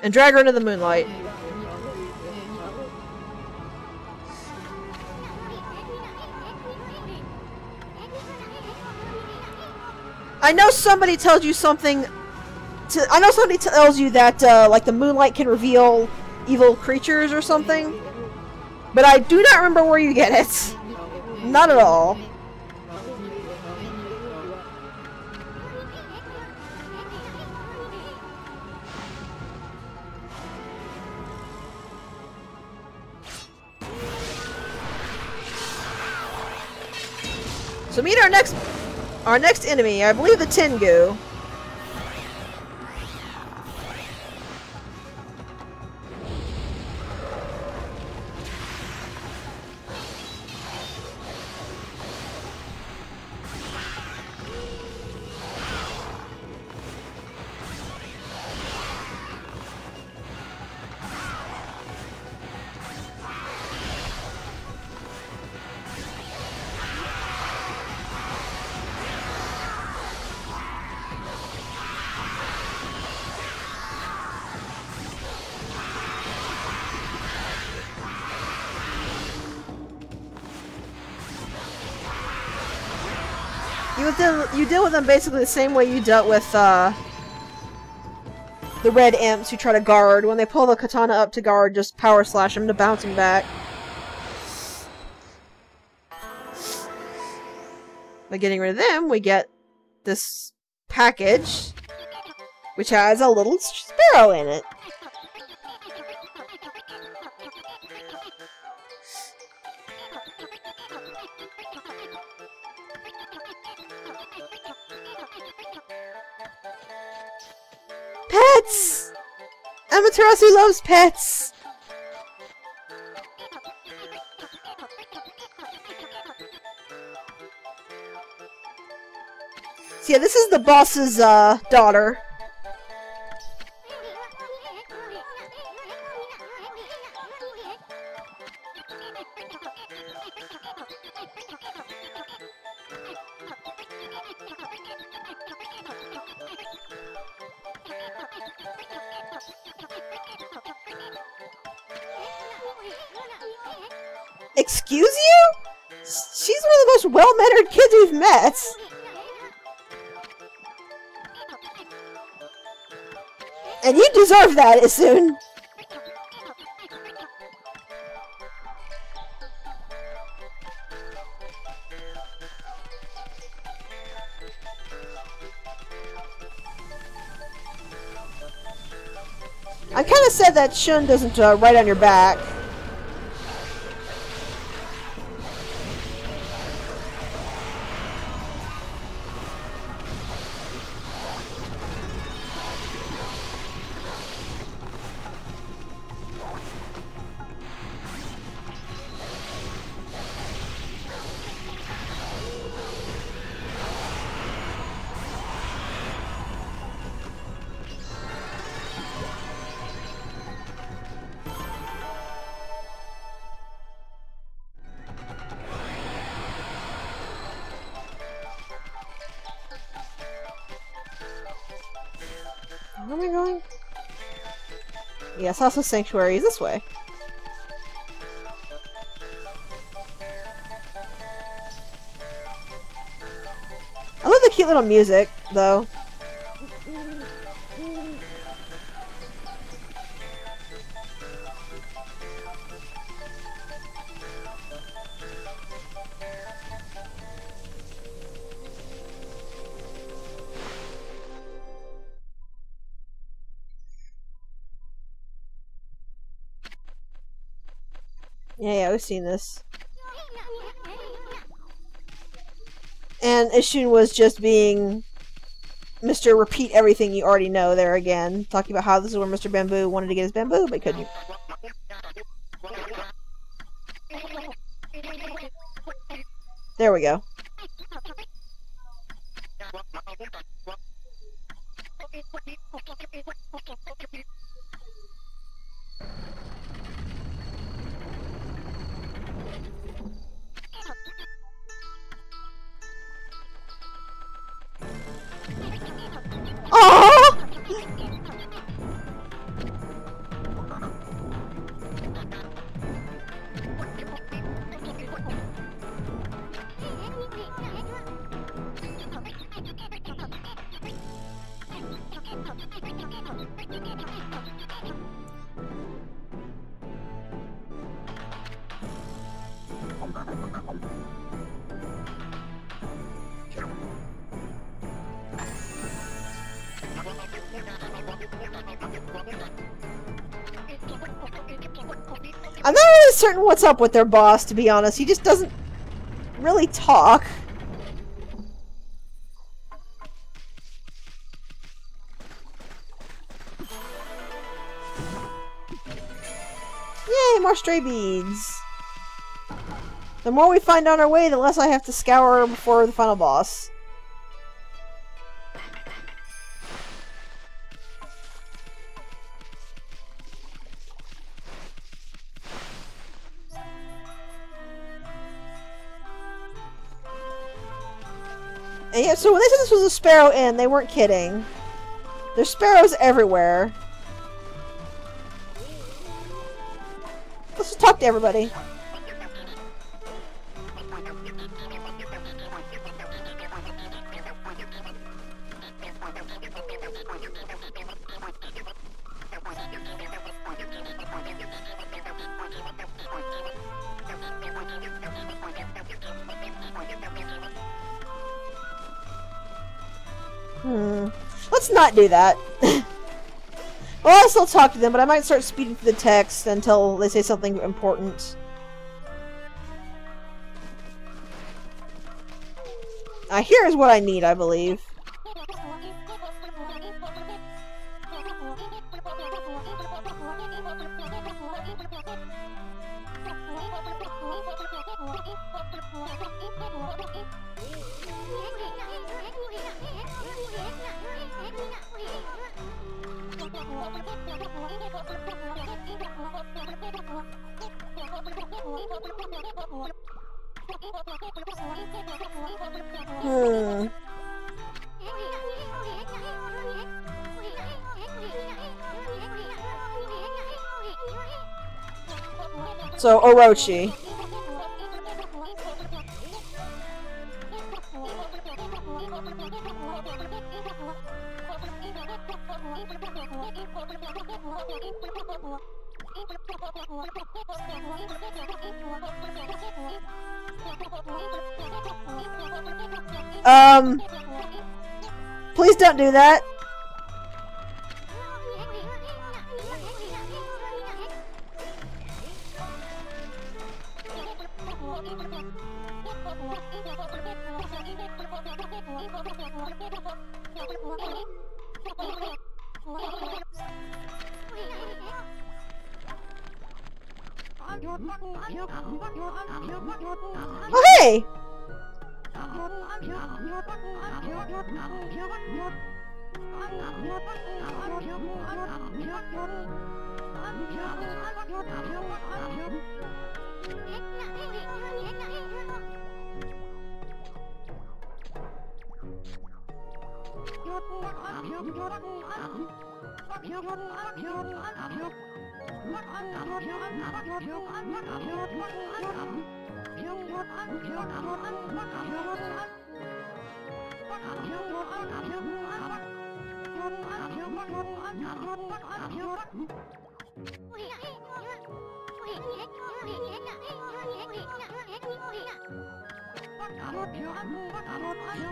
And drag her into the moonlight. I know somebody tells you something. I know somebody tells you that, like, the moonlight can reveal evil creatures or something. But I do not remember where you get it. Not at all. So meet our next enemy, I believe the Tengu. You deal with them basically the same way you dealt with the red imps who try to guard. When they pull the katana up to guard, just power slash them to bounce them back. By getting rid of them, we get this package, which has a little sparrow in it. Pets! Amaterasu loves pets! So yeah, this is the boss's daughter. Excuse you? She's one of the most well-mannered kids we've met. And you deserve that, Isun. I'm kind of sad that Shun doesn't ride on your back. Where am I going? Yes, also Sanctuary is this way. I love the cute little music, though. Yeah, we've seen this. And Ishun was just being Mr. Repeat everything you already know there again. Talking about how this is where Mr. Bamboo wanted to get his bamboo, but couldn't. There we go. Oh! I'm not really certain what's up with their boss, to be honest. He just doesn't really talk. Yay, more stray beads. The more we find on our way, the less I have to scour before the final boss. And yeah, so when they said this was a sparrow inn, they weren't kidding. There's sparrows everywhere. Let's just talk to everybody. Let's not do that. Well, I'll still talk to them, but I might start speeding through the text until they say something important. Here's what I need, I believe. So, Orochi. Please don't do that. Oh, hey!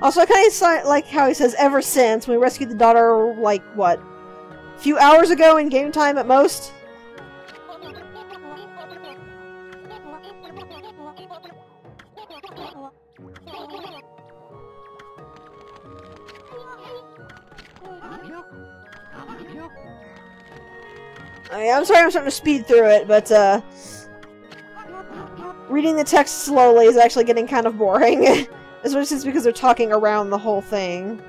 Also, I kind of like how he says ever since. We rescued the daughter, like, what? A few hours ago in game time at most? I mean, I'm sorry I'm starting to speed through it, but, reading the text slowly is actually getting kind of boring. Especially because they're talking around the whole thing.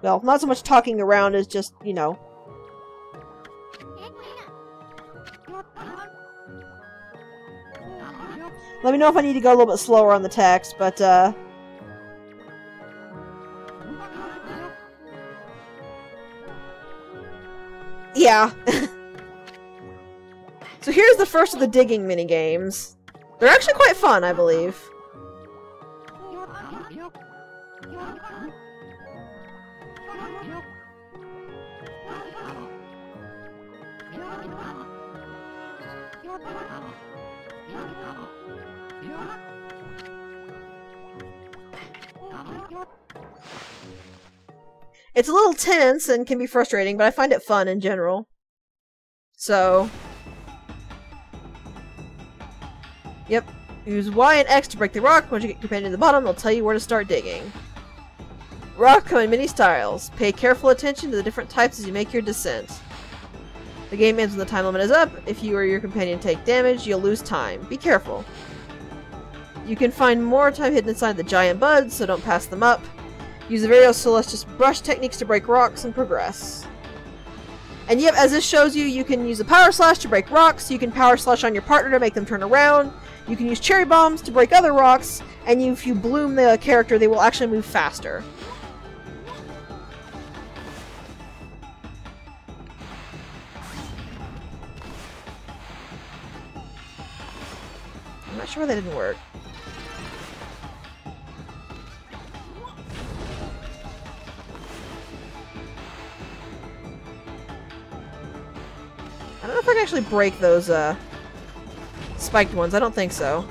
Well, not so much talking around as just, you know. Let me know if I need to go a little bit slower on the text, but, yeah. So here's the first of the digging minigames. They're actually quite fun, I believe. It's a little tense and can be frustrating, but I find it fun in general. So... Yep. Use Y and X to break the rock. Once you get your companion to the bottom, they'll tell you where to start digging. Rock come in many styles. Pay careful attention to the different types as you make your descent. The game ends when the time limit is up. If you or your companion take damage, you'll lose time. Be careful. You can find more time hidden inside the giant buds, so don't pass them up. Use the various Celestial brush techniques to break rocks and progress. And yep, as this shows you, you can use a power slash to break rocks. You can power slash on your partner to make them turn around. You can use cherry bombs to break other rocks. And if you bloom the character, they will actually move faster. I'm not sure why that didn't work. I don't know if I can actually break those, spiked ones. I don't think so.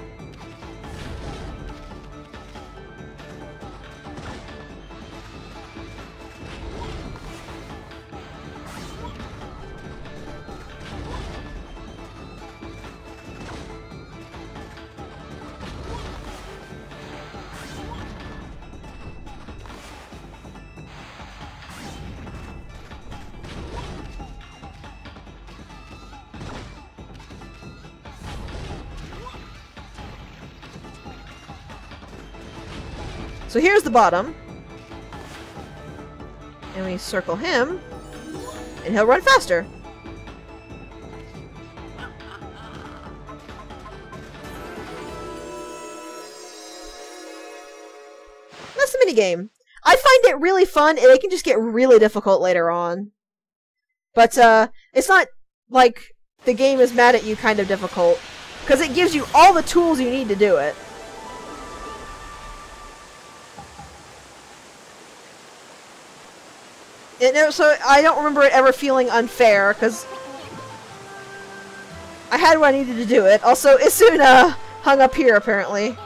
So here's the bottom. And we circle him. And he'll run faster. That's the minigame. I find it really fun, and it can just get really difficult later on. But, it's not like the game is mad at you kind of difficult. Because it gives you all the tools you need to do it. So I don't remember it ever feeling unfair, because I had what I needed to do it. Also, Isuna hung up here, apparently.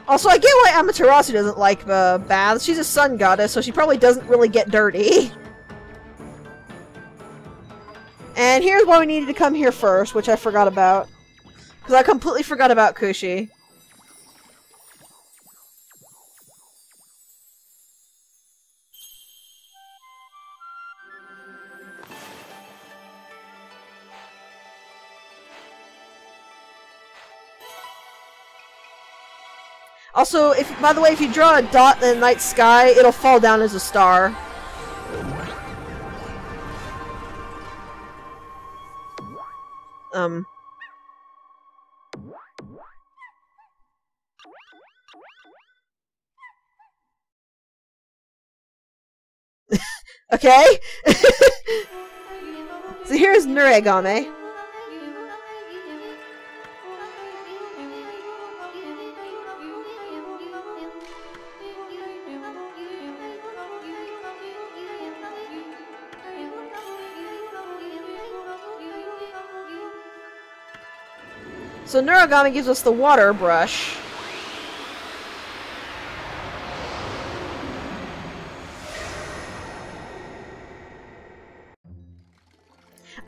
Also, I get why Amaterasu doesn't like baths. She's a sun goddess, so she probably doesn't really get dirty. And here's why we needed to come here first, which I forgot about. Because I completely forgot about Kushi. Also, by the way, if you draw a dot in the night sky, it'll fall down as a star. Okay? So here's Nuregame. So Nuregame gives us the water brush.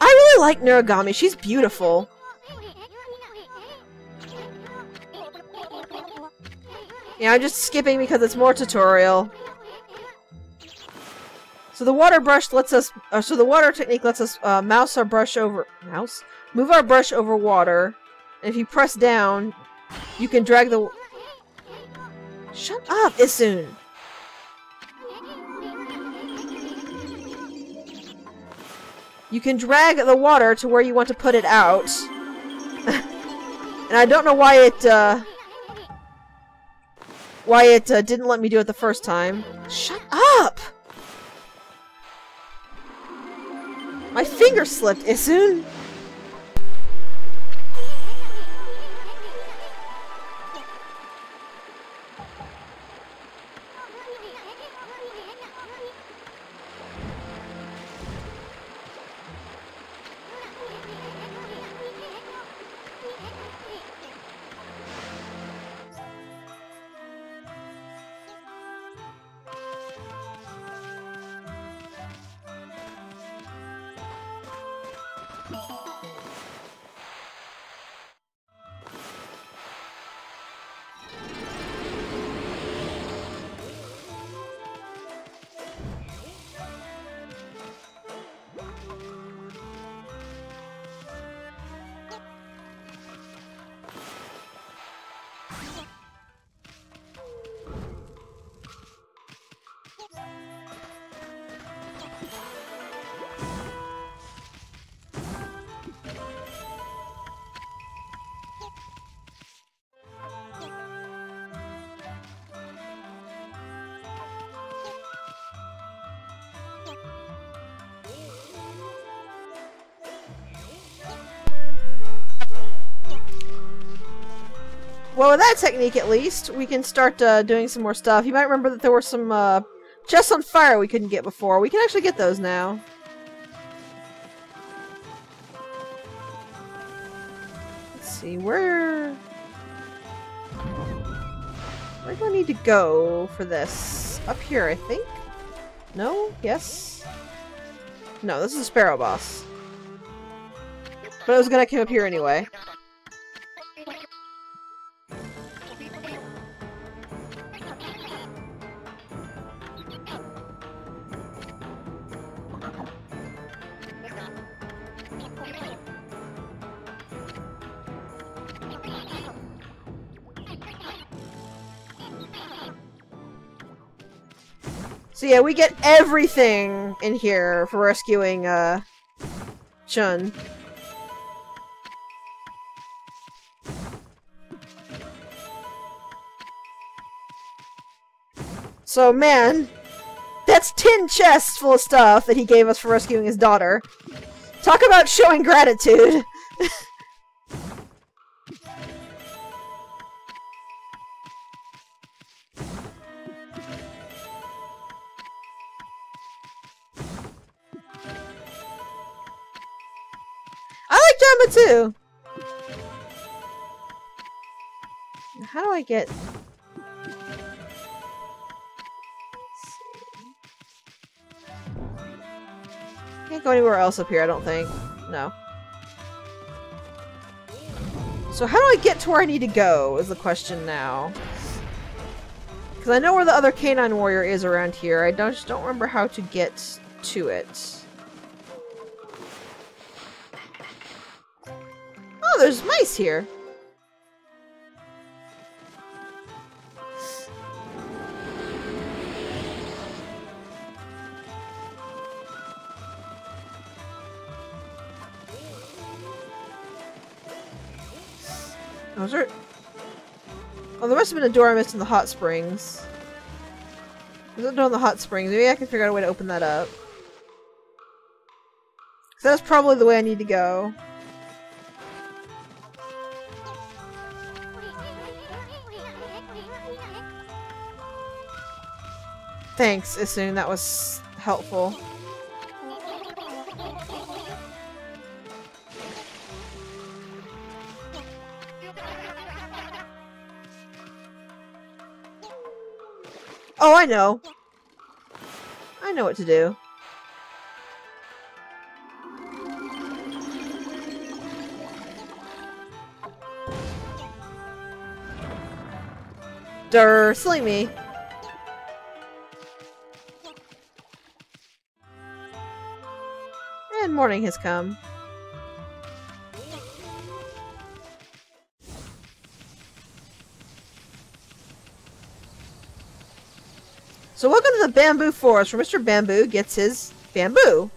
I really like Nuregame. She's beautiful. Yeah, I'm just skipping because it's more tutorial. So the water brush lets us, so the water technique lets us move our brush over water. And if you press down, you can drag the... Shut up, Isun! You can drag the water to where you want to put it out. And I don't know why it didn't let me do it the first time. Shut up! My finger slipped, Isun! Well, with that technique at least, we can start doing some more stuff. You might remember that there were some chests on fire we couldn't get before. We can actually get those now. Let's see, where do I need to go for this? Up here, I think? No? Yes? No, this is a Sparrow boss. But I was gonna come up here anyway. So yeah, we get everything in here for rescuing Chun. So, man, that's 10 chests full of stuff that he gave us for rescuing his daughter. Talk about showing gratitude! I like Jamba too! How do I get... Can't go anywhere else up here, I don't think. No. So how do I get to where I need to go, is the question now. Because I know where the other canine warrior is around here. I just don't remember how to get to it. Oh, there's mice here! Oh, is there... Oh, there must have been a door I missed in the hot springs. There's a door in the hot springs. Maybe I can figure out a way to open that up. Because that's probably the way I need to go. Thanks, Isun. That was helpful. Oh, I know. I know what to do. Durr, silly me. And morning has come. So welcome to the Bamboo Forest, where Mr. Bamboo gets his bamboo.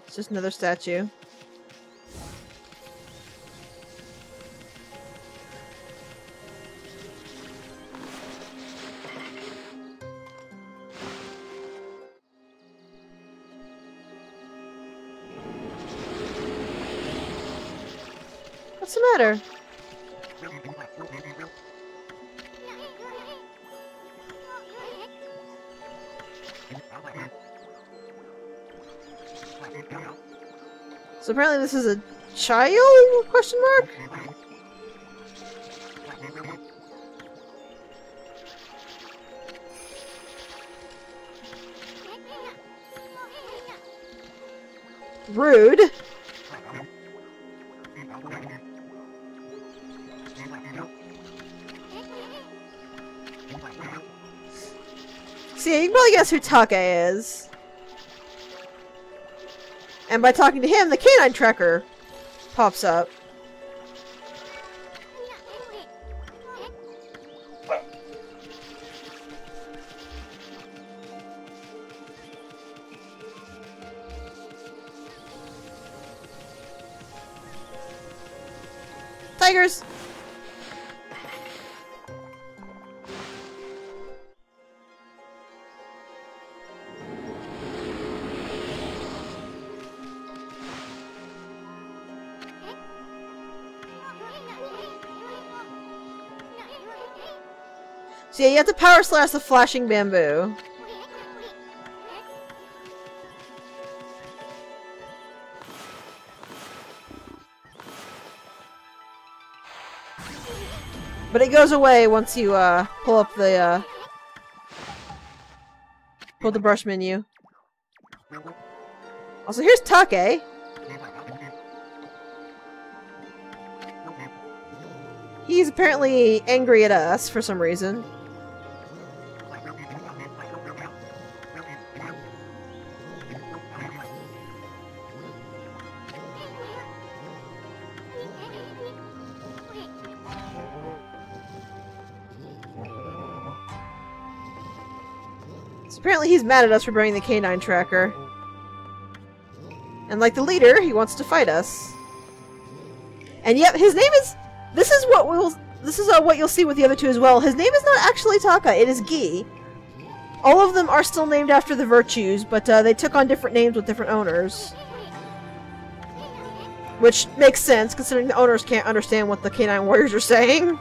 It's just another statue. What's the matter? So apparently this is a child? Question mark? Rude. See, you can probably guess who Take is. And by talking to him, the canine tracker pops up. Tigers! So yeah, you have to power slash the flashing bamboo. But it goes away once you pull up the pull the brush menu. Also, here's Take. He's apparently angry at us for some reason. Apparently he's mad at us for bringing the canine tracker. And like the leader, he wants to fight us. And yep, his name is... This is what you'll see with the other two as well. His name is not actually Taka, it is Gi. All of them are still named after the virtues, but they took on different names with different owners. Which makes sense, considering the owners can't understand what the canine warriors are saying.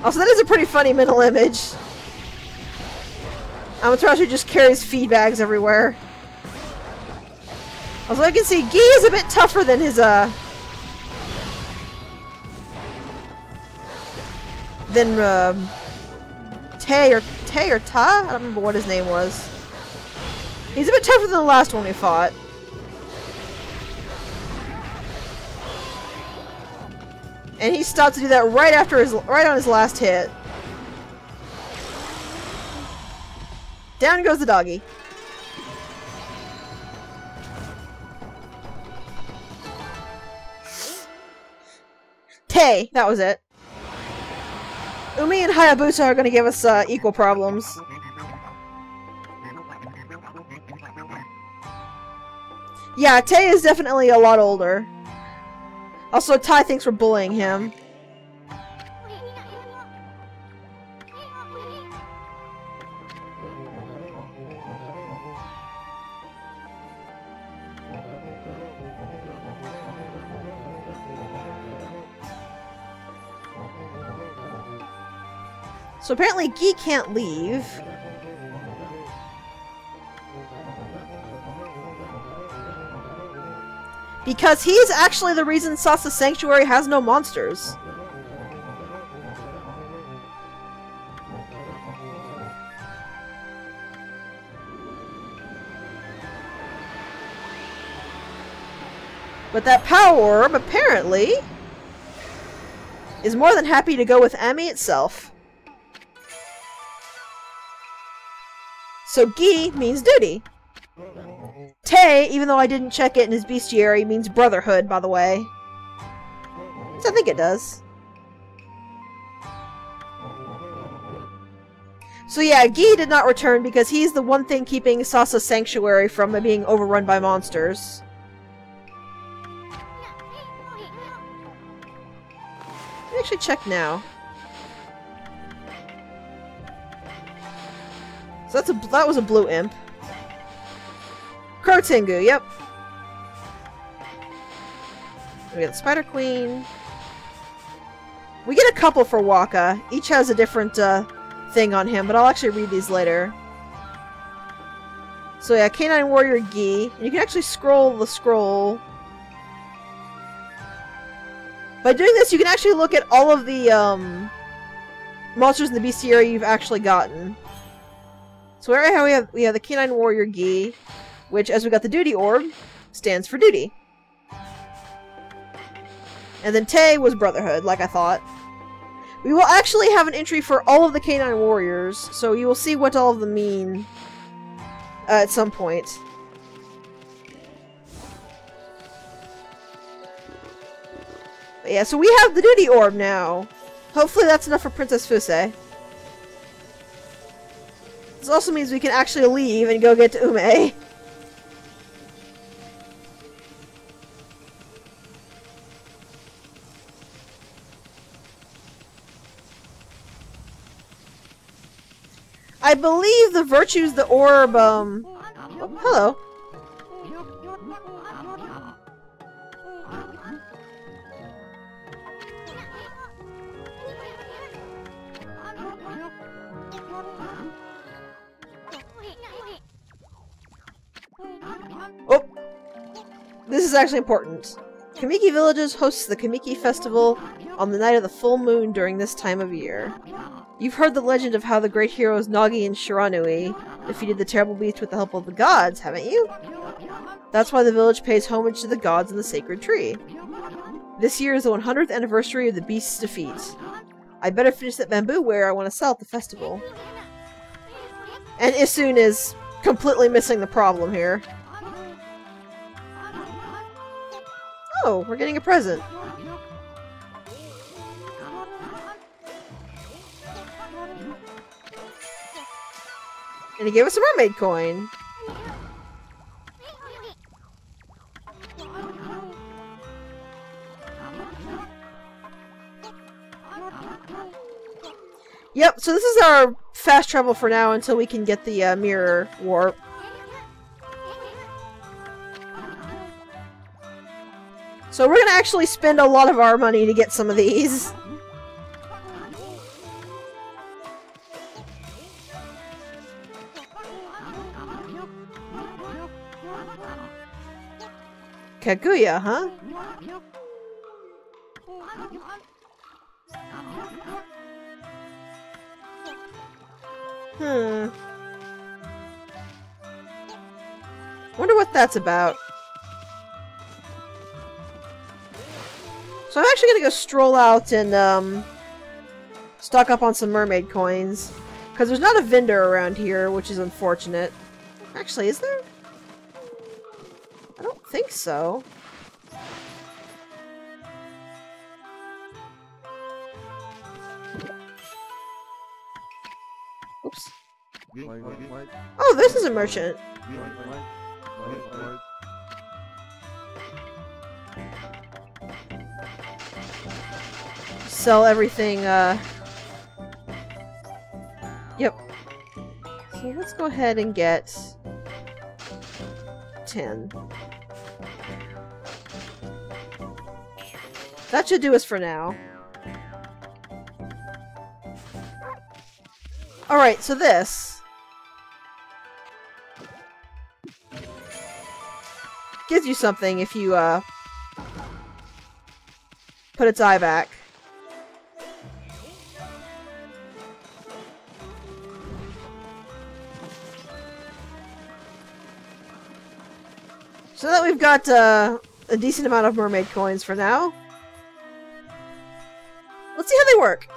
Also, that is a pretty funny mental image. Amaterasu just carries feed bags everywhere. Also, I can see Gi is a bit tougher than his, Tay or Ta? I don't remember what his name was. He's a bit tougher than the last one we fought. And he stopped to do that right on his last hit. Down goes the doggy. Tay, that was it. Umi and Hayabusa are going to give us equal problems. Yeah, Tay is definitely a lot older. Also, Tai thinks we're bullying him. So apparently Gi can't leave. Because he's actually the reason Sasa's Sanctuary has no monsters. But that power orb, apparently, is more than happy to go with Ami itself. So Gi means duty. Tay, even though I didn't check it in his bestiary, means brotherhood, by the way. So I think it does. So yeah, Gi did not return because he's the one thing keeping Sasa's Sanctuary from being overrun by monsters. Let me actually check now. So that was a blue imp. Crow Tengu, yep. We got the Spider Queen. We get a couple for Waka. Each has a different thing on him, but I'll actually read these later. So yeah, Canine Warrior Gi. You can actually scroll the scroll. By doing this, you can actually look at all of the monsters in the bestiary you've actually gotten. So right now we have the Canine Warrior Gi, which, as we got the Duty Orb, stands for duty. And then Tay was Brotherhood, like I thought. We will actually have an entry for all of the Canine Warriors, so you will see what all of them mean at some point. But yeah, so we have the Duty Orb now. Hopefully that's enough for Princess Fuse. This also means we can actually leave and go get to Ume. I believe the virtues the orb, oh, hello. Oh! This is actually important. Kamiki Villages hosts the Kamiki Festival on the night of the full moon during this time of year. You've heard the legend of how the great heroes Nagi and Shiranui defeated the terrible beast with the help of the gods, haven't you? That's why the village pays homage to the gods and the sacred tree. This year is the 100th anniversary of the beast's defeat. I better finish that bamboo ware I want to sell at the festival. And Isun is completely missing the problem here. Oh, we're getting a present. And he gave us a mermaid coin. Yep, so this is our fast travel for now until we can get the mirror warp. So we're gonna actually spend a lot of our money to get some of these. Kaguya, huh? Wonder what that's about. So I'm actually gonna go stroll out and stock up on some mermaid coins. Because there's not a vendor around here, which is unfortunate. Actually, is there? I don't think so. Oops. Oh, this is a merchant. Sell everything, Yep. So let's go ahead and get 10. That should do us for now. Alright, so this gives you something if you, put its eye back. So that we've got, a decent amount of mermaid coins for now. Let's see how they work.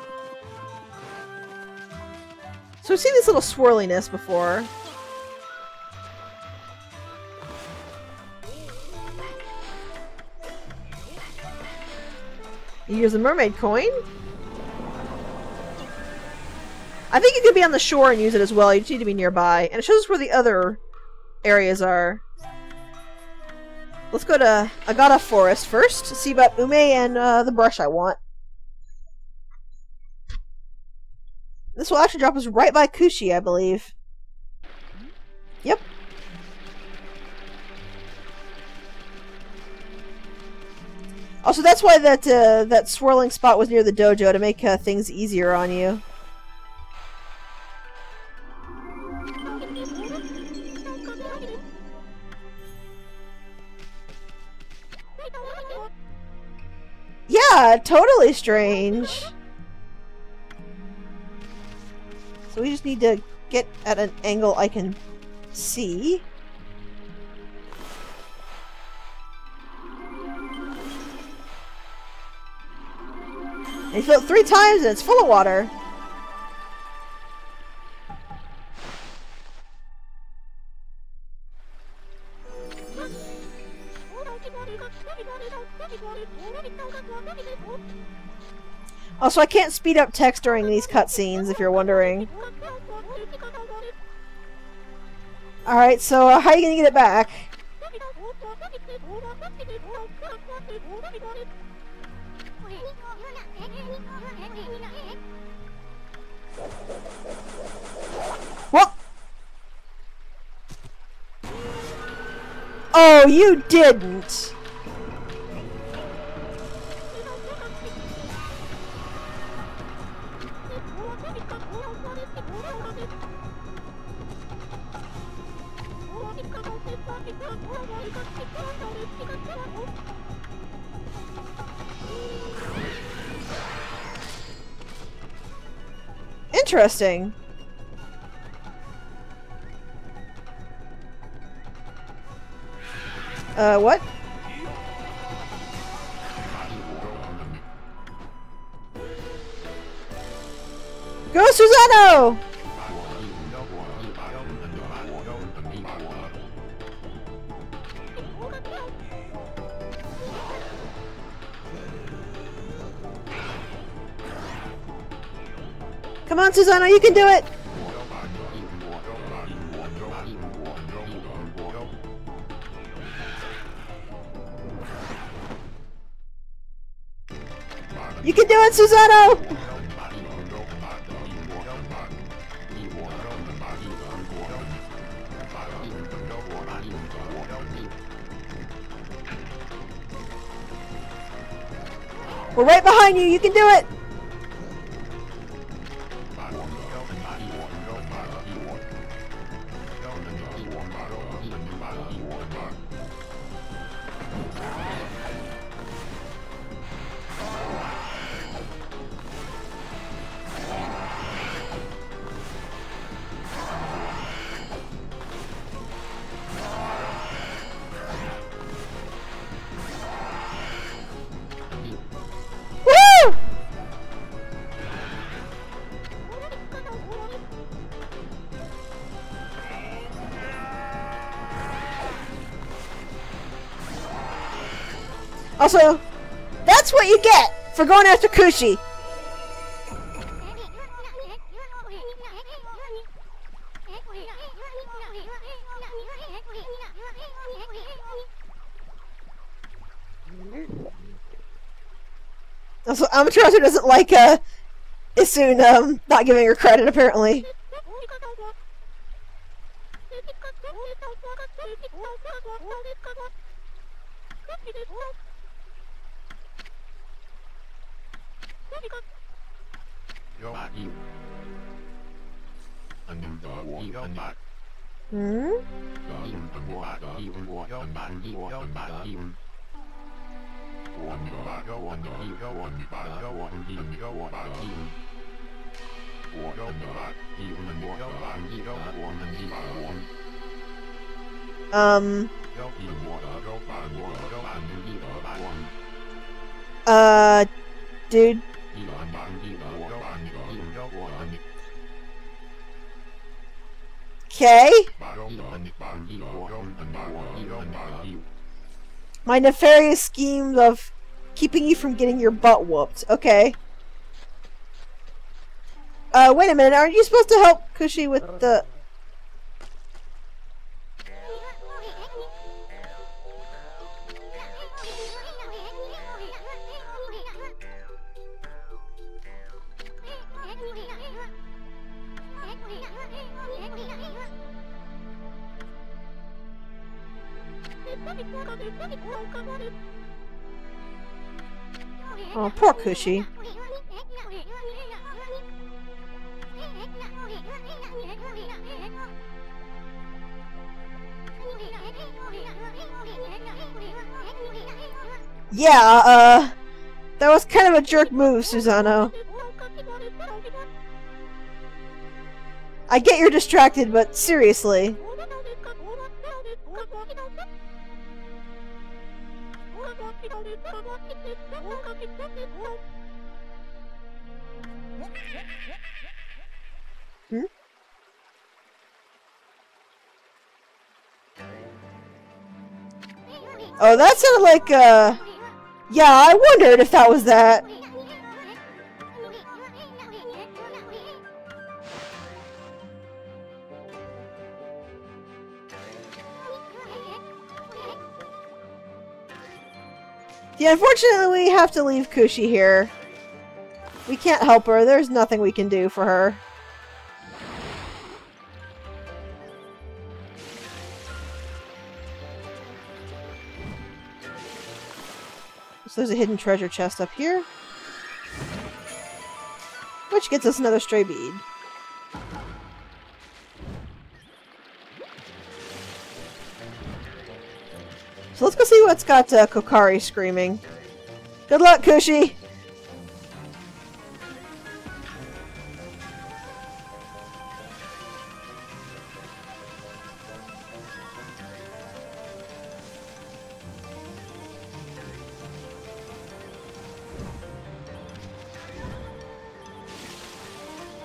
So we've seen this little swirliness before. Here's a mermaid coin. I think you could be on the shore and use it as well. You just need to be nearby. And it shows us where the other areas are. Let's go to Agata Forest first to see about Ume and the brush I want. This will actually drop us right by Kushi, I believe. Yep. Also, that's why that swirling spot was near the dojo, to make things easier on you. Yeah, totally strange. So we just need to get at an angle I can see. And you fill it 3 times and it's full of water. Also, I can't speed up text during these cutscenes, if you're wondering. Alright, so how are you gonna get it back? Oh, you didn't! Interesting. What? Go, Susano! Come on, Susano, you can do it! You can do it, Susano! We're right behind you, you can do it! Also, that's what you get for going after Kushi. Also, Amaterasu doesn't like Isun not giving her credit apparently. Hmm? Dude. Okay. My nefarious scheme of keeping you from getting your butt whooped. Okay. Wait a minute. Aren't you supposed to help Kushi with the... Oh, poor Kushi. Yeah, that was kind of a jerk move, Susano. I get you're distracted, but seriously. Hmm? Oh, that sounded like, yeah, I wondered if that was that. Yeah, unfortunately we have to leave Kushi here. We can't help her. There's nothing we can do for her. So there's a hidden treasure chest up here. Which gets us another stray bead. So let's go see what's got Kokari screaming. Good luck, Kushi!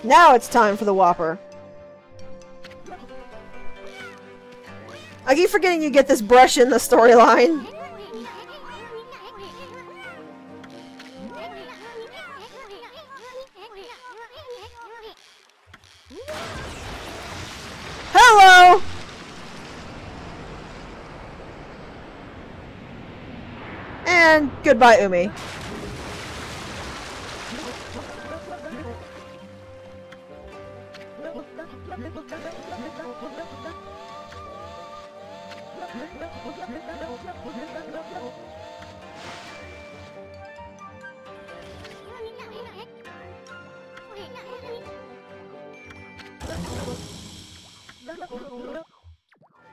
Now it's time for the Whopper. I keep forgetting you get this brush in the storyline. Hello! And goodbye, Umi.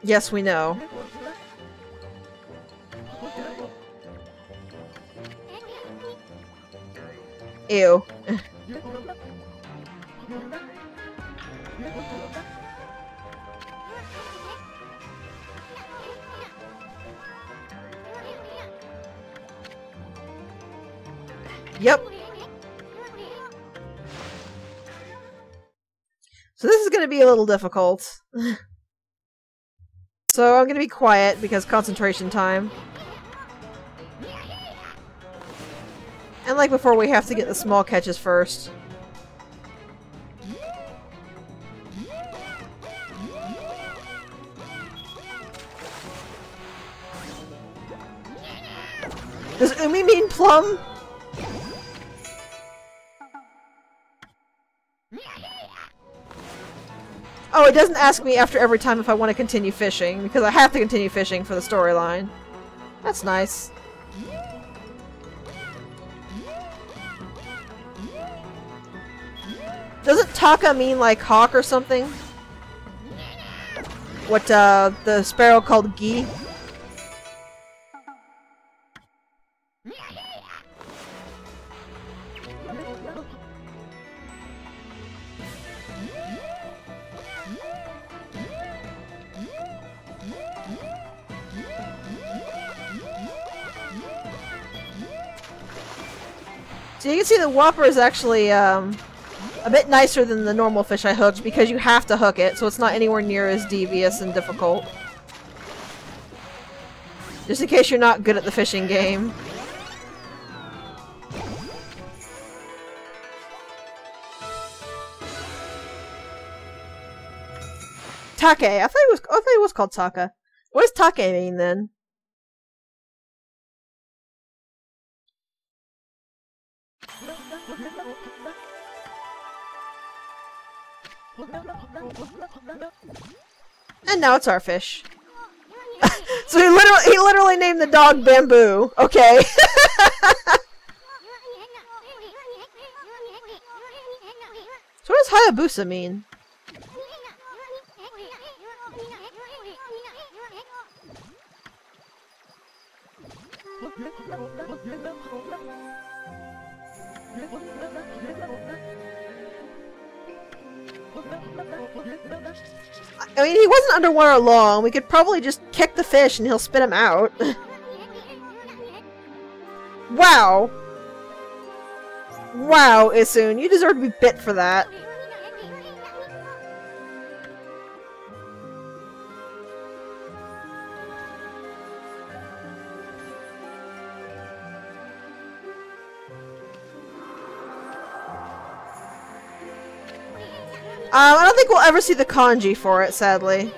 Yes, we know. Ew. Yep. So this is going to be a little difficult. So I'm going to be quiet because concentration time. And like before, we have to get the small catches first. Does Umi mean plum? Oh, it doesn't ask me after every time if I want to continue fishing, because I have to continue fishing for the storyline. That's nice. Doesn't Taka mean like hawk or something? What the sparrow called Gi? So you can see the Whopper is actually a bit nicer than the normal fish I hooked because you have to hook it, so it's not anywhere near as devious and difficult. Just in case you're not good at the fishing game. Take. I thought it was called Taka. What does take mean then? And now it's our fish. So he literally named the dog Bamboo. Okay. So what does Hayabusa mean? I mean, he wasn't underwater long. We could probably just kick the fish and he'll spit him out. Wow. Wow, Isun. You deserve to be bit for that. I don't think we'll ever see the kanji for it, sadly.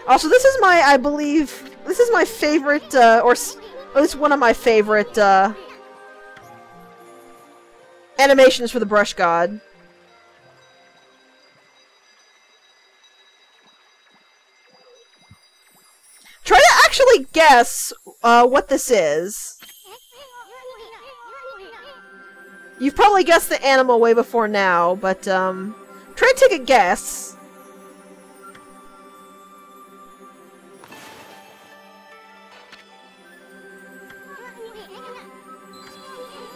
Also, this is my, I believe, this is my favorite, or at least one of my favorite, animations for the Brush God. Try to actually probably guess what this is. You've probably guessed the animal way before now, but try to take a guess.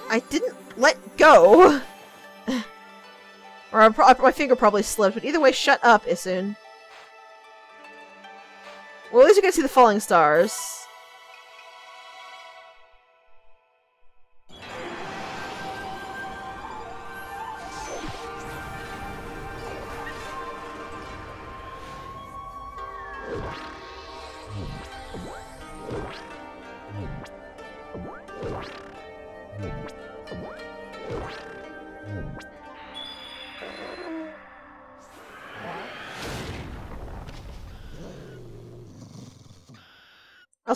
I didn't let go. Or my finger probably slipped, but either way, shut up, Isun. Well, at least you can see the falling stars.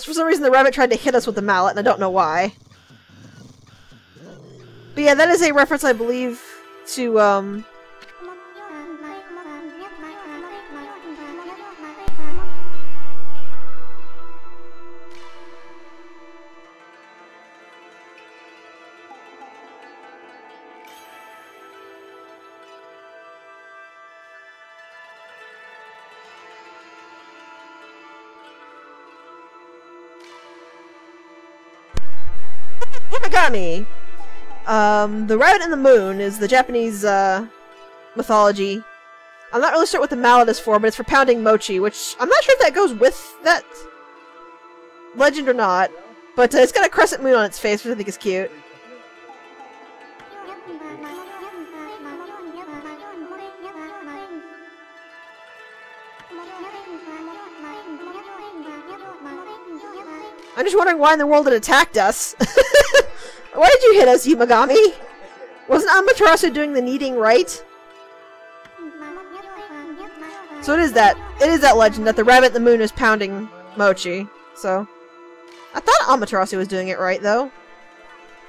For some reason the rabbit tried to hit us with the mallet, and I don't know why. But yeah, that is a reference, I believe, to, Okami. The rabbit in the moon is the Japanese, mythology. I'm not really sure what the mallet is for, but it's for pounding mochi, which I'm not sure if that goes with that legend or not. But it's got a crescent moon on its face, which I think is cute. I'm just wondering why in the world it attacked us. Why did you hit us, Yumagami? Wasn't Amaterasu doing the kneading right? So it is that legend that the rabbit in the moon is pounding mochi. So I thought Amaterasu was doing it right, though.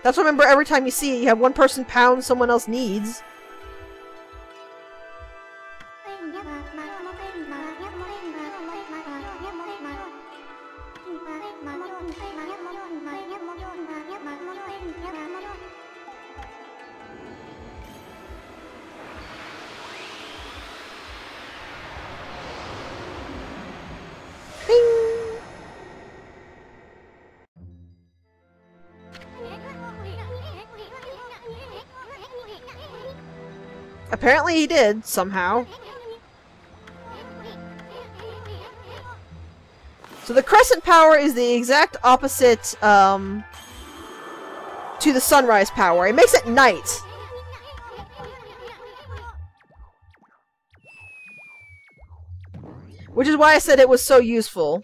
That's what I remember every time you see it, you have one person pound someone else needs. Apparently he did, somehow. So the crescent power is the exact opposite, to the sunrise power. It makes it night. Which is why I said it was so useful.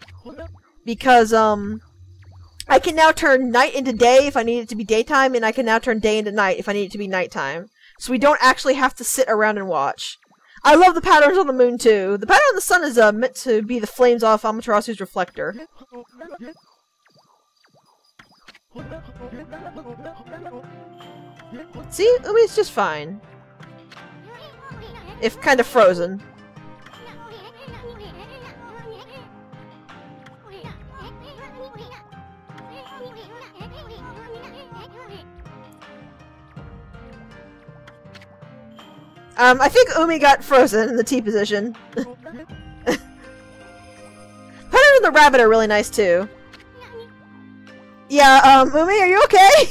Because, I can now turn night into day if I need it to be daytime, and I can now turn day into night if I need it to be nighttime. So we don't actually have to sit around and watch. I love the patterns on the moon, too. The pattern on the sun is meant to be the flames off Amaterasu's reflector. See? Umi's just fine. If kind of frozen. I think Umi got frozen in the T position. Pattern and the rabbit are really nice too. Yeah, Umi, are you okay?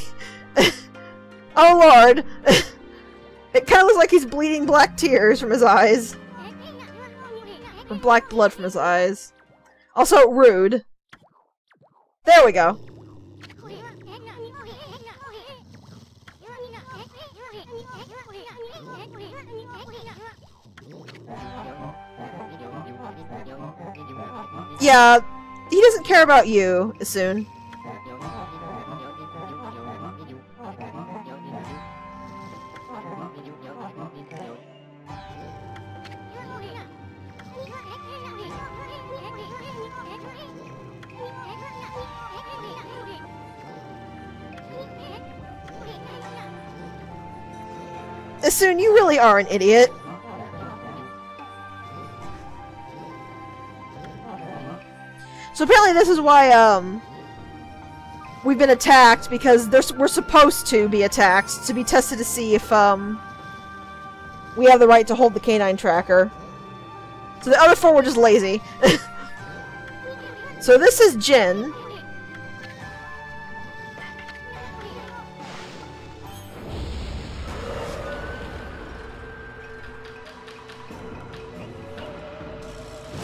Oh lord. It kind of looks like he's bleeding black tears from his eyes. Or black blood from his eyes. Also, rude. There we go. Yeah, he doesn't care about you, Isun. Isun, you really are an idiot. So apparently this is why, we've been attacked, because we're supposed to be attacked, to be tested to see if, we have the right to hold the canine tracker. So the other 4 were just lazy. So this is Jin.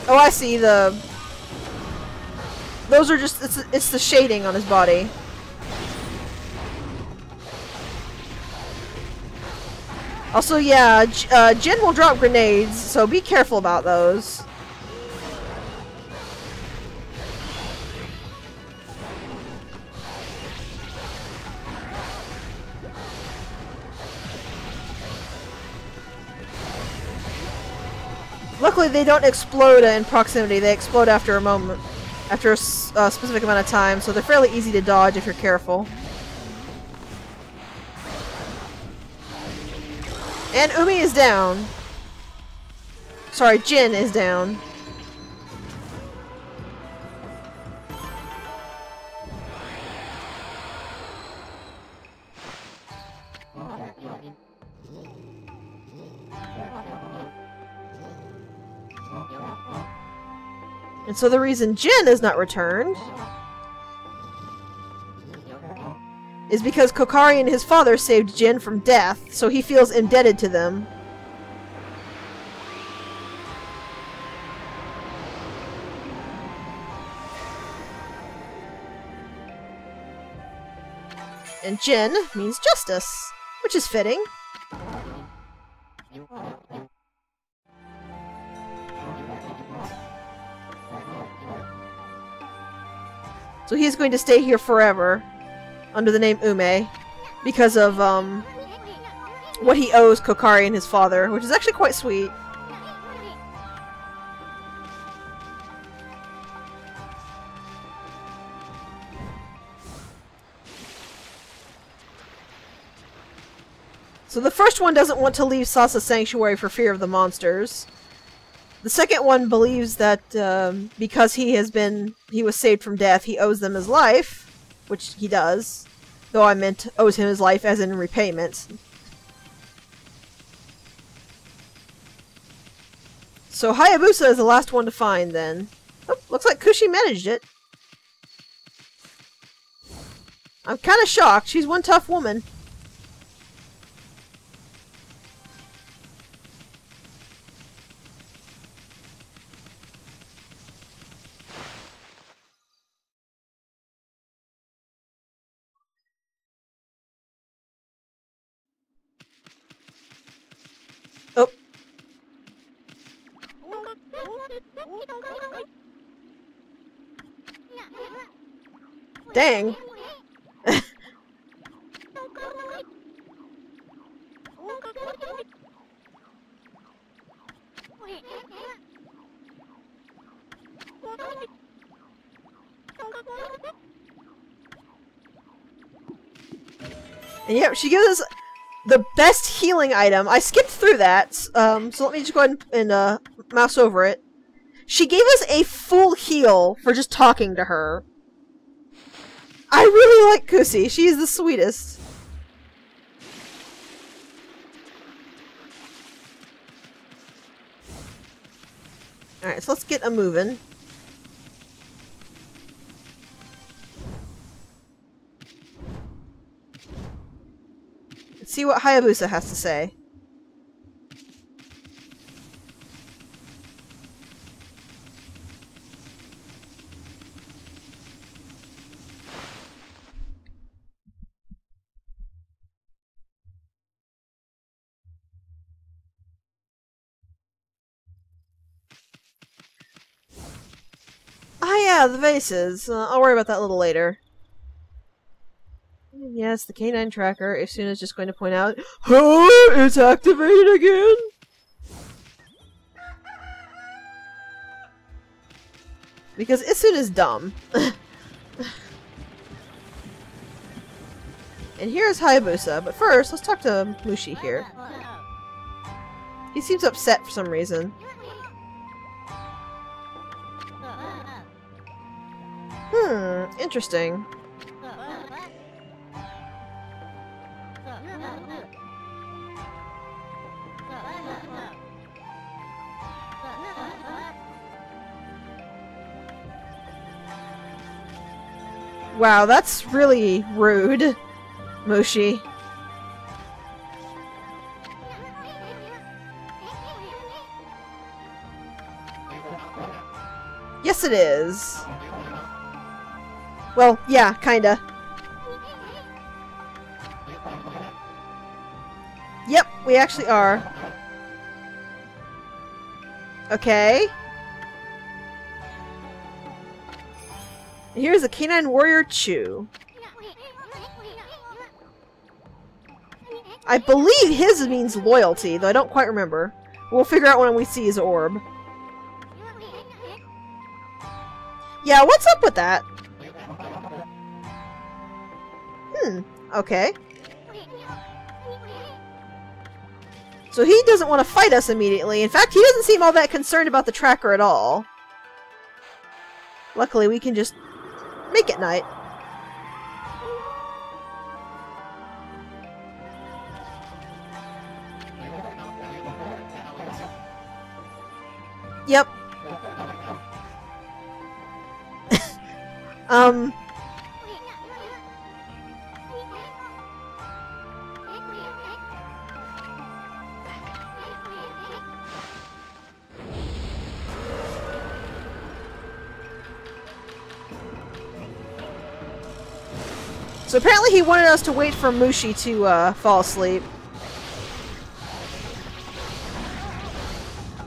Oh, I see. Those are just, it's the shading on his body. Also, yeah, Jin will drop grenades, so be careful about those. Luckily, they don't explode in proximity. They explode after a moment, after a specific amount of time, so they're fairly easy to dodge if you're careful. And Umi is down. Sorry, Jin is down. And so the reason Jin is not returned is because Kokari and his father saved Jin from death, so he feels indebted to them. And Jin means justice, which is fitting. So he's going to stay here forever, under the name Ume, because of, what he owes Kokari and his father, which is actually quite sweet. So the first one doesn't want to leave Sasa's sanctuary for fear of the monsters. The second one believes that because he was saved from death, he owes them his life, which he does. Though I meant owes him his life as in repayment. So Hayabusa is the last one to find then. Oh, looks like Kushi managed it. I'm kind of shocked. She's one tough woman. Oh. Dang. And yep, she gives us the best healing item. I skipped through that, so let me just go ahead and mouse over it. She gave us a full heal for just talking to her. I really like Kusi. She is the sweetest. Alright, so let's get a moving. Let's see what Hayabusa has to say. Ah yeah, the vases. I'll worry about that a little later. Yes, the canine tracker. Isuna is just going to point out, oh, it's activated again! Because Isuna is dumb. And here's Hayabusa, but first, let's talk to Mushi here. He seems upset for some reason. Interesting. Wow, that's really rude, Mushi. Yes, it is. Well, yeah, kinda. Yep, we actually are. Okay. Here's a canine warrior Chew. I believe his means loyalty, though I don't quite remember. We'll figure out when we see his orb. Yeah, what's up with that? Okay. So he doesn't want to fight us immediately. In fact, he doesn't seem all that concerned about the tracker at all. Luckily, we can just make it night. Yep. So apparently he wanted us to wait for Mushi to fall asleep.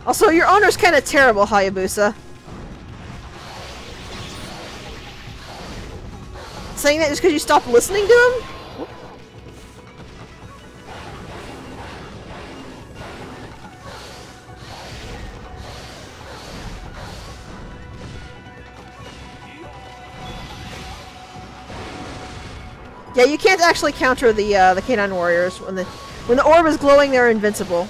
Also, your owner's kind of terrible, Hayabusa. Saying that just because you stopped listening to him? Yeah, you can't actually counter the canine warriors. When the orb is glowing, they're invincible.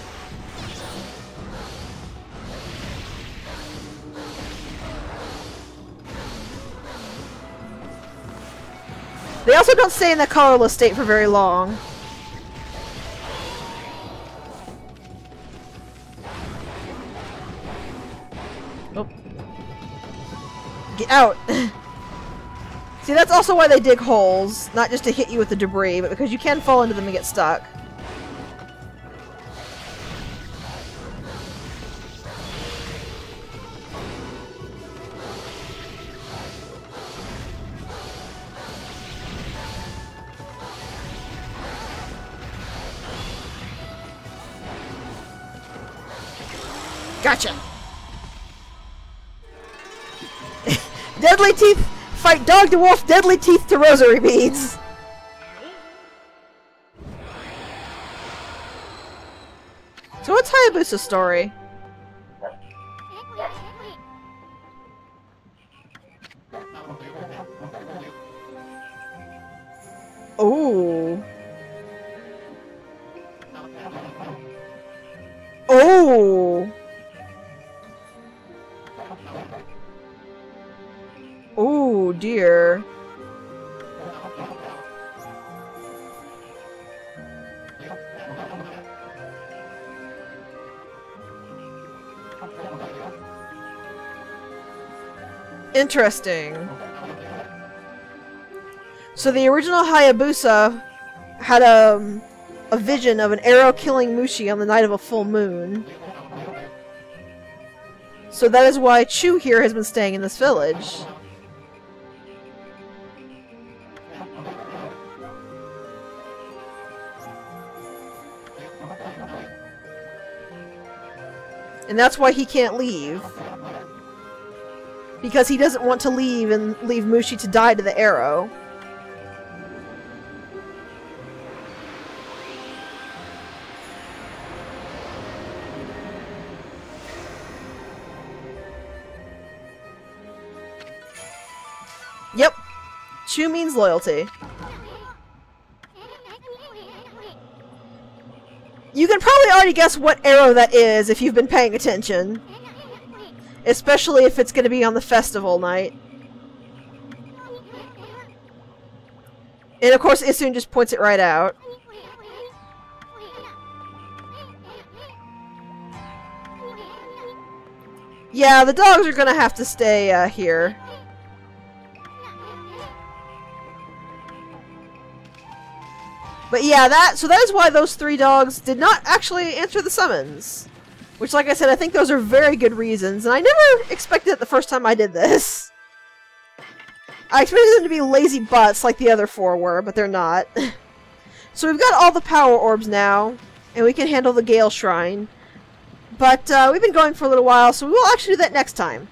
They also don't stay in the colorless state for very long. Oh. Get out! See, that's also why they dig holes. Not just to hit you with the debris, but because you can fall into them and get stuck. Gotcha! Deadly teeth! Fight dog to wolf, deadly teeth to rosary beads! So what's Hayabusa's story? Oh. Oh. Oh dear. Interesting. So the original Hayabusa had a vision of an arrow killing Mushi on the night of a full moon. So that is why Chew here has been staying in this village. And that's why he can't leave. Because he doesn't want to leave and leave Mushi to die to the arrow. Yep. Chew means loyalty. You can probably already guess what arrow that is if you've been paying attention. Especially if it's going to be on the festival night. And of course, Issun just points it right out. Yeah, the dogs are gonna have to stay here. But yeah, so that is why those 3 dogs did not actually answer the summons. Which, like I said, I think those are very good reasons, and I never expected it the first time I did this. I expected them to be lazy butts like the other 4 were, but they're not. So we've got all the power orbs now, and we can handle the Gale Shrine. But we've been going for a little while, so we will actually do that next time.